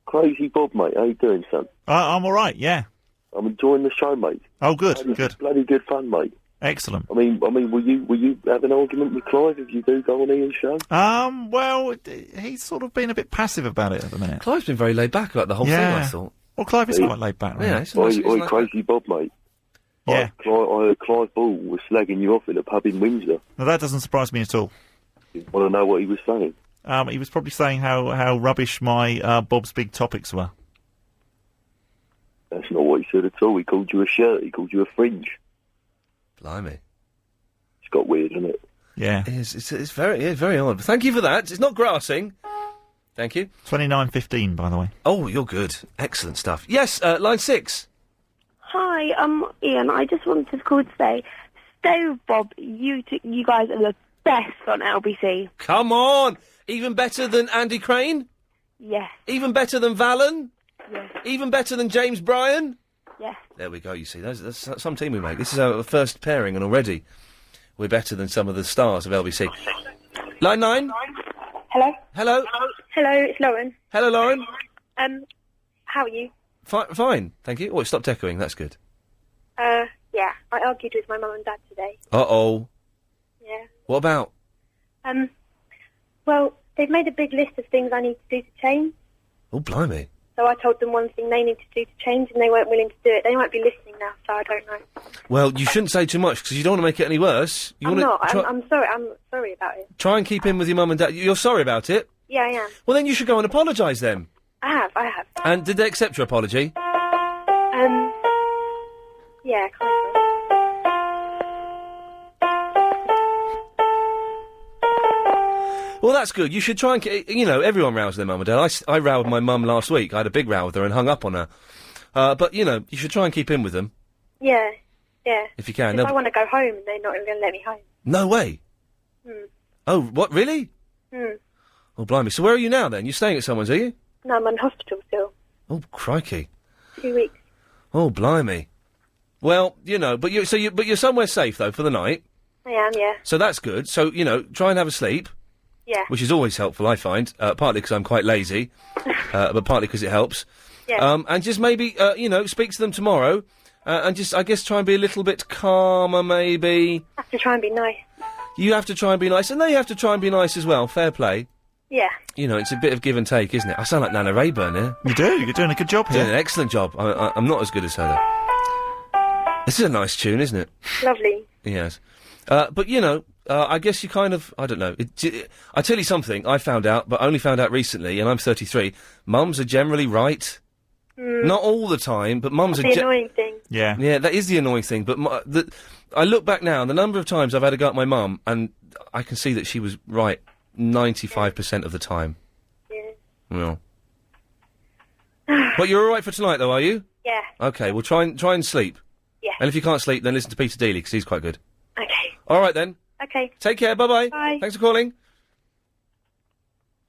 Crazy Bob, mate. How you doing, son? I'm all right, yeah. I'm enjoying the show, mate. Oh, good, good. Bloody good fun, mate. Excellent. I mean, will you have an argument with Clive if you do go on Ian's show? Well, he's sort of been a bit passive about it at the minute. Clive's been very laid back about the whole thing, I thought. Well, Clive is quite laid back, right? Yeah, it's nice, Oi, Crazy Bob, mate. Yeah. I heard Clive Bull was slagging you off in a pub in Windsor. Now, that doesn't surprise me at all. You want to know what he was saying? He was probably saying how rubbish my Bob's Big Topics were. That's not what he said at all. He called you a shirt. He called you a fringe. Blimey. It's got weird, isn't it? Yeah. It's very odd. Thank you for that. It's not grassing. Thank you. 29:15, by the way. Oh, you're good. Excellent stuff. Yes, line 6. Hi, Ian. I just wanted to call to say, stay with Bob. You guys are the best on LBC. Come on! Even better than Andy Crane? Yes. Even better than Valen? Yes. Even better than James Bryan? Yes. There we go, you see. That's some team we make. This is our first pairing, and already we're better than some of the stars of LBC. Line 9. Hello? Hello? Hello, it's Lauren. Hello, Lauren. How are you? Fine, thank you. Oh, it stopped echoing. That's good. Yeah, I argued with my mum and dad today. Uh-oh. Yeah. What about? Well, they've made a big list of things I need to do to change. Oh, blimey. So I told them one thing they need to do to change, and they weren't willing to do it. They might be listening now, so I don't know. Well, you shouldn't say too much, because you don't want to make it any worse. I'm not. I'm sorry. I'm sorry about it. Try and keep in with your mum and dad. You're sorry about it? Yeah, I am. Well, then you should go and apologise then. I have. And did they accept your apology? Yeah, kind of. Well, that's good. You should try and... everyone rows their mum and dad. I rowed my mum last week. I had a big row with her and hung up on her. But, you should try and keep in with them. Yeah. If you can. If I want to go home, they're not going to let me home. No way. Hmm. Oh, what, really? Hmm. Oh, blimey. So where are you now, then? You're staying at someone's, are you? No, I'm in hospital still. Oh, crikey. 2 weeks. Oh, blimey. Well, but you're somewhere safe, though, for the night. I am, yeah. So that's good. So, try and have a sleep. Yeah. Which is always helpful, I find. Partly because I'm quite lazy, but partly because it helps. Yeah. And just maybe, speak to them tomorrow, and just, I guess, try and be a little bit calmer, maybe. I have to try and be nice. You have to try and be nice, and they have to try and be nice as well. Fair play. Yeah. It's a bit of give and take, isn't it? I sound like Nana Rayburn here. You do. You're doing a good job here. Doing an excellent job. I'm not as good as her, though. This is a nice tune, isn't it? Lovely. Yes. But, I guess you kind of... I don't know. I tell you something I found out, but only found out recently, and I'm 33. Mums are generally right. Not all the time, but mums That's are... the annoying thing. Yeah. Yeah, that is the annoying thing. But I look back now, and the number of times I've had a go at my mum, and I can see that she was right 95% of the time. Yeah. Well. But you're all right for tonight, though, are you? Yeah. Okay, well, try and sleep. Yeah. And if you can't sleep, then listen to Peter Dealey, because he's quite good. Okay. All right, then. Okay. Take care, bye-bye. Bye. Thanks for calling.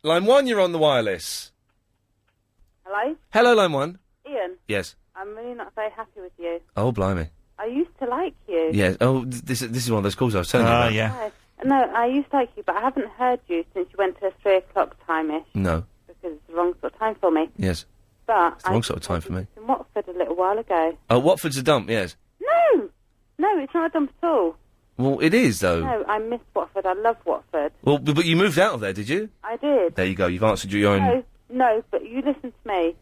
Line 1, you're on the wireless. Hello? Hello, Line 1. Ian? Yes. I'm really not very happy with you. Oh, blimey. I used to like you. Yes. Oh, this is one of those calls I was telling you about. Yeah. No, I used to like you, but I haven't heard you since you went to 3 o'clock time-ish. No. Because it's the wrong sort of time for me. Yes. But It's the wrong sort of time for me. in Watford a little while ago. Oh, Watford's a dump, yes. No, it's not a dump at all. Well, it is, though. No, I miss Watford. I love Watford. Well, but you moved out of there, did you? I did. There you go. You've answered your own... No, but you listen to me.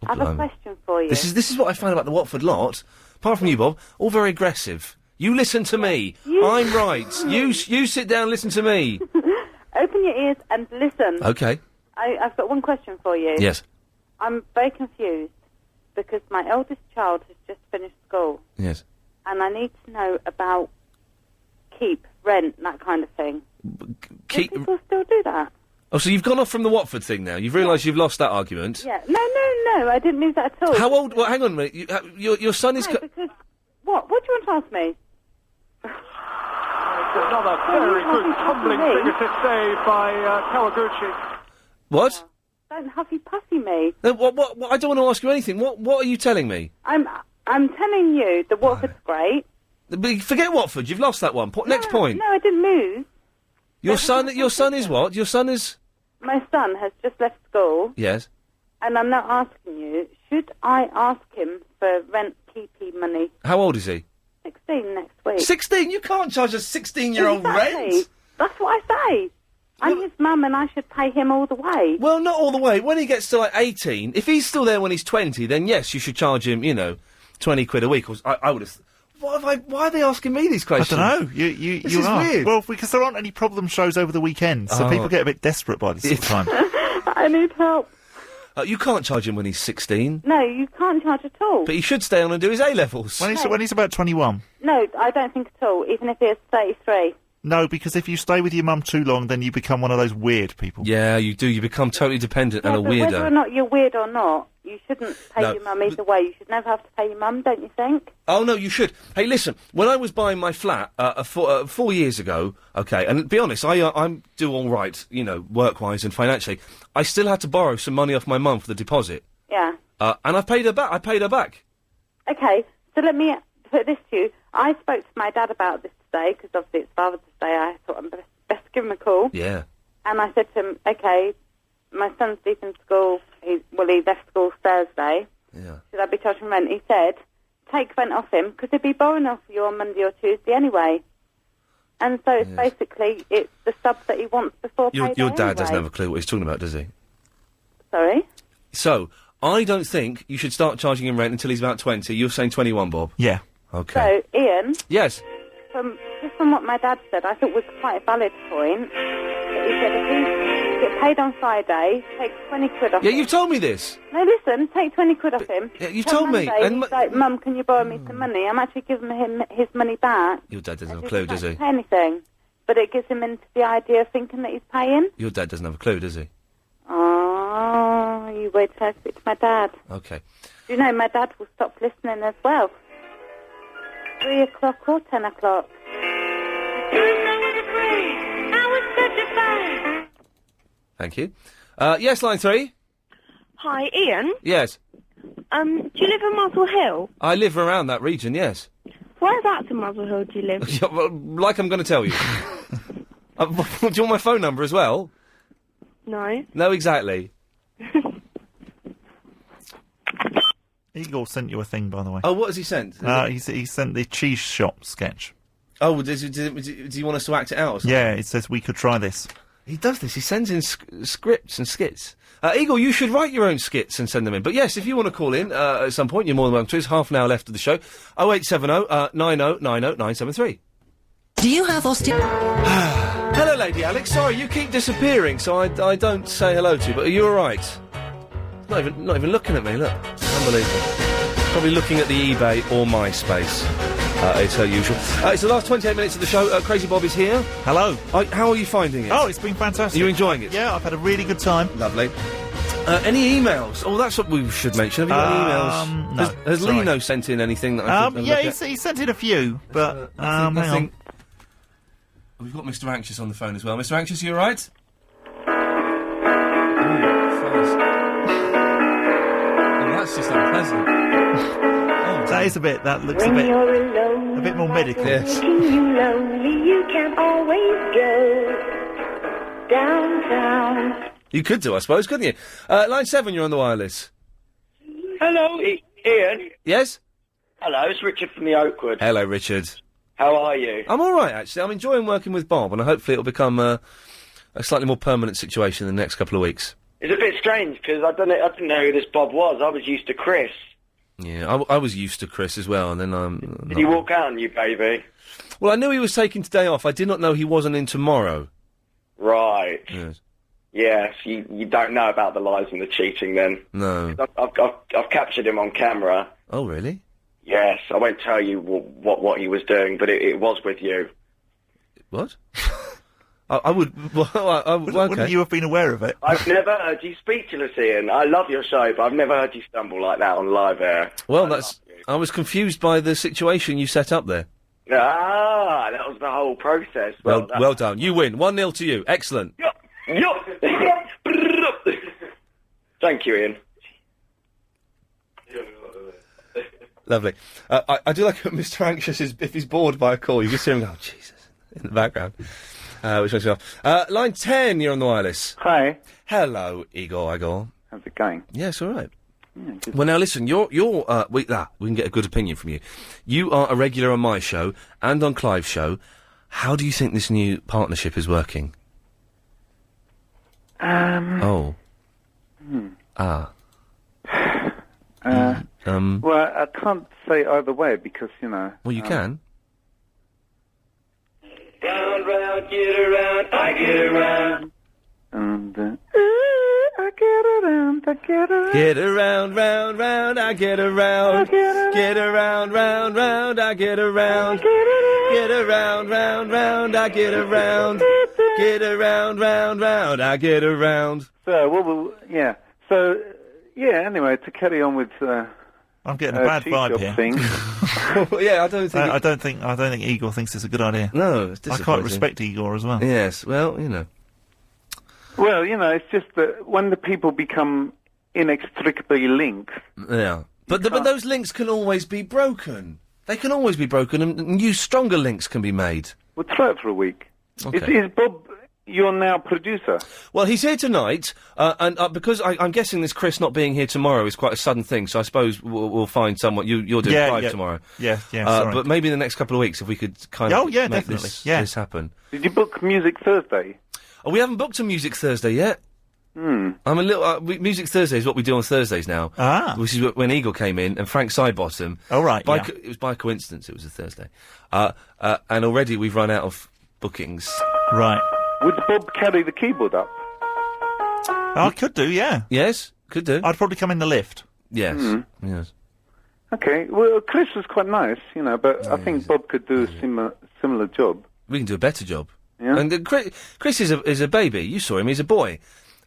I have a blimey. question for you. This is what I find about the Watford lot. Apart from you, Bob, all very aggressive. You listen to me. I'm right. You sit down and listen to me. Open your ears and listen. Okay. I've got one question for you. Yes. I'm very confused because my eldest child has just finished school. Yes. And I need to know about keep, rent, that kind of thing. Keep... Do people still do that? Oh, so you've gone off from the Watford thing now? You've realised you've lost that argument? Yeah. No, I didn't lose that at all. How old... Well, hang on a minute. Your son is... No, because... What do you want to ask me? Another very good tumbling figure to say by Kawaguchi. What? Don't huffy-puffy me. No, what? I don't want to ask you anything. What are you telling me? I'm telling you that Watford's great. But forget Watford. You've lost that one. Next point. No, I didn't lose. Your son is what? Your son is... My son has just left school. Yes. And I'm now asking you, should I ask him for rent keepy money? How old is he? 16 next week. 16? You can't charge a 16-year-old rent. That's what I say. I'm his mum and I should pay him all the way. Well, not all the way. When he gets to, 18, if he's still there when he's 20, then yes, you should charge him, 20 quid a week. Or, I would have... Why are they asking me these questions? I don't know. You This is are. weird. Well, because there aren't any problem shows over the weekend, so people get a bit desperate by this sort of time. I need help. You can't charge him when he's 16. No, you can't charge at all. But he should stay on and do his A-levels. When he's about 21. No, I don't think at all, even if he is 33. No, because if you stay with your mum too long, then you become one of those weird people. Yeah, you do. You become totally dependent and a but weirdo. whether or not you're weird or not, you shouldn't pay No. your mum either way. You should never have to pay your mum, don't you think? Oh, no, you should. Hey, listen, when I was buying my flat 4 years ago, okay, and to be honest, I do all right, you know, work-wise and financially, I still had to borrow some money off my mum for the deposit. Yeah. And I've paid her back. I paid her back. Okay, so let me put this to you. I spoke to my dad about this today, because obviously it's Father's Day. I thought I'm best to give him a call. Yeah. And I said to him, okay, my son's deep in school. He left school Thursday. Yeah. Should I be charging rent? He said, take rent off him, because he'd be borrowing off you on Monday or Tuesday anyway. And so it's basically, it's the sub that he wants before payday Your dad anyway. doesn't have a clue what he's talking about, does he? Sorry? So, I don't think you should start charging him rent until he's about 20. You're saying 21, Bob? Yeah. Okay. So, Ian? Yes. Just from what my dad said, I thought was quite a valid point. He said if he gets paid on Friday, take 20 quid off Yeah, him. you've told me this. No, listen, take 20 quid off him. Yeah, you Come told me, Monday, and he's like, Mum, can you borrow me some money? I'm actually giving him his money back. Your dad doesn't have a He clue, doesn't does he? have to pay anything. But it gives him into the idea of thinking that he's paying. Your dad doesn't have a clue, does he? Oh, you wait till I speak to my dad. Okay. Do you know, my dad will stop listening as well. 3 o'clock or 10 o'clock. Thank you. Yes, line 3? Hi, Ian. Yes. Do you live in Muswell Hill? I live around that region, yes. Whereabouts in Muswell Hill do you live? Yeah, well, like I'm going to tell you. Do you want my phone number as well? No. No, exactly. Igor sent you a thing, by the way. Oh, what has he sent? He sent the cheese shop sketch. Oh, do you want us to act it out or something? Yeah, it says we could try this. He does this. He sends in scripts and skits. Igor, you should write your own skits and send them in. But yes, if you want to call in at some point, you're more than welcome to. It's half an hour left of the show. 0870 90 90 973. Do you have Hello, Lady Alex. Sorry, you keep disappearing, so I don't say hello to you. But are you all right? Not even looking at me. Look, unbelievable. Probably looking at the eBay or MySpace. It's her usual. It's the last 28 minutes of the show. Crazy Bob is here. Hello. How are you finding it? Oh, it's been fantastic. Are you enjoying it? Yeah, I've had a really good time. Lovely. Any emails? Oh, that's what we should mention. Have you got any emails? No. Has Lino sent in anything that I could yeah, look at? he sent in a few, but I hang on. We've got Mr. Anxious on the phone as well. Mr. Anxious, you all right? That's just unpleasant. That is a bit. That looks When a you're alone, bit more medical. Yes. making you lonely, you can always go downtown. You could do, I suppose, couldn't you? Line 7, you're on the wireless. Hello, Ian. Yes? Hello, it's Richard from the Oakwood. Hello, Richard. How are you? I'm all right, actually. I'm enjoying working with Bob, and hopefully it'll become a slightly more permanent situation in the next couple of weeks. It's a bit strange because I didn't know who this Bob was. I was used to Chris. Yeah, I was used to Chris as well, and then Did he walk out on you, baby? Well, I knew he was taking today off. I did not know he wasn't in tomorrow. Right. Yes. Yes, you don't know about the lies and the cheating then. No. I've captured him on camera. Oh, really? Yes, I won't tell you what he was doing, but it was with you. What? I would... Well, okay. Wouldn't you have been aware of it? I've never heard you speechless, Ian. I love your show, but I've never heard you stumble like that on live air. Well, I was confused by the situation you set up there. Ah, that was the whole process. Well done. You win. 1-0 to you. Excellent. Thank you, Ian. Lovely. I do like Mr. Anxious if he's bored by a call, you just hear him go, oh, Jesus, in the background. Which makes me laugh. Line 10, you're on the wireless. Hi. Hello, Igor. How's it going? Yes, all right. Yeah, good. Well, now listen, we can get a good opinion from you. You are a regular on my show and on Clive's show. How do you think this new partnership is working? Hmm. Well, I can't say either way because, you know... Well, you can. Round, round, get around, I get around. And, I get around, I get around. Get around, round, round, I get around. Get around, round, round, I get around. get around, round, round, I get around. Get around, round, round, I get around. So, anyway, to carry on with... I'm getting a bad vibe here. Thing. Yeah, I don't think... I don't think Igor thinks it's a good idea. No, it's I disappointing. quite respect Igor as well. Yes, well, you know. Well, you know, it's just that when the people become inextricably linked... Yeah. But those links can always be broken. They can always be broken, and new, stronger links can be made. We'll try it for a week. Okay. Is Bob your now producer? Well, he's here tonight, and because I'm guessing this Chris not being here tomorrow is quite a sudden thing, so I suppose we'll find someone. You're doing live tomorrow. Yeah, sorry. But maybe in the next couple of weeks, if we could kind of make definitely. this happen. Did you book Music Thursday? Oh, we haven't booked a Music Thursday yet. I'm a little... Music Thursday is what we do on Thursdays now. Which is when Eagle came in and Frank Sidebottom. Oh, right, It was by coincidence it was a Thursday. And already we've run out of bookings. Right. Would Bob carry the keyboard up? I could do, yeah. Yes, could do. I'd probably come in the lift. Yes, yes. Okay, well, Chris was quite nice, you know, but I think Bob could do a similar job. We can do a better job. Yeah. And Chris is a baby. You saw him, he's a boy.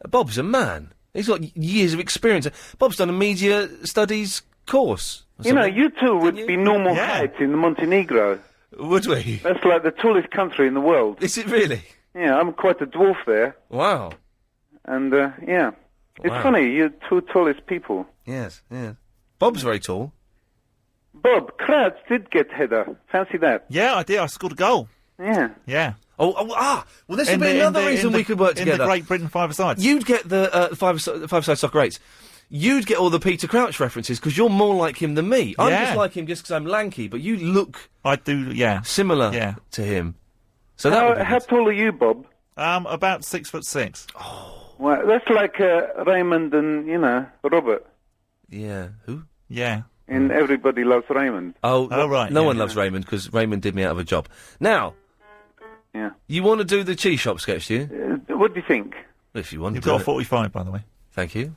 Bob's a man. He's got years of experience. Bob's done a media studies course. You know, you two would be normal height in Montenegro. Would we? That's like the tallest country in the world. Is it really? Yeah, I'm quite a dwarf there. Wow. And, It's funny, you're two tallest people. Yes, yes. Bob's very tall. Bob, Kratz did get header. Fancy that. Yeah, I did. I scored a goal. Yeah. Yeah. Well, this would be another reason we could work together. In the Great Britain five-a-sides. You'd get the five-a-side soccer eights. You'd get all the Peter Crouch references, because you're more like him than me. I'm just like him just because I'm lanky, but you look... I do, similar to him. So how tall are you, Bob? About 6'6". Oh. Well, that's like Raymond and, Robert. Yeah. Who? Yeah. And Everybody Loves Raymond. Oh, right. No one loves Raymond, because Raymond did me out of a job. Now... Yeah. You want to do the cheese shop sketch, do you? What do you think? If you want You've to. got 45, by the way. Thank you.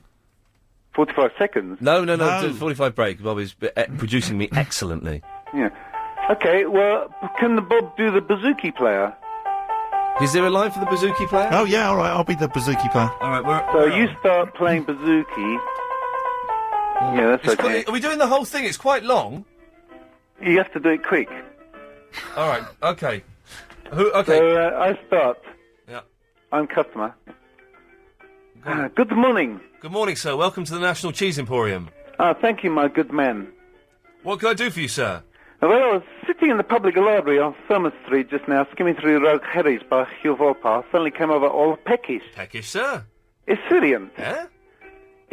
45 seconds? No. Do 45 break. Bob is producing me excellently. Yeah. Okay, well, can Bob do the bouzouki player? Is there a line for the bouzouki player? Oh, yeah, all right, I'll be the bouzouki player. All right, So you start playing bouzouki. Yeah, that's okay. Are we doing the whole thing? It's quite long. You have to do it quick. All right, okay. Okay. So I start. Yeah. I'm customer. Good morning. Good morning, sir. Welcome to the National Cheese Emporium. Thank you, my good man. What can I do for you, sir? Well, I was sitting in the public library on Thermos Street just now, skimming through Rogue Herries by Hugh Volpar. Suddenly came over all peckish. Peckish, sir? Assyrian. Yeah?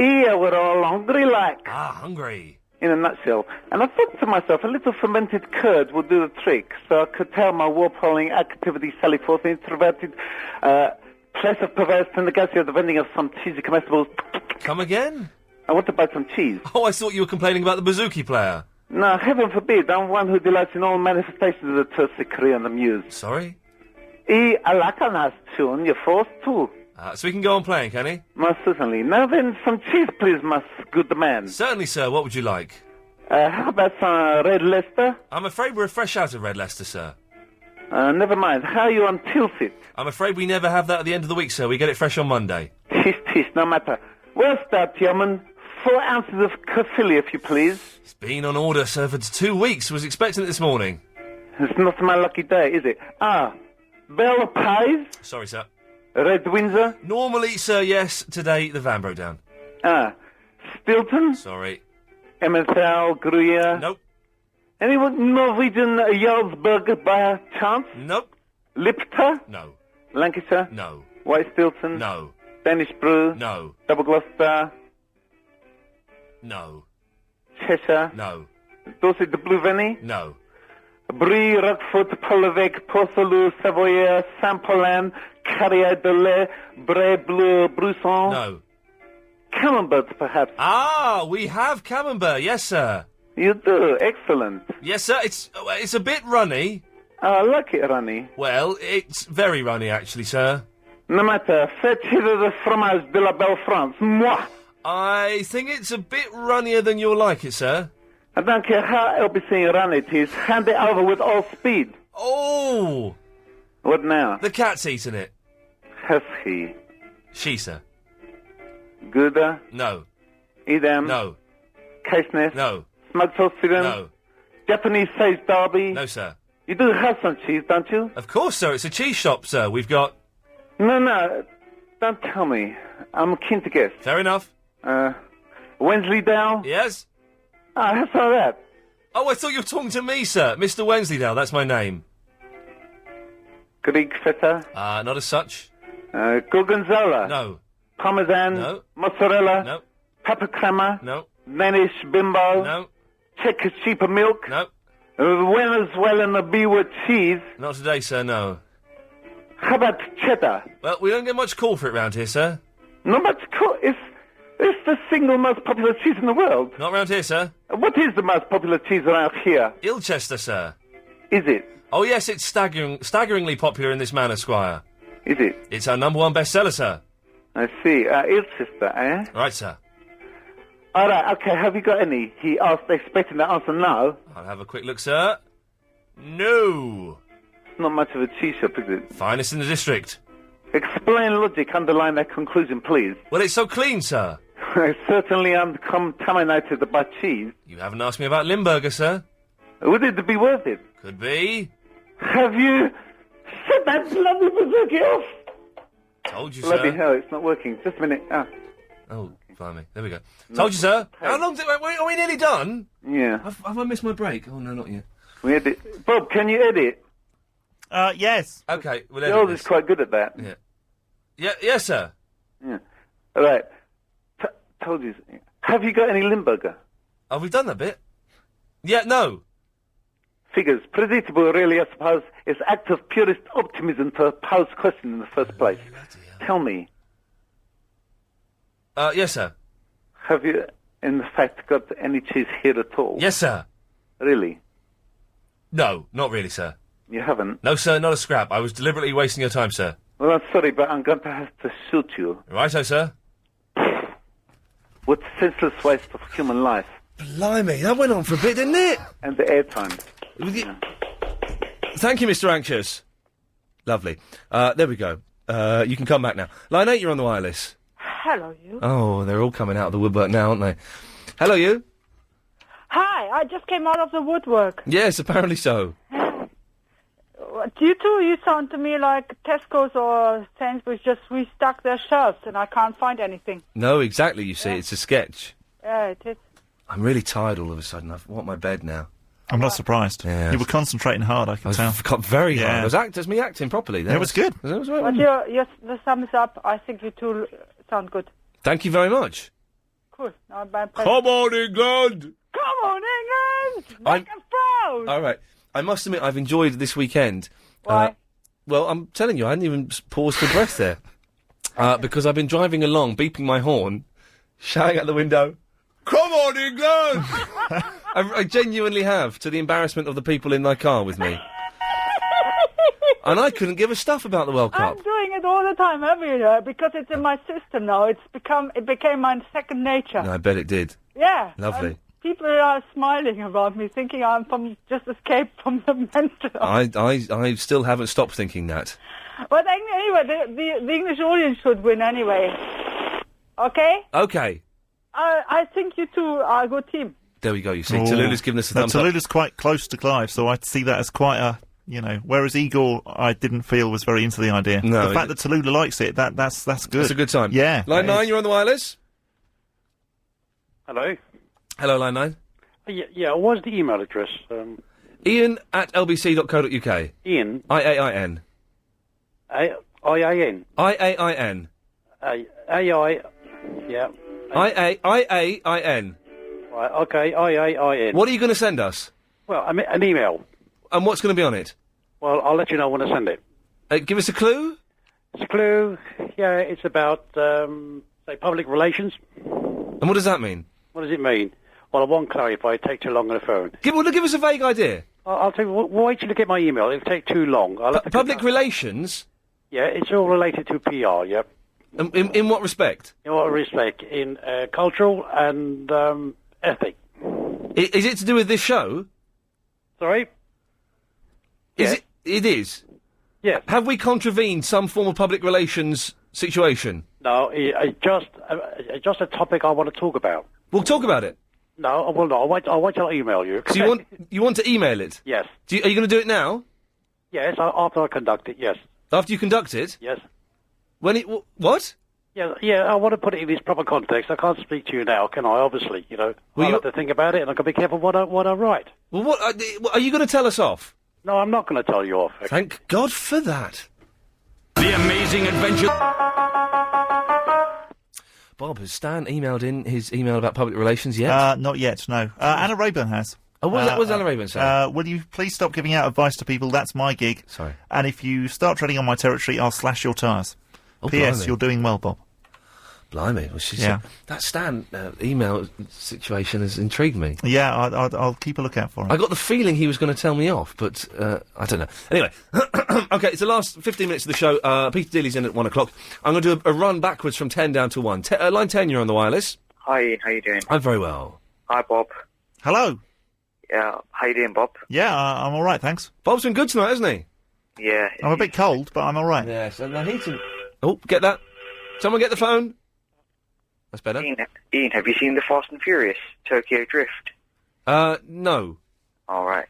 Yeah, we're all hungry like. Hungry. In a nutshell. And I thought to myself, a little fermented curd would do the trick, so I could tell my war-polling activity sally forth in introverted place of perverse tendency of the vending of some cheesy comestibles. Come again? I want to buy some cheese. Oh, I thought you were complaining about the bouzouki player. No, heaven forbid. I'm one who delights in all manifestations of the tertiary and the muse. Sorry? I like a nice tune. You're forced to. So we can go on playing, can he? Most certainly. Now then, some cheese, please, my good man. Certainly, sir. What would you like? How about some Red Leicester? I'm afraid we're fresh out of Red Leicester, sir. Never mind. How are you on Tilsit? I'm afraid we never have that at the end of the week, sir. We get it fresh on Monday. Tis, no matter. Where's that, yeoman? 4 ounces of kafili, if you please. It's been on order, sir, for 2 weeks. Was expecting it this morning. It's not my lucky day, is it? Bell pies? Sorry, sir. Red Windsor? Normally, sir, yes. Today, the van broke down. Stilton? Sorry. Emmental, Gruyere? Nope. Anyone Norwegian Jarlsberg by chance? Nope. Lipta? No. Lancashire? No. White Stilton? No. Danish Brew? No. Double Gloucester? No. Cheshire? No. Dorset de Blue Venny? No. Brie, Roquefort, Polovec, Porcelou, Savoyer, Saint-Paulin, Carrière de Lait, Bray Bleu, Brusson? No. Camembert, perhaps? We have Camembert, yes, sir. You do, excellent. Yes, sir, it's a bit runny. I like it runny. Well, it's very runny, actually, sir. No matter, faites de fromage de la Belle France, moi! I think it's a bit runnier than you'll like it, sir. I don't care how LBC run it is, hand it over with all speed. Oh! What now? The cat's eaten it. Has he? She, sir. Gouda? No. Edam? No. Caseness? No. Smug Sauciron? No. Japanese Sage Derby? No, sir. You do have some cheese, don't you? Of course, sir. It's a cheese shop, sir. We've got... No. Don't tell me. I'm keen to guess. Fair enough. Wensleydale? Yes? Ah, how saw that? Oh, I thought you were talking to me, sir. Mr. Wensleydale, that's my name. Greek feta? Not as such. Gorgonzola? No. Parmesan? No. Mozzarella? No. Pepper crema? No. Danish bimbo? No. Czech sheep milk? No. Venezuelan beer cheese? Not today, sir, no. How about cheddar? Well, we don't get much call for it round here, sir. Not much call. It's the single most popular cheese in the world. Not round here, sir. What is the most popular cheese around here? Ilchester, sir. Is it? Oh, yes, it's staggeringly popular in this manor, Squire. Is it? It's our #1 bestseller, sir. I see. Ilchester, eh? Right, sir. All right, okay, have you got any? He asked, expecting the answer no. I'll have a quick look, sir. No. Not much of a cheese shop, is it? Finest in the district. Explain logic underlying that conclusion, please. Well, it's so clean, sir. It's certainly uncontaminated by cheese. You haven't asked me about Limburger, sir. Would it be worth it? Could be. Have you set that bloody bazooka off? Told you, Bloody sir. hell, it's not working. Just a minute. Oh, blimey. There we go. Told you, sir. How long are we nearly done? Yeah. Have I missed my break? Oh, no, not yet. We edit. Bob, can you edit? Yes. Okay, we'll edit Charles this. is quite good at that. Yeah. Yes, sir. Yeah. All right. Told you. Have you got any Limburger? Have we done that bit? Yeah, no. Figures. Predictable, really, I suppose. It's act of purest optimism to pose question in the first place. Tell me. Yes, sir. Have you, in fact, got any cheese here at all? Yes, sir. Really? No, not really, sir. You haven't? No, sir, not a scrap. I was deliberately wasting your time, sir. Well, I'm sorry, but I'm going to have to shoot you. Righto, sir. What senseless waste of human life. Blimey, that went on for a bit, didn't it? And the airtime. Thank you, Mr. Anxious. Lovely. There we go. You can come back now. Line 8, you're on the wireless. Hello, you. Oh, they're all coming out of the woodwork now, aren't they? Hello, you. Hi, I just came out of the woodwork. Yes, apparently so. You sound to me like Tesco's or Sainsbury's just restocked their shelves and I can't find anything. No, exactly, you see, it's a sketch. Yeah, it is. I'm really tired all of a sudden. I want my bed now. I'm not surprised. Yeah. You were concentrating hard, I can tell. Got very Yeah. hard. It was me acting properly there. It was good. It was But the thumbs up, I think you two sound good. Thank you very much. Cool. Now, my pleasure. Come on, England! Come on, England! Make us proud! All right. I must admit, I've enjoyed this weekend. Why? Well, I'm telling you, I hadn't even paused for breath there. Because I've been driving along, beeping my horn, shouting out the window, "Come on, England!" I genuinely have, to the embarrassment of the people in my car with me. And I couldn't give a stuff about the World Cup. I'm doing it all the time, every year, because it's in my system now. It became my second nature. I bet it did. Yeah. Lovely. People are smiling about me, thinking I'm just escaped from the mental. I still haven't stopped thinking that. But anyway, the English audience should win anyway. Okay? Okay. I think you two are a good team. There we go, you see. Tallulah's given us a thumbs Tallulah's quite close to Clive, so I see that as quite a, whereas Igor, I didn't feel was very into the idea. No, the fact that Tallulah likes it, that's good. It's a good time. Yeah. Line 9, you're on the wireless. Hello? Hello, Line 9. Yeah, what's the email address? Ian at lbc.co.uk. Ian? I-A-I-N. I-A-I-N? I-A-I-N. A-I... Yeah. I-A-I-N. Right, okay, I-A-I-N. What are you going to send us? Well, an email. And what's going to be on it? Well, I'll let you know when I send it. Give us a clue? It's a clue. Yeah, it's about, say, public relations. And what does that mean? What does it mean? Well, I won't clarify. It takes too long on the phone. Give us a vague idea. I'll tell you, wait till you get my email. It'll take too long. Public relations? Yeah, it's all related to PR, yep. In what respect? In what respect? In cultural and ethic. Is it to do with this show? Sorry? Is It is? Yes. Have we contravened some form of public relations situation? No, just a topic I want to talk about. We'll talk about it. No, I will not. I want to email you. So you want to email it? Yes. Are you going to do it now? Yes, after I conduct it, yes. After you conduct it? Yes. What? Yeah, I want to put it in its proper context. I can't speak to you now, can I? Obviously, I'll have to think about it, and I've got to be careful what I write. Well, what are you going to tell us off? No, I'm not going to tell you off. Okay. Thank God for that. The Amazing Adventure... Bob, has Stan emailed in his email about public relations yet? Not yet, no. Anna Rayburn has. Oh, what was Anna Rayburn saying? Will you please stop giving out advice to people? That's my gig. Sorry. And if you start treading on my territory, I'll slash your tyres. Oh, P.S. blimey. You're doing well, Bob. Blimey. Well, that Stan email situation has intrigued me. Yeah, I'll keep a lookout for him. I got the feeling he was going to tell me off, but I don't know. Anyway, OK, it's the last 15 minutes of the show. Peter Dealey's in at 1 o'clock. I'm going to do a run backwards from 10 down to 1. Line 10, you're on the wireless. Hi, Ian. How you doing? I'm very well. Hi, Bob. Hello. Yeah, how you doing, Bob? Yeah, I'm all right, thanks. Bob's been good tonight, hasn't he? Yeah. I'm a bit cold, but I'm all right. Yes, and the heating... Oh, get that. Someone get the phone. That's better. Ian, have you seen the Fast and Furious Tokyo Drift? No. All right.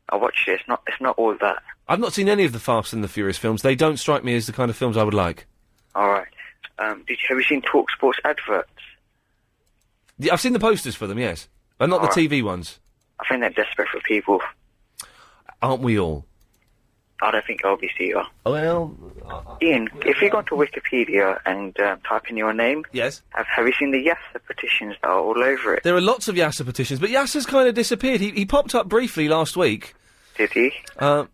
I watched it. It's not all that. I've not seen any of the Fast and the Furious films. They don't strike me as the kind of films I would like. All right. Have you seen TalkSport's adverts? Yeah, I've seen the posters for them, yes. But not the TV ones. I think they're desperate for people. Aren't we all? I don't think obviously you are. Well... Ian, if you go to Wikipedia and type in your name... Yes? Have you seen the Yasser petitions that are all over it? There are lots of Yasser petitions, but Yasser's kind of disappeared. He popped up briefly last week. Did he? And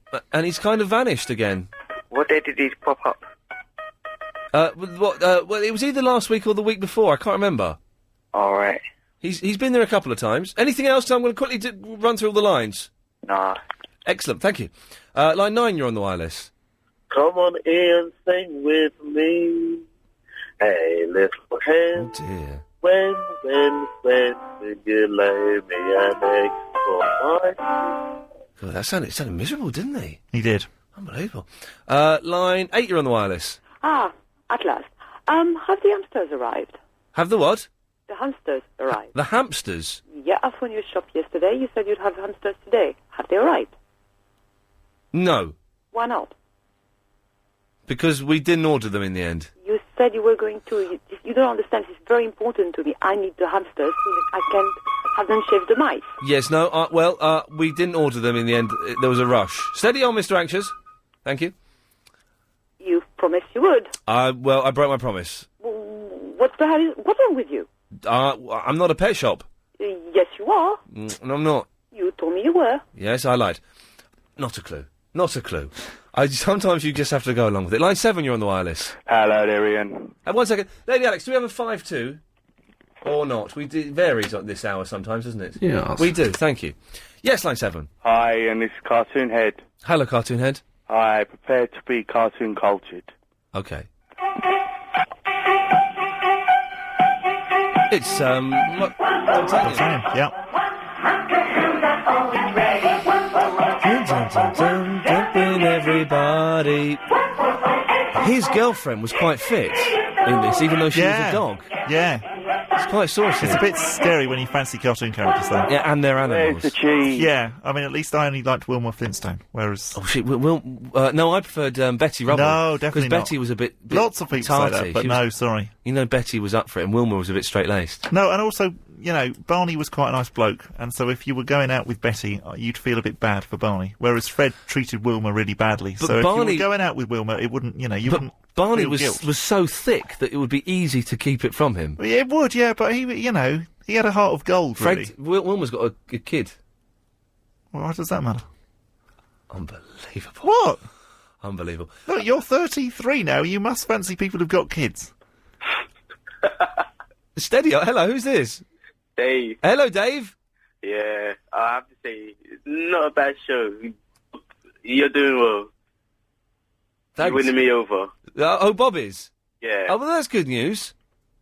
he's kind of vanished again. What day did he pop up? Well, it was either last week or the week before. I can't remember. All right. He's been there a couple of times. Anything else? I'm going to quickly run through all the lines. Nah. Excellent, thank you. Line 9, you're on the wireless. Come on, Ian, sing with me. Hey, little hen. Oh, dear. When will you lay me an egg for my... God, it sounded miserable, didn't he? He did. Unbelievable. Line 8, you're on the wireless. Ah, at last. Have the hamsters arrived? Have the what? The hamsters arrived. The hamsters? Yeah, when you shopped yesterday, you said you'd have hamsters today. Have they arrived? No. Why not? Because we didn't order them in the end. You said you were going to. You don't understand. It's very important to me. I need the hamsters so that I can have them shave the mice. Yes, no, we didn't order them in the end. There was a rush. Steady on, Mr. Anxious. Thank you. You promised you would. I broke my promise. What's wrong with you? I'm not a pet shop. Yes, you are. No, I'm not. You told me you were. Yes, I lied. Not a clue. Not a clue. Sometimes you just have to go along with it. Line 7, you're on the wireless. Hello there, Ian. 1 second. Lady Alex, do we have a 5-2? Or not? It varies at this hour sometimes, doesn't it? Yes. We do, thank you. Yes, line 7. Hi, Ian, this is Cartoon Head. Hello, Cartoon Head. Hi, prepare to be cartoon cultured. Okay. It's, D'Artagnan. Yeah. Jumping everybody. His girlfriend was quite fit in this, even though she was a dog. Yeah. It's quite saucy. It's a bit scary when you fancy cartoon characters, though. Yeah, and they're animals. There's the cheese. Yeah, I mean, at least I only liked Wilma Flintstone, whereas... Oh, shit, no, I preferred Betty Rubble. No, definitely Because Betty was a bit Lots of people tarty. say that, but no, sorry. You know, Betty was up for it, and Wilma was a bit straight-laced. No, and also, Barney was quite a nice bloke, and so if you were going out with Betty, you'd feel a bit bad for Barney, whereas Fred treated Wilma really badly. But so Barney... if you were going out with Wilma, it wouldn't, you wouldn't Barney feel guilt. was so thick that it would be easy to keep it from him. Well, yeah, it would, yeah, but he had a heart of gold, really. Wilma's got a kid. Well, why does that matter? Unbelievable. What? Unbelievable. Look, you're 33 now, you must fancy people who've got kids. Steady, hello, who's this? Dave. Hello, Dave. Yeah, I have to say, it's not a bad show. You're doing well. Thanks. You're winning me over. Bob is? Yeah. Oh, well, that's good news.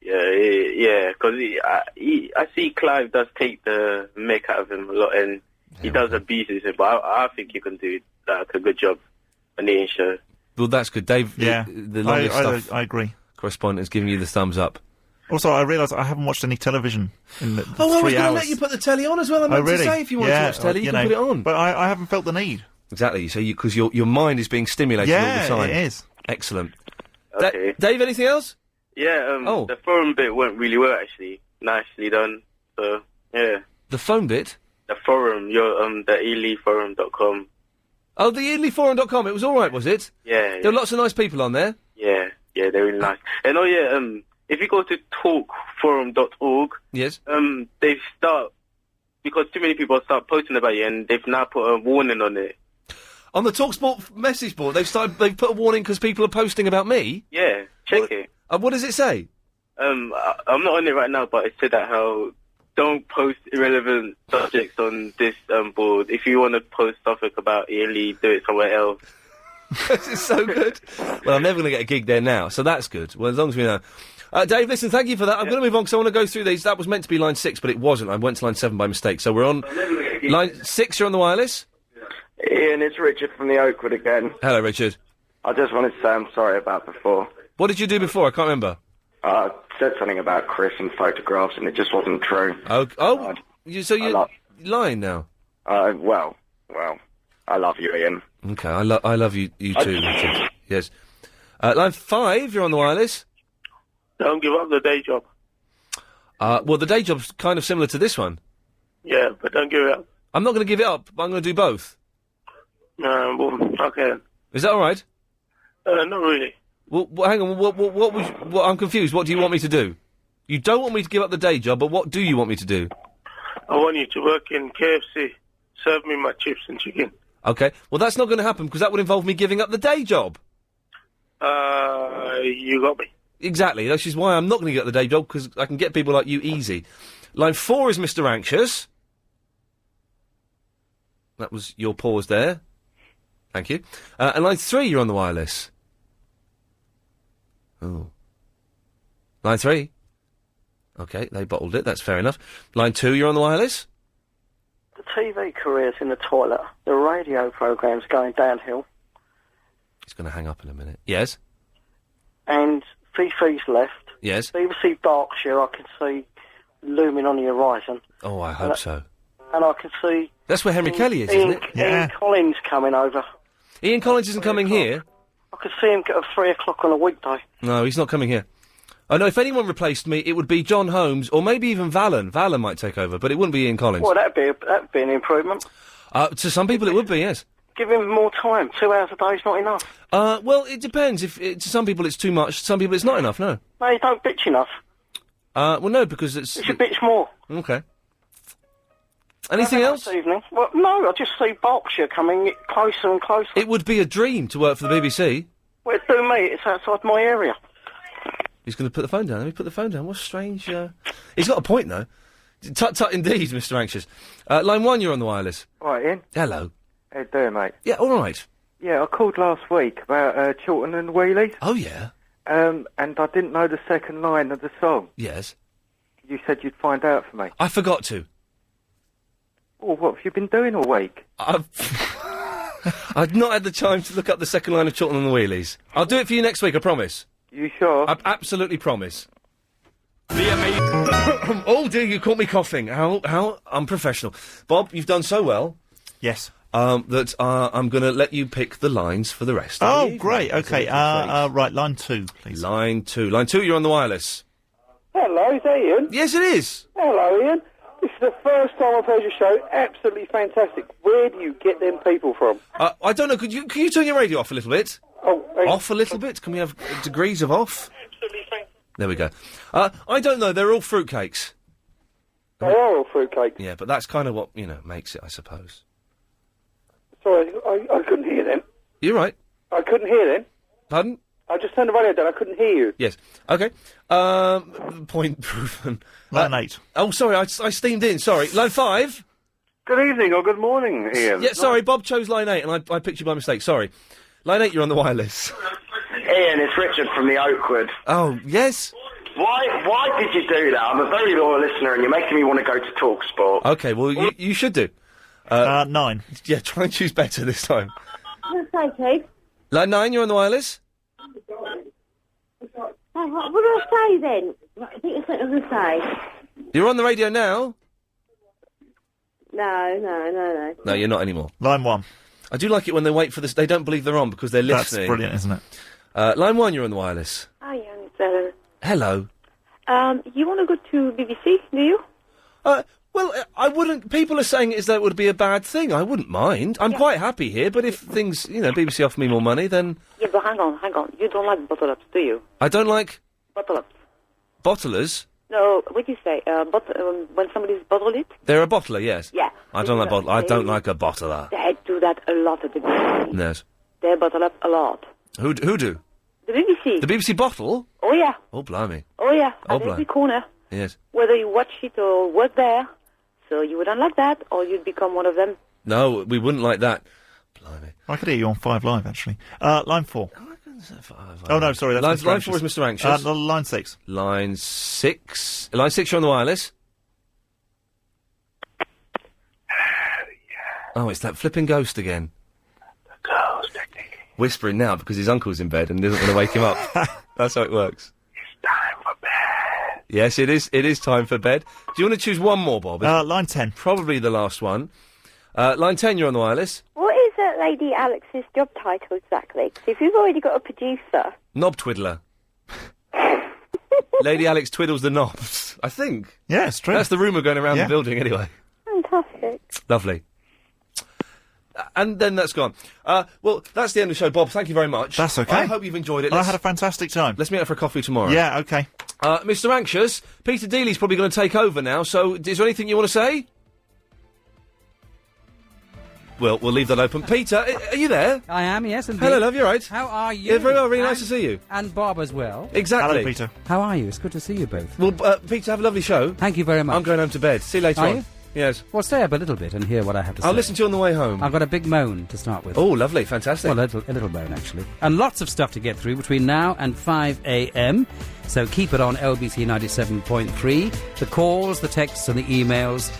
Yeah, because I see Clive does take the mick out of him a lot, and he does abuse him, but I think you can do a good job. an Iain show. Well, that's good. Dave, Yeah. the longest stuff I agree. correspondent is giving you the thumbs up. Also, I realise I haven't watched any television in the 3 I was hours. going to let you put the telly on as well. I meant really? to say if you wanted to watch telly, you can put it on. But I haven't felt the need. Exactly. So because your mind is being stimulated all the time. Yeah, it is. Excellent. Okay. Dave, anything else? Yeah, the forum bit went really well, actually. Nicely done. So, yeah. The phone bit? The forum, the elyforum.com. Oh, the elyforum.com. It was all right, was it? Yeah. There were lots of nice people on there. Yeah, they're really nice. And if you go to talkforum.org, yes, they start, because too many people start posting about you, and they've now put a warning on it. On the TalkSport message board, they've put a warning because people are posting about me? Yeah, check it. What does it say? I'm not on it right now, but it said that how don't post irrelevant subjects on this board. If you want to post something about Iain Lee, do it somewhere else. This is so good. Well, I'm never going to get a gig there now, so that's good. Well, as long as we know. Dave, listen, thank you for that. I'm going to move on because I want to go through these. That was meant to be line 6, but it wasn't. I went to line 7 by mistake. So we're on line 6. You're on the wireless. Ian, it's Richard from the Oakwood again. Hello, Richard. I just wanted to say I'm sorry about before. What did you do before? I can't remember. I said something about Chris and photographs, and it just wasn't true. So you're lying now? Well, I love you, Ian. Okay, I love you too, Richard. Yes. Line 5, you're on the wireless. Don't give up the day job. Well, the day job's kind of similar to this one. Yeah, but don't give it up. I'm not going to give it up, but I'm going to do both. Well, okay. Is that all right? Not really. Well, hang on. What I'm confused. What do you want me to do? You don't want me to give up the day job, but what do you want me to do? I want you to work in KFC. Serve me my chips and chicken. Okay. Well, that's not going to happen because that would involve me giving up the day job. You got me. Exactly. That's just why I'm not going to get the day job, because I can get people like you easy. Line 4 is Mr. Anxious. That was your pause there. Thank you. And line 3, you're on the wireless. Oh. Line 3. Okay, they bottled it. That's fair enough. Line 2, you're on the wireless. The TV career's in the toilet. The radio program's going downhill. He's going to hang up in a minute. Yes? And Fifi's left. Yes? BBC Berkshire, I can see looming on the horizon. Oh, I hope so. And I can see... That's where Henry Kelly is, isn't it? Ian Collins coming over. Ian Collins isn't coming here? I could see him at 3 o'clock on a weekday. No, he's not coming here. I know if anyone replaced me, it would be John Holmes, or maybe even Vallon. Vallon might take over, but it wouldn't be Ian Collins. Well, that'd be an improvement. To some people it would be, yes. Give him more time. 2 hours a day is not enough. Well, it depends. To some people it's too much, to some people it's not enough, no. No, you don't bitch enough. Well, no, because it's... You should bitch more. Okay. Anything else? This evening? Well, no, I just see Berkshire coming closer and closer. It would be a dream to work for the BBC. Well, it's doing me. It's outside my area. He's going to put the phone down. Let me put the phone down. What strange... He's got a point, though. Tut indeed, Mr. Anxious. Line 1, you're on the wireless. All right, Ian. Hello. How you doing, mate? Yeah, all right. Yeah, I called last week about Chilton and the Wheelies. Oh, yeah? And I didn't know the second line of the song. Yes. You said you'd find out for me. I forgot to. Oh, what have you been doing all week? I've not had the time to look up the second line of Chilton and the Wheelies. I'll do it for you next week, I promise. You sure? I absolutely promise. Oh dear, you caught me coughing. How unprofessional. Bob, you've done so well. Yes. That I'm going to let you pick the lines for the rest. Oh, great. Okay. Right, line 2, please. Line 2. Line 2, you're on the wireless. Hello, is that Ian? Yes, it is. Hello, Ian. This is the first time I've heard your show. Absolutely fantastic. Where do you get them people from? I don't know. Can you turn your radio off a little bit? Oh, off a little bit? Can we have degrees of off? Absolutely fantastic. There we go. I don't know. They're all fruitcakes. They are all fruitcakes. Yeah, but that's kind of what, makes it, I suppose. Sorry, I couldn't hear them. You're right. I couldn't hear them. Pardon? I just turned the radio down. I couldn't hear you. Yes. Okay. Point proven. Line 8. Oh, sorry, I steamed in. Sorry. Line 5. Good evening or good morning, Ian. Yeah, sorry, Bob chose line 8 and I picked you by mistake. Sorry. Line 8, you're on the wireless. Ian, it's Richard from the Oakwood. Oh, yes? Why did you do that? I'm a very loyal listener and you're making me want to go to TalkSport. Okay, well, you should do. 9. Yeah, try and choose better this time. That's okay. Line 9, you're on the wireless. What do I say then? I think that's what I'm going to say. You're on the radio now? No. No, you're not anymore. Line 1. I do like it when they wait for this. They don't believe they're on because they're listening. That's brilliant, isn't it? Line 1, you're on the wireless. Hi, Iain. It's Ellen. Hello. You want to go to BBC, do you? Well, I wouldn't... People are saying it as though it would be a bad thing. I wouldn't mind. I'm quite happy here, but if things... BBC offer me more money, then... Yeah, but hang on. You don't like bottle-ups, do you? I don't like... Bottle-ups. Bottlers? No, what do you say? When somebody's bottled it? They're a bottler, yes. Yeah. I don't like bottle. I don't like a bottler. They do that a lot at the BBC. Yes. They bottle up a lot. Who do? The BBC. The BBC bottle? Oh, yeah. Oh, blimey. Oh, yeah. Oh, At every corner. Yes. Whether you watch it or work there. So you wouldn't like that, or you'd become one of them. No, we wouldn't like that. Blimey. I could hear you on 5 Live, actually. Line 4. Oh, no, sorry, that's Line 4 is Mr. Anxious. Line 6. Line 6. Line 6, you're on the wireless. Oh, it's that flipping ghost again. The ghost technique. Whispering now because his uncle's in bed and doesn't want to wake him up. That's how it works. It's time for bed. Yes, it is. It is time for bed. Do you want to choose one more, Bob? Line 10. Probably the last one. Line 10, you're on the wireless. What is Lady Alex's job title exactly? 'Cause if you've already got a producer... Knob twiddler. Lady Alex twiddles the knobs, I think. Yeah, it's true. That's the rumour going around the building anyway. Fantastic. Lovely. And then that's gone. Well, that's the end of the show, Bob. Thank you very much. That's okay. I hope you've enjoyed it. I had a fantastic time. Let's meet up for a coffee tomorrow. Yeah, okay. Mr. Anxious, Peter Dealey's probably going to take over now, so is there anything you want to say? Well, we'll leave that open. Peter, are you there? I am, yes, indeed. Hello, love, you all right? How are you? Yeah, very well, really nice to see you. And Bob as well. Exactly. Hello, Peter. How are you? It's good to see you both. Well, Peter, have a lovely show. Thank you very much. I'm going home to bed. See you later Are on. you? Yes. Well, stay up a little bit and hear what I have to say. I'll listen to you on the way home. I've got a big moan to start with. Oh, lovely, fantastic. Well, a little moan, actually. And lots of stuff to get through between now and 5 a.m. So keep it on LBC 97.3. The calls, the texts and the emails.